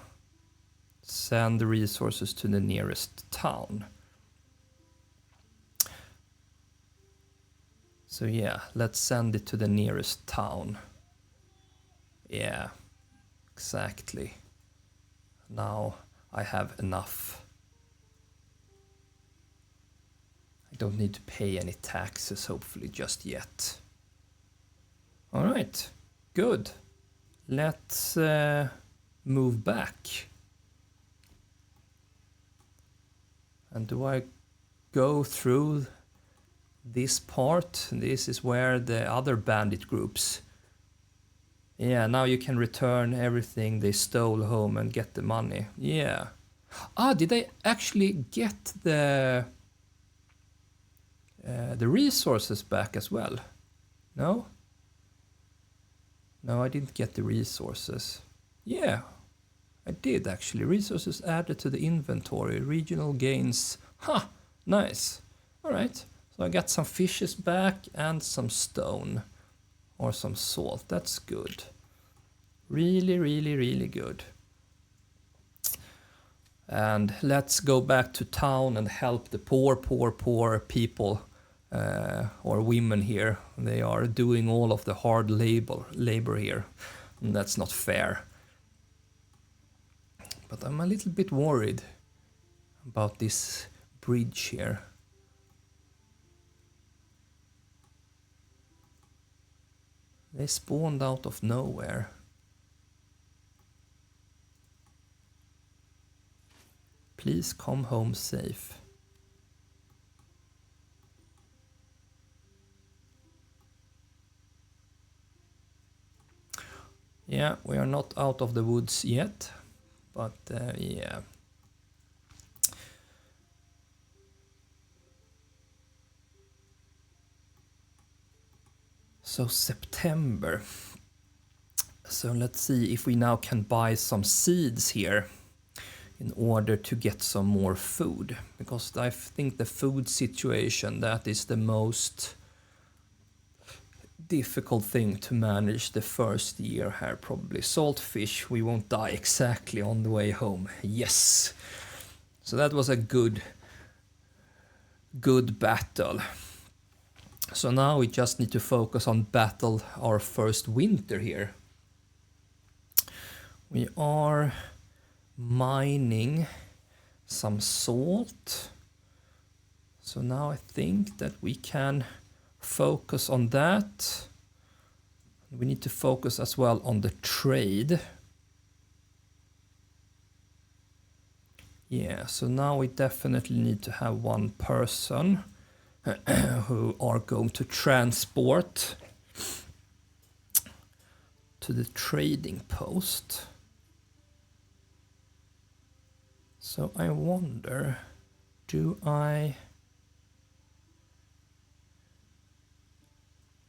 S1: Send the resources to the nearest town. So yeah, let's send it to the nearest town. Yeah, exactly. Now I have enough. I don't need to pay any taxes, hopefully, just yet. Alright, good. Let's move back. And do I go through this part? This is where the other bandit groups... Yeah, now you can return everything they stole home and get the money. Yeah. Ah, did I actually get the resources back as well? No? No, I didn't get the resources. Yeah. I did actually. Resources added to the inventory. Regional gains. Ha! Nice. Alright. So I got some fishes back and some stone. Or some salt. That's good. Really, really, really good. And let's go back to town and help the poor people or women here. They are doing all of the hard labor here, and that's not fair. But I'm a little bit worried about this bridge here. They spawned out of nowhere. Please come home safe. Yeah, we are not out of the woods yet, but yeah. So September. So let's see if we now can buy some seeds here in order to get some more food, because I think the food situation, that is the most difficult thing to manage the first year here, probably. Saltfish, we won't die exactly on the way home. Yes. So that was a good battle. So now we just need to focus on battle our first winter here. We are mining some salt. So now I think that we can focus on that. We need to focus as well on the trade. Yeah, so now we definitely need to have one person who are going to transport to the trading post. So I wonder, do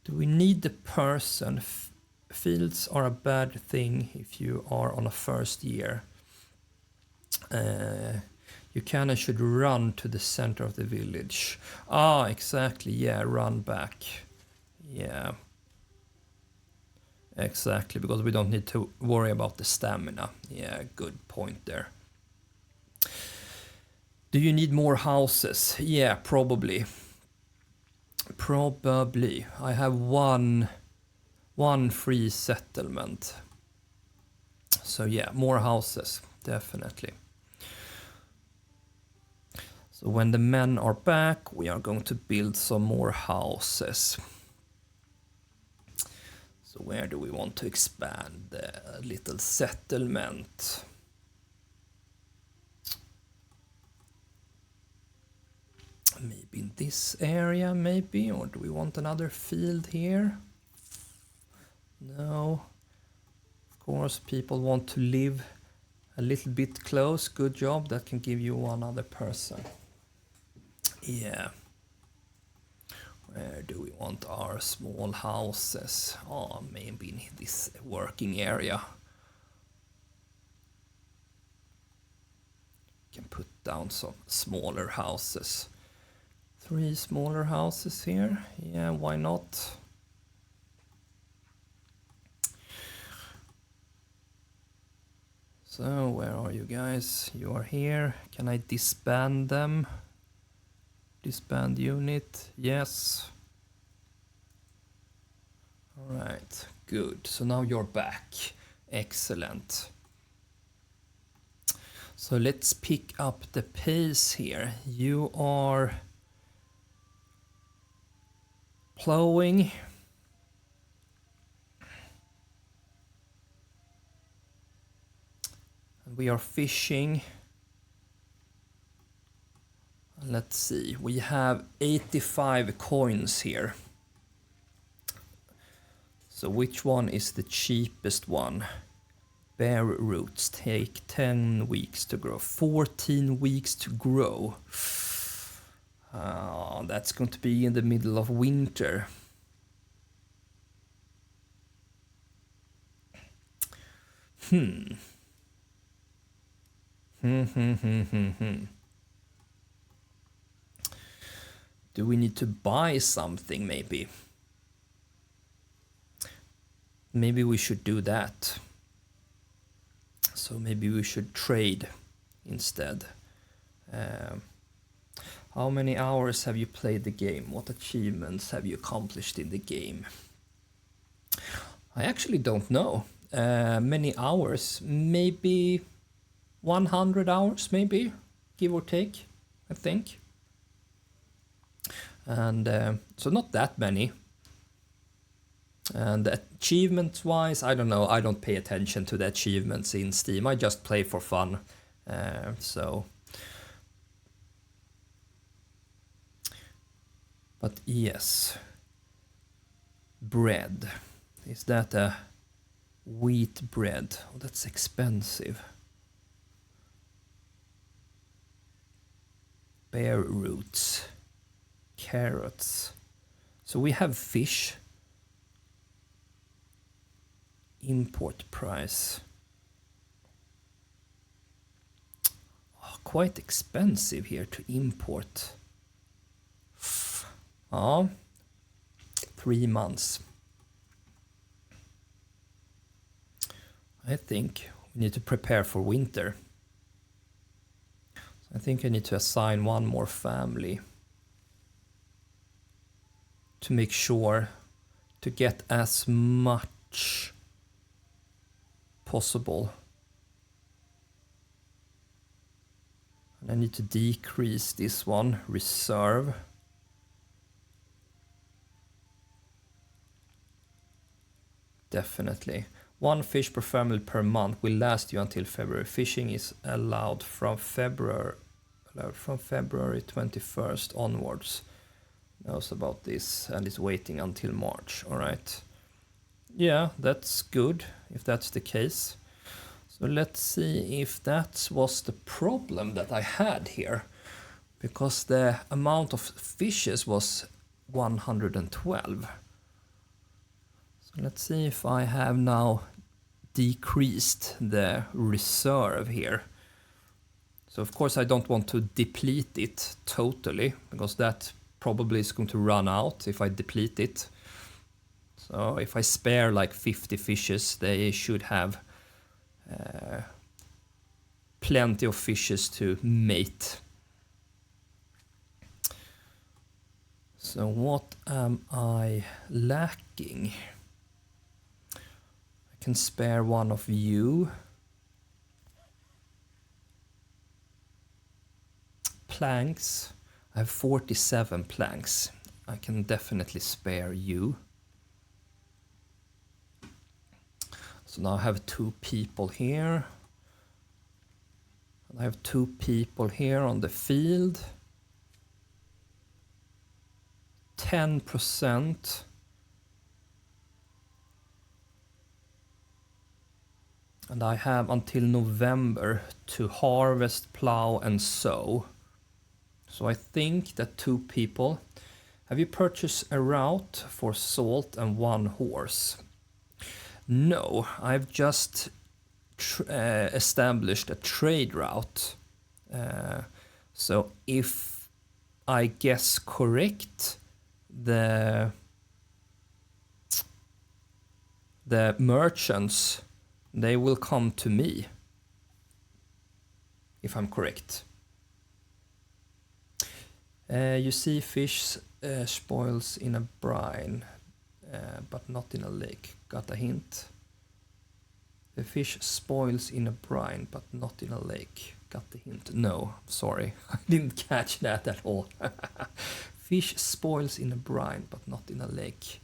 S1: we need the person? Fields are a bad thing if you are on a first year. You can and should run to the center of the village. Ah, exactly, yeah, run back. Yeah. Exactly, because we don't need to worry about the stamina. Yeah, good point there. Do you need more houses? Yeah, probably. Probably. I have one free settlement. So yeah, more houses, definitely. So when the men are back, we are going to build some more houses. So where do we want to expand the little settlement? Maybe in this area, maybe? Or do we want another field here? No. Of course, people want to live a little bit close. Good job. That can give you one other person. Yeah. Where do we want our small houses? Oh, maybe in this working area. Can put down some smaller houses. 3 smaller houses here. Yeah, why not? So, where are you guys? You are here. Can I disband them? Disband unit, yes. All right, good. So now you're back. Excellent. So let's pick up the pace here. You are plowing. And we are fishing. Let's see, we have 85 coins here. So which one is the cheapest one? Bear roots take 10 weeks to grow, 14 weeks to grow. That's going to be in the middle of winter. Do we need to buy something, maybe? Maybe we should do that. So maybe we should trade instead. How many hours have you played the game? What achievements have you accomplished in the game? I actually don't know. Many hours, maybe 100 hours, maybe, give or take, I think. And so not that many. And achievement-wise, I don't know. I don't pay attention to the achievements in Steam. I just play for fun. But yes. Bread. Is that a wheat bread? Oh, that's expensive. Bear roots. Carrots. So we have fish. Import price. Oh, quite expensive here to import. 3 months. I think we need to prepare for winter. So I think I need to assign one more family to make sure to get as much possible. And I need to decrease this one, reserve. Definitely. 1 fish per family per month will last you until February. Fishing is allowed from February 21st onwards. Knows about this and is waiting until March. All right. Yeah, that's good if that's the case. So let's see if that was the problem that I had here, because the amount of fishes was 112. So let's see if I have now decreased the reserve here. So of course I don't want to deplete it totally, because that probably is going to run out if I deplete it. So if I spare like 50 fishes, they should have plenty of fishes to mate. So what am I lacking? I can spare one of you. Planks. I have 47 planks. I can definitely spare you. So now I have 2 people here. I have 2 people here on the field. 10%. And I have until November to harvest, plow, and sow. So I think that 2 people. Have you purchased a route for salt and 1 horse? No, I've just established a trade route. So if I guess correct, the merchants, they will come to me, if I'm correct. You see fish spoils in a brine, but not in a lake. Got a hint? The fish spoils in a brine, but not in a lake. Got the hint? No, sorry. I didn't catch that at all. Fish spoils in a brine, but not in a lake.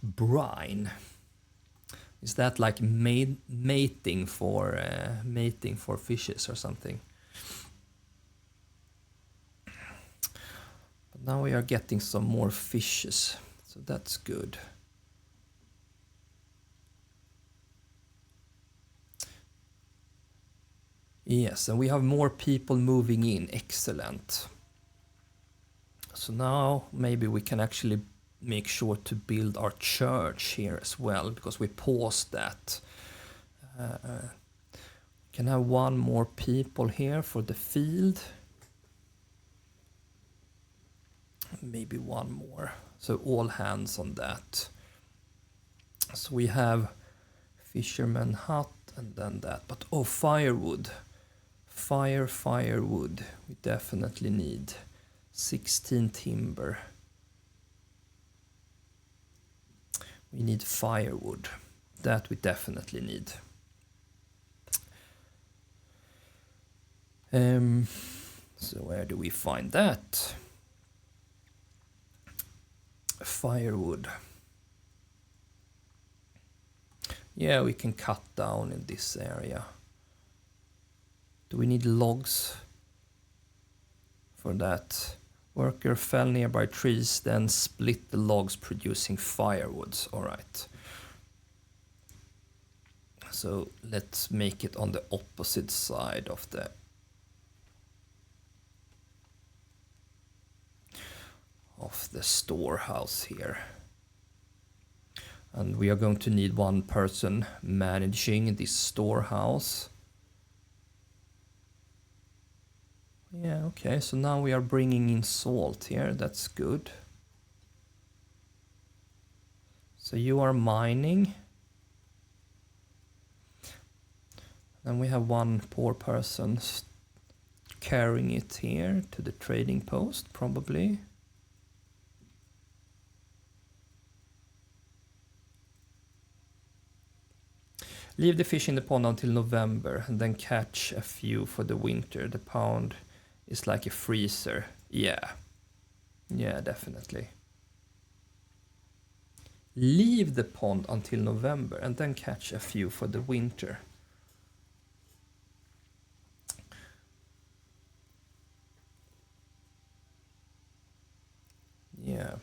S1: Brine. Is that like mating for fishes or something? But now we are getting some more fishes, so that's good. Yes, and we have more people moving in. Excellent. So now maybe we can actually make sure to build our church here as well, because we paused that. Can have 1 more people here for the field. Maybe 1 more. So all hands on that. So we have fisherman hut, and then that. But oh, firewood. Firewood. We definitely need 16 timber. We need firewood. That we definitely need. So where do we find that? Firewood. Yeah, we can cut down in this area. Do we need logs for that? Worker fell nearby trees, then split the logs producing firewoods. All right. So let's make it on the opposite side of the storehouse here. And we are going to need one person managing this storehouse. Yeah, okay, so now we are bringing in salt here, that's good. So you are mining. Then we have one poor person carrying it here to the trading post, probably. Leave the fish in the pond until November and then catch a few for the winter. The pond is like a freezer. Yeah, definitely. Leave the pond until November and then catch a few for the winter. Yeah.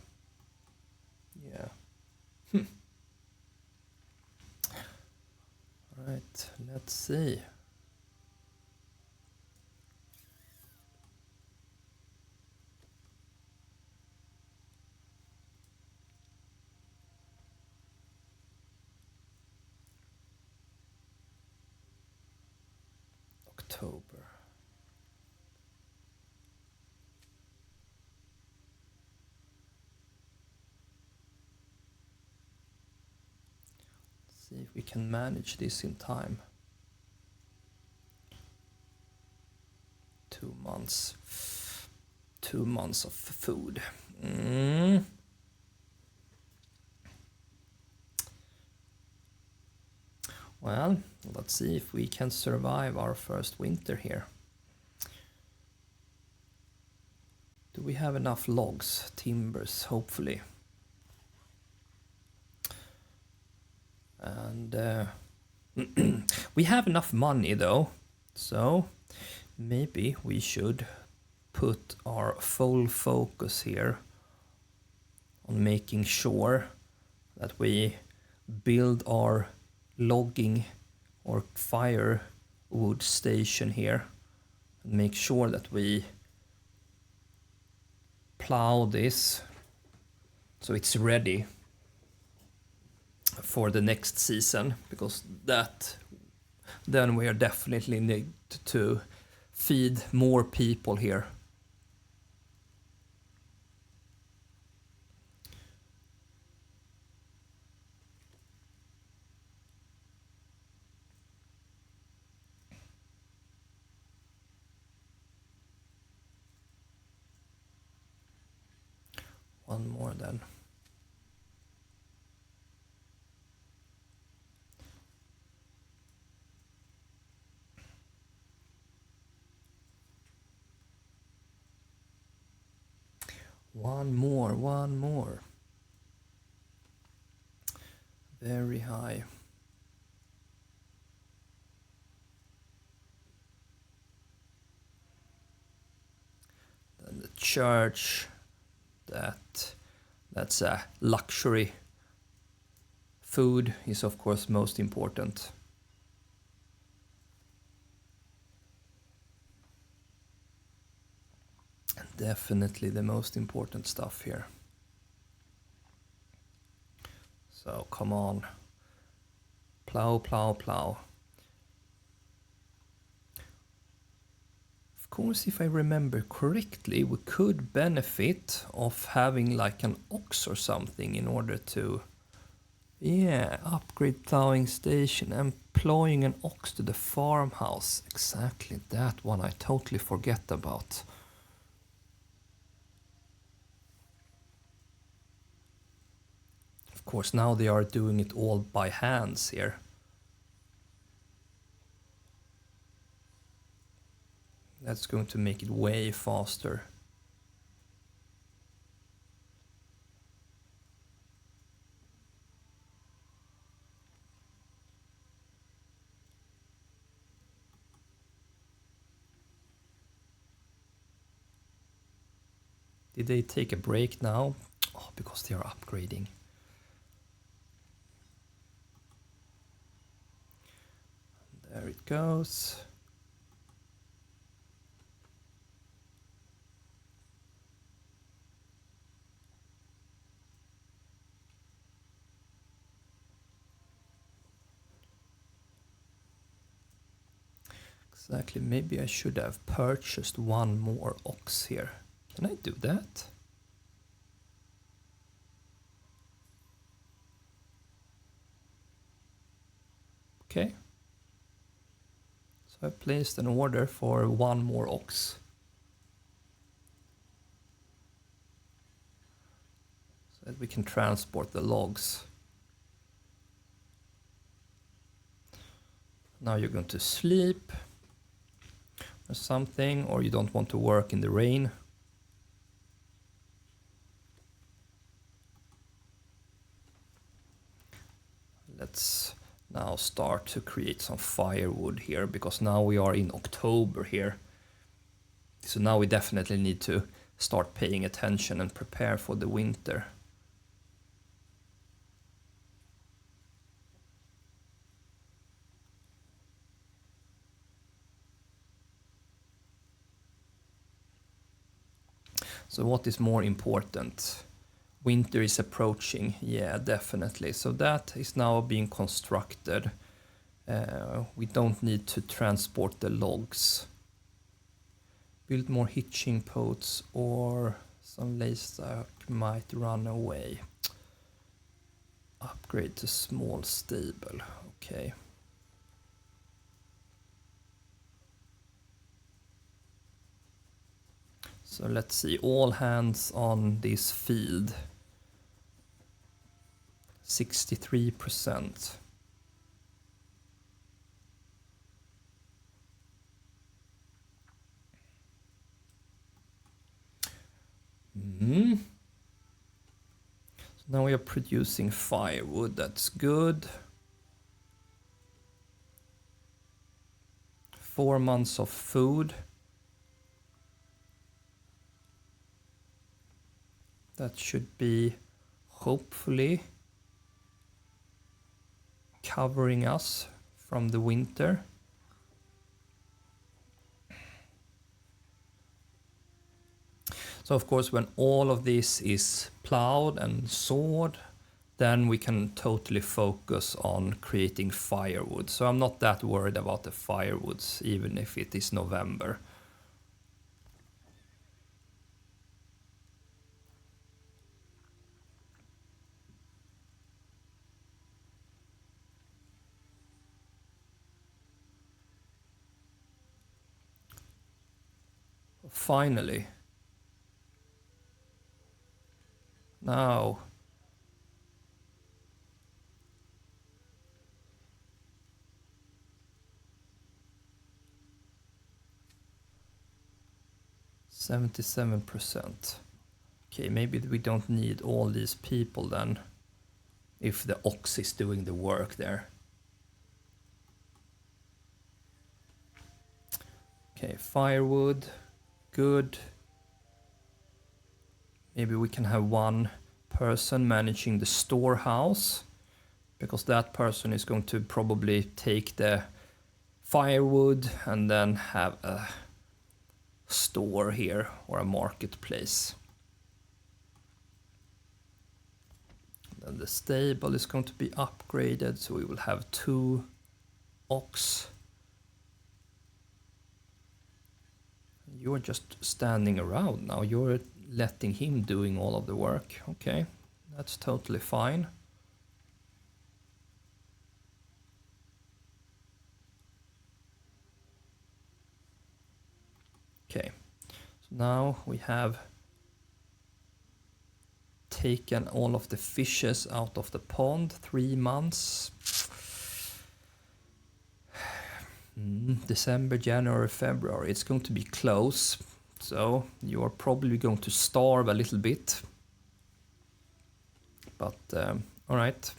S1: Right, let's see. October. See if we can manage this in time. 2 months. 2 months of food. Well, let's see if we can survive our first winter here. Do we have enough logs, timbers, hopefully? And we have enough money though, so maybe we should put our full focus here on making sure that we build our logging or firewood station here and make sure that we plow this so it's ready for the next season, because then we are definitely need to feed more people here. One more then. One more. Very high. Then the church, that's a luxury. Food is of course most important. Definitely the most important stuff here. So come on. Plow. Of course, if I remember correctly, we could benefit of having like an ox or something in order to Yeah, upgrade plowing station, employing an ox to the farmhouse. Exactly, that one I totally forget about. Of course, now they are doing it all by hands here. That's going to make it way faster. Did they take a break now? Oh, because they are upgrading. There it goes. Exactly, maybe I should have purchased one more ox here. Can I do that? Okay. So I placed an order for one more ox. So that we can transport the logs. Now you're going to sleep or something, or you don't want to work in the rain. Let's now start to create some firewood here, because now we are in October here. So now we definitely need to start paying attention and prepare for the winter. So what is more important? Winter is approaching, yeah, definitely. So that is now being constructed. We don't need to transport the logs. Build more hitching posts, or some livestock might run away. Upgrade to small stable, okay. So let's see, all hands on this field. 63%. So now we are producing firewood, that's good. 4 months of food. That should be hopefully covering us from the winter. So of course, when all of this is plowed and sawed, then we can totally focus on creating firewood. So I'm not that worried about the firewoods, even if it is November. Finally. Now. %77%. Okay, maybe we don't need all these people then, if the ox is doing the work there. Okay, firewood, good. Maybe we can have one person managing the storehouse, because that person is going to probably take the firewood and then have a store here or a marketplace. Then the stable is going to be upgraded, so we will have 2 ox. You're just standing around now. You're letting him doing all of the work. Okay, that's totally fine. So now we have taken all of the fishes out of the pond. 3 months. December, January, February. It's going to be close. So you are probably going to starve a little bit. But all right.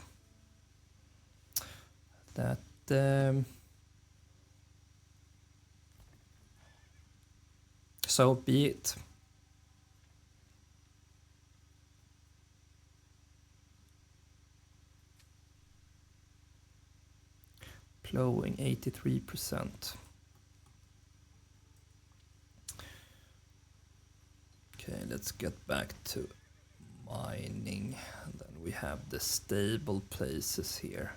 S1: That so be it. Plowing 83%. Okay, let's get back to mining. And then we have the stable places here.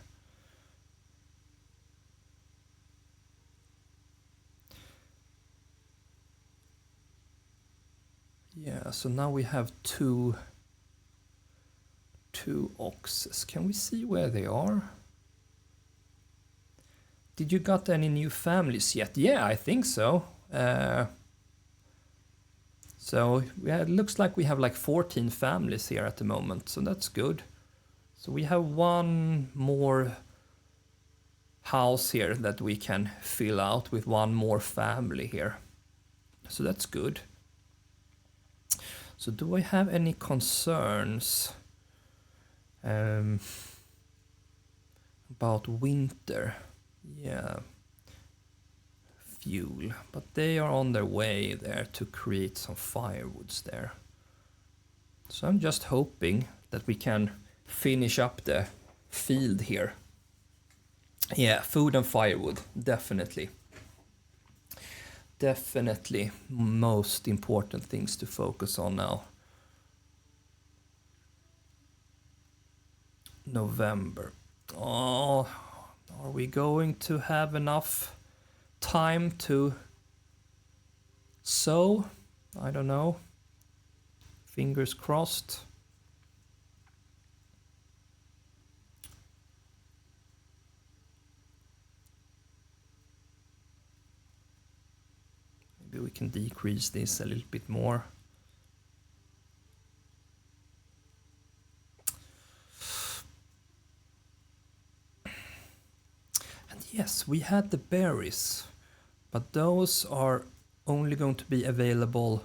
S1: Yeah, so now we have two oxes. Can we see where they are? Did you got any new families yet? Yeah, I think so. So yeah, it looks like we have like 14 families here at the moment, so that's good. So we have one more house here that we can fill out with one more family here. So that's good. So do I have any concerns about winter? Yeah. Fuel, but they are on their way there to create some firewoods there. So I'm just hoping that we can finish up the field here. Yeah, food and firewood, definitely. Definitely most important things to focus on now. November. Oh, are we going to have enough time to sow? I don't know. Fingers crossed. Maybe we can decrease this a little bit more. And yes, we had the berries, but those are only going to be available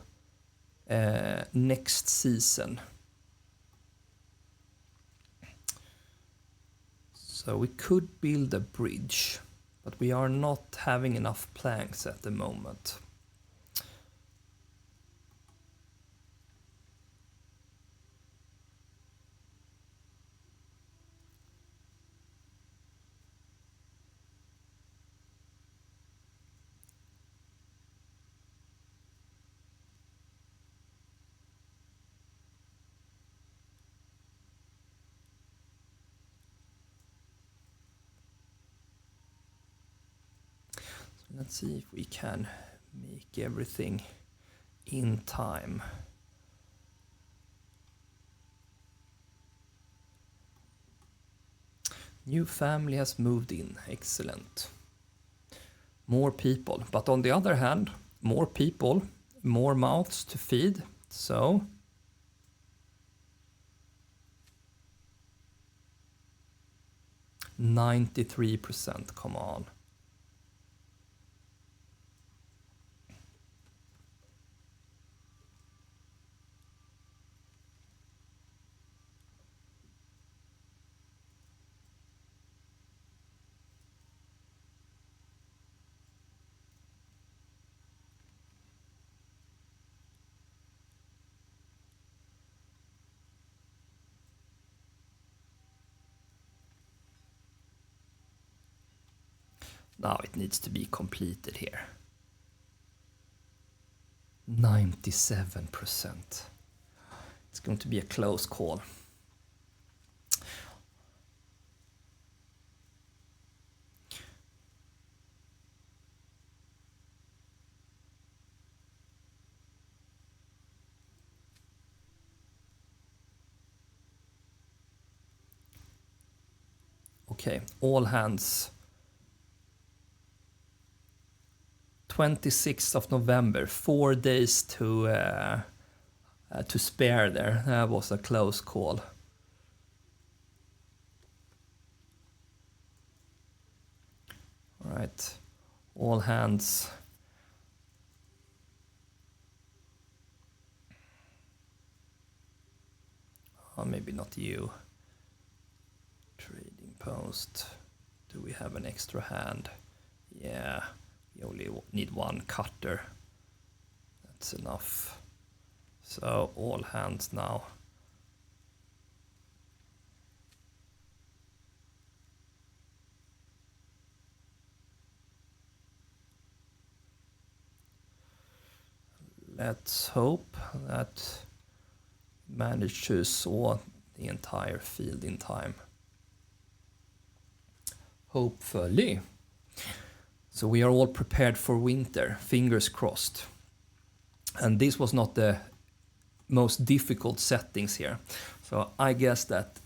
S1: next season. So we could build a bridge, but we are not having enough planks at the moment. Let's see if we can make everything in time. New family has moved in, excellent. More people, but on the other hand, more people, more mouths to feed, so 93%, come on. Now it needs to be completed here. 97%. It's going to be a close call. Okay, all hands 26th of November, 4 days to spare there. That was a close call. All right, all hands. Oh, maybe not you. Trading post. Do we have an extra hand? Yeah, we only need one cutter. That's enough. So all hands now. Let's hope that managed to saw the entire field in time. Hopefully. So we are all prepared for winter, fingers crossed. And this was not the most difficult settings here. So I guess that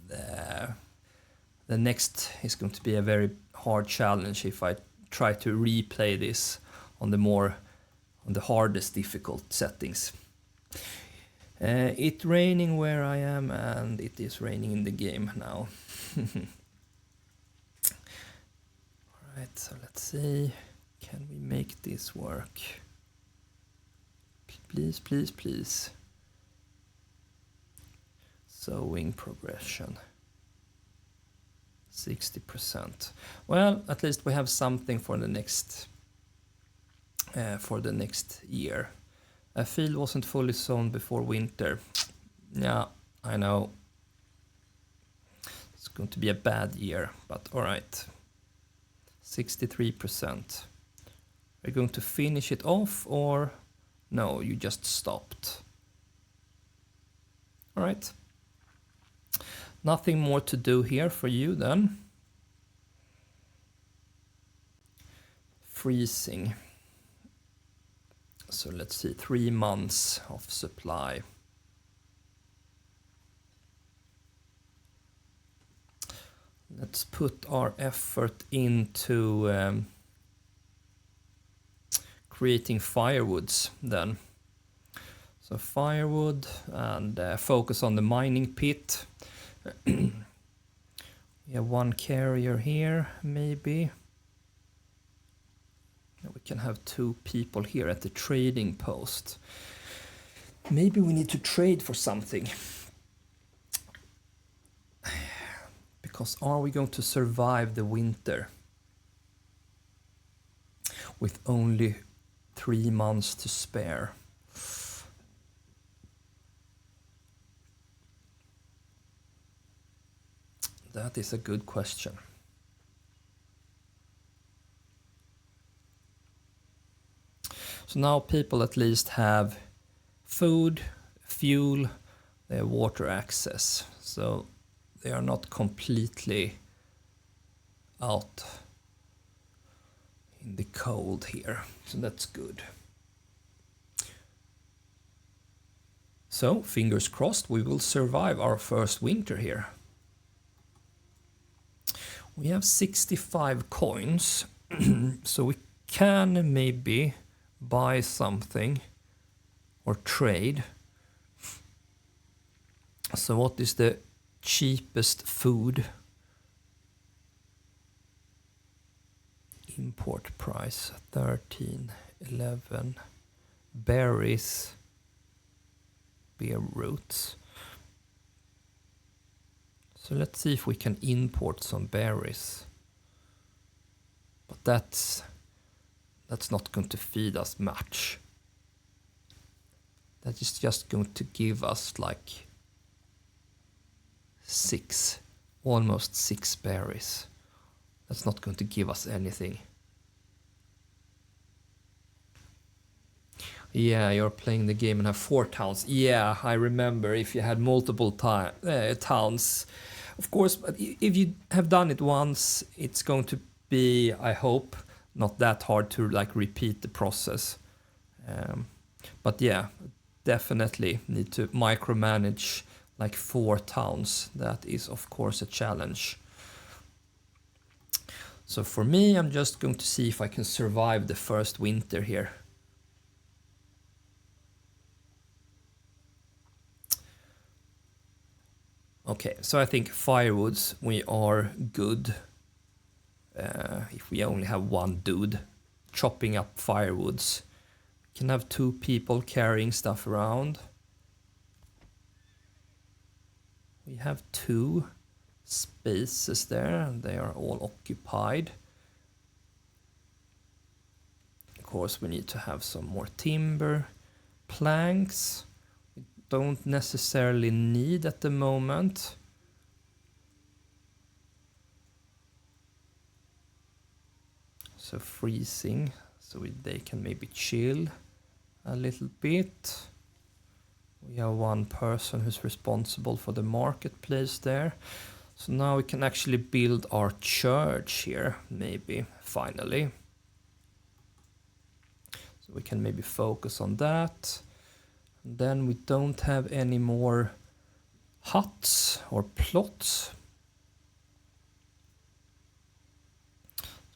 S1: the next is going to be a very hard challenge if I try to replay this on the hardest difficult settings. It's raining where I am, and it is raining in the game now. Alright, so let's see. Can we make this work? Please, please, please. Sowing progression. 60%. Well, at least we have something for the next year. A field wasn't fully sown before winter. Yeah, I know. It's going to be a bad year, but all right. 63%. Are you going to finish it off, or no, you just stopped? All right. Nothing more to do here for you then. Freezing. So let's see, 3 months of supply. Let's put our effort into creating firewoods then. So firewood and focus on the mining pit. We have one carrier here, maybe. We can have 2 people here at the trading post. Maybe we need to trade for something. Because are we going to survive the winter with only 3 months to spare? That is a good question. So now people at least have food, fuel, they have water access. So they are not completely out in the cold here. So that's good. So fingers crossed we will survive our first winter here. We have 65 coins, so we can maybe buy something or trade. So what is the cheapest food? Import price 13, 11. Berries, beer roots. So let's see if we can import some berries. But that's not going to feed us much. That is just going to give us like 6, almost 6 berries. That's not going to give us anything. Yeah, you're playing the game and have 4 towns. Yeah, I remember if you had multiple towns. Of course, but if you have done it once, it's going to be, I hope, not that hard to like repeat the process. But yeah, definitely need to micromanage like 4 towns. That is of course a challenge. So for me, I'm just going to see if I can survive the first winter here. Okay, so I think firewoods, we are good. If we only have one dude chopping up firewoods. We can have 2 people carrying stuff around. We have 2 spaces there, and they are all occupied. Of course, we need to have some more timber, planks. We don't necessarily need at the moment. So freezing, so they can maybe chill a little bit. We have 1 person who's responsible for the marketplace there. So now we can actually build our church here, maybe, finally. So we can maybe focus on that. And then we don't have any more huts or plots.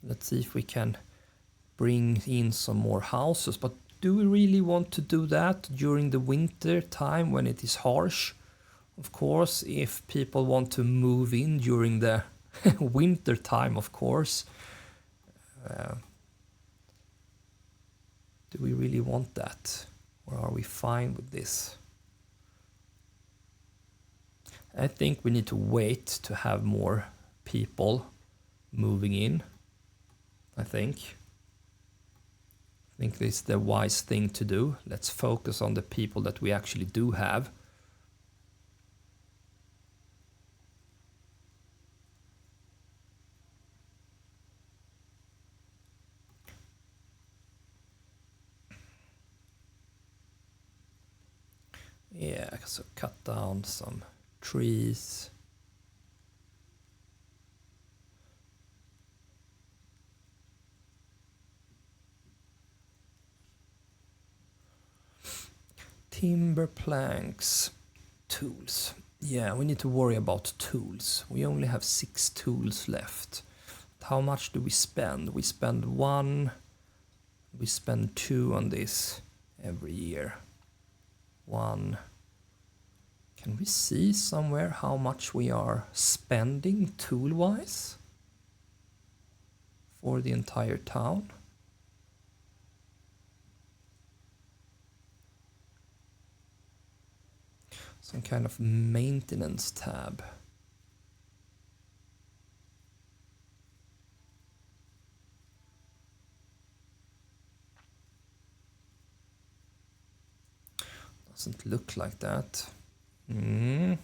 S1: Let's see if we can bring in some more houses. But do we really want to do that during the winter time when it is harsh? Of course, if people want to move in during the winter time, of course. Do we really want that? Or are we fine with this? I think we need to wait to have more people moving in. I think this is the wise thing to do. Let's focus on the people that we actually do have. Yeah, so cut down some trees. Timber, planks, tools. Yeah, we need to worry about tools. We only have 6 tools left. How much do we spend? We spend 1, we spend 2 on this every year. 1. Can we see somewhere how much we are spending tool-wise for the entire town? Some kind of maintenance tab. Doesn't look like that. And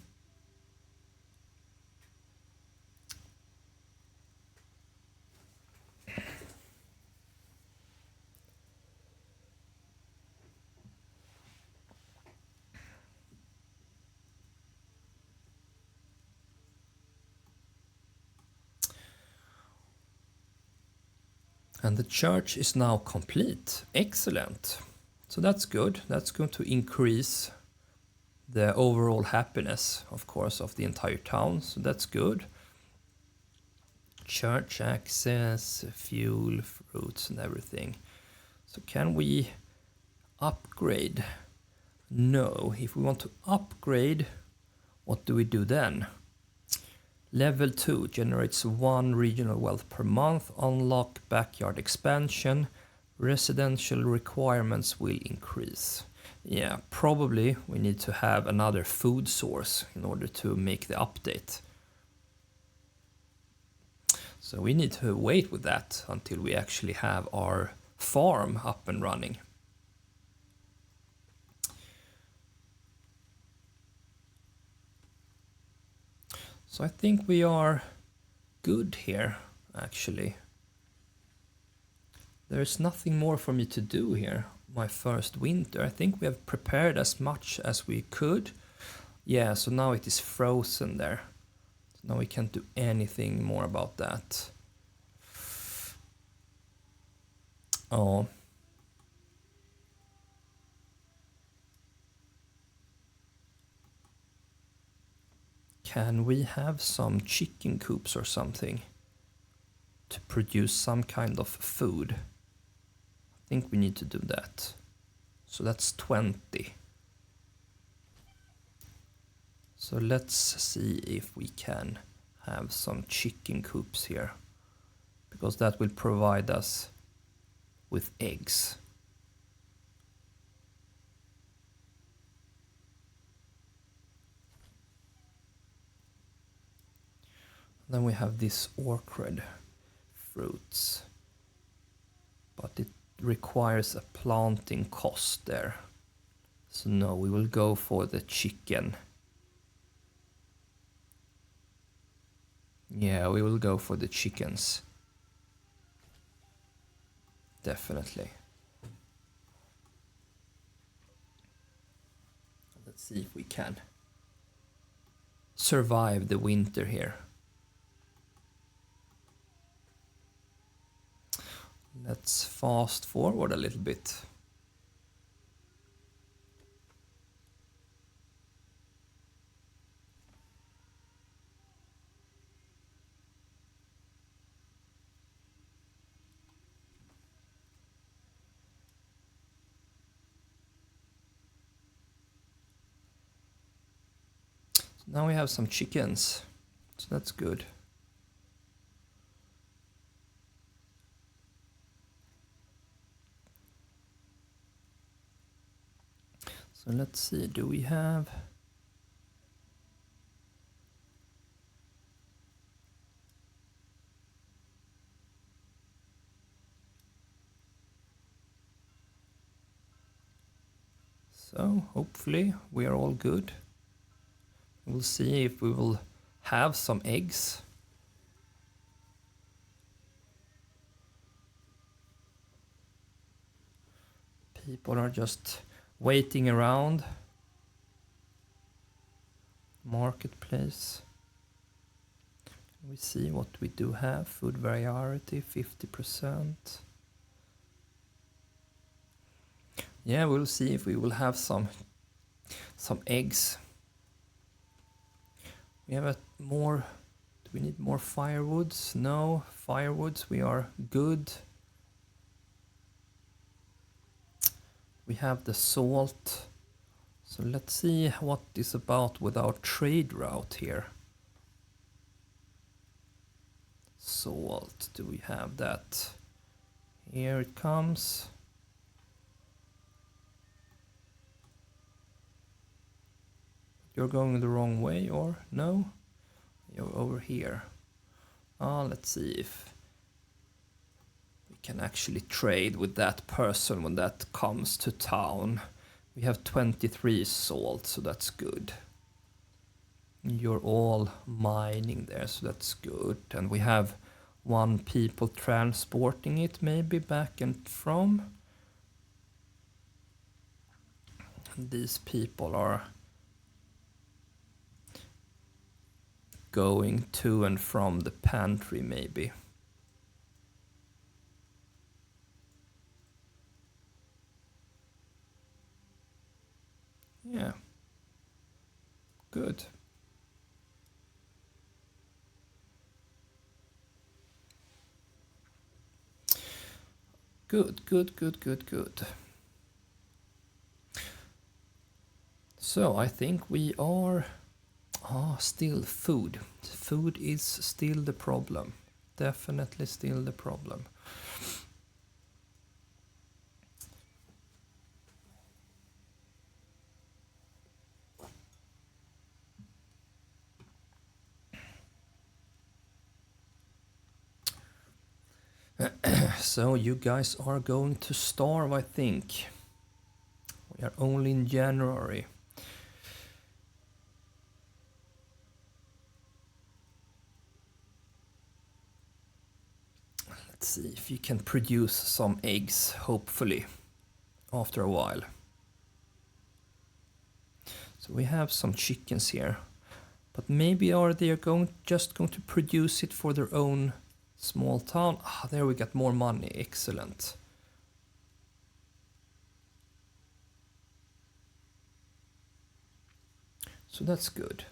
S1: the church is now complete. Excellent. So that's good. That's going to increase the overall happiness, of course, of the entire town. So that's good. Church access, fuel, fruits, and everything. So can we upgrade? No. If we want to upgrade, what do we do then? Level 2 generates 1 regional wealth per month. Unlock backyard expansion. Residential requirements will increase. Yeah, probably we need to have another food source in order to make the update. So we need to wait with that until we actually have our farm up and running. So I think we are good here, actually. There's nothing more for me to do here, my first winter. I think we have prepared as much as we could. Yeah, so now it is frozen there. So now we can't do anything more about that. Oh. Can we have some chicken coops or something? to produce some kind of food. I think we need to do that. So that's 20. So let's see if we can have some chicken coops here, because that will provide us with eggs. Then we have this orchard fruits, but it requires a planting cost there. So no, we will go for the chicken. Yeah, we will go for the chickens. Definitely. Let's see if we can survive the winter here. Let's fast forward a little bit. So now we have some chickens, so that's good. So let's see, do we have... So hopefully we are all good. We'll see if we will have some eggs. People are just waiting around. Marketplace. We see what we do have. Food variety, 50%. Yeah, we'll see if we will have some eggs. We have more. Do we need more firewoods? No, firewoods. We are good. We have the salt. So let's see what is about with our trade route here. Salt. Do we have that? Here it comes. You're going the wrong way, or no? You're over here. Let's see if we can actually trade with that person when that comes to town. We have 23 salt, so that's good. You're all mining there, so that's good. And we have 1 people transporting it maybe back and from. And these people are going to and from the pantry maybe. Yeah. Good. Good. So I think we are still food. Food is still the problem. Definitely still the problem. So you guys are going to starve, I think. We are only in January. Let's see if you can produce some eggs, hopefully, after a while. So we have some chickens here. But maybe are they just going to produce it for their own small town? There we got more money. Excellent. So that's good.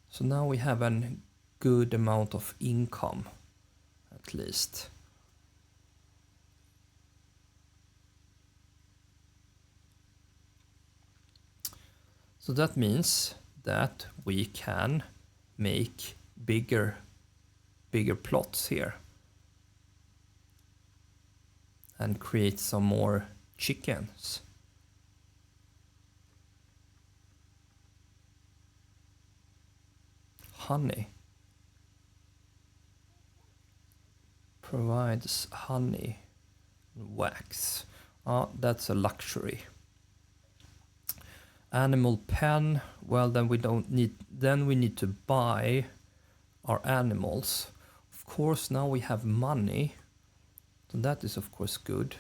S1: So now we have a good amount of income, at at least. So that means that we can make bigger plots here and create some more chickens. Honey provides honey and wax. That's a luxury. Animal pen, well then we need to buy our animals. Of course now we have money, so that is of course good.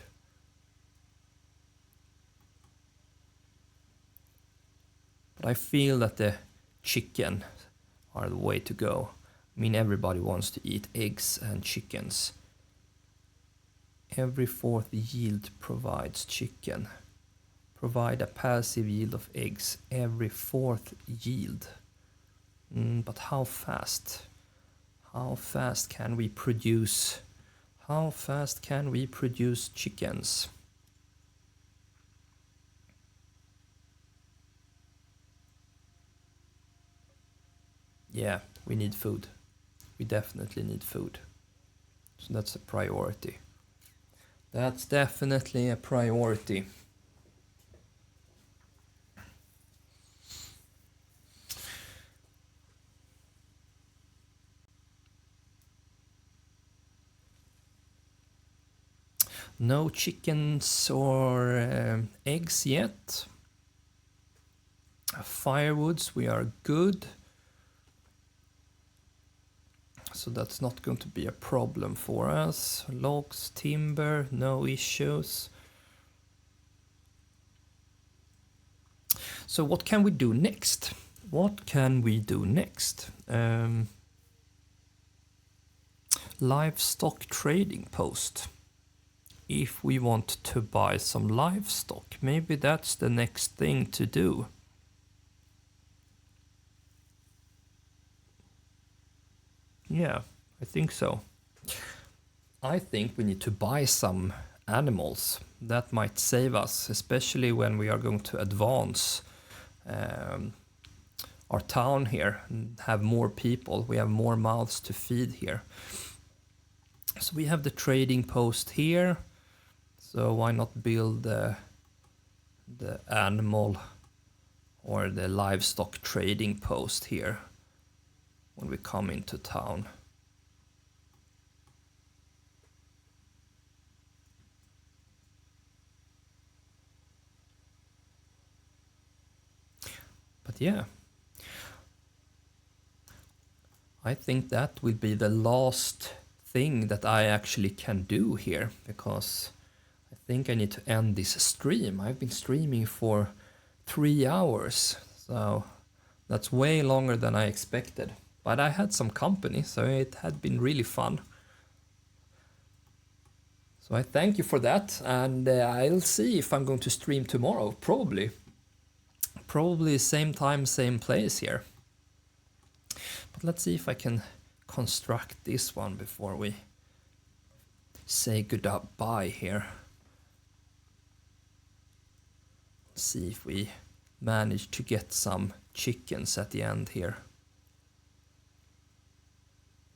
S1: But I feel that the chicken are the way to go. I mean, everybody wants to eat eggs and chickens. Every fourth yield provides chicken. Provide a passive yield of eggs every fourth yield. But how fast? How fast can we produce? How fast can we produce chickens? Yeah, we need food. We definitely need food. So that's a priority. That's definitely a priority. No chickens or eggs yet. Firewoods, we are good. So that's not going to be a problem for us. Logs, timber, no issues. So what can we do next? What can we do next? Livestock trading post. If we want to buy some livestock, maybe that's the next thing to do. Yeah, I think so. I think we need to buy some animals. That might save us, especially when we are going to advance our town here and have more people. We have more mouths to feed here. So we have the trading post here. So why not build the animal or the livestock trading post here when we come into town? But yeah, I think that will be the last thing that I actually can do here, because I think I need to end this stream. I've been streaming for 3 hours, so that's way longer than I expected. But I had some company, so it had been really fun. So I thank you for that, and I'll see if I'm going to stream tomorrow, probably. Probably same time, same place here. But let's see if I can construct this one before we say goodbye here. See if we manage to get some chickens at the end here.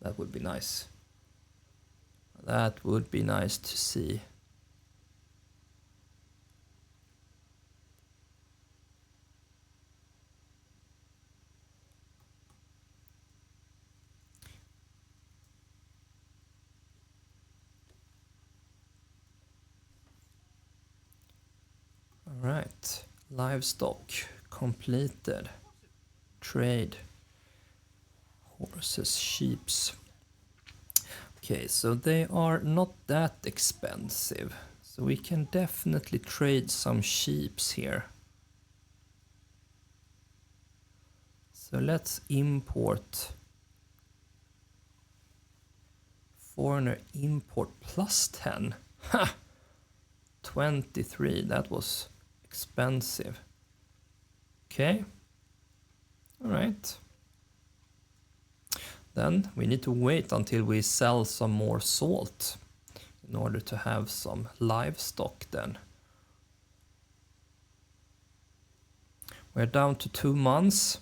S1: That would be nice. That would be nice to see. All right, livestock completed. Trade horses, sheeps. Okay, so they are not that expensive. So we can definitely trade some sheeps here. So let's import. Foreigner import plus 10. Ha! 23, that was expensive. Okay. All right. Then we need to wait until we sell some more salt in order to have some livestock then. We're down to 2 months.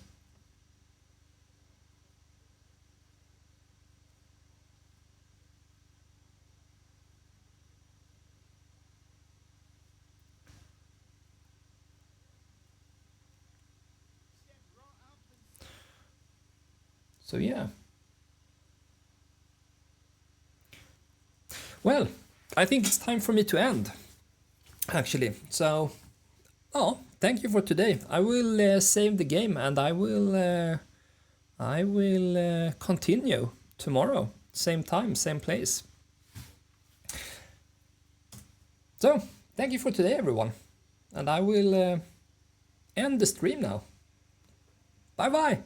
S1: So yeah. Well, I think it's time for me to end, actually. So, thank you for today. I will save the game and I will continue tomorrow, same time, same place. So, thank you for today, everyone, and I will end the stream now. Bye bye.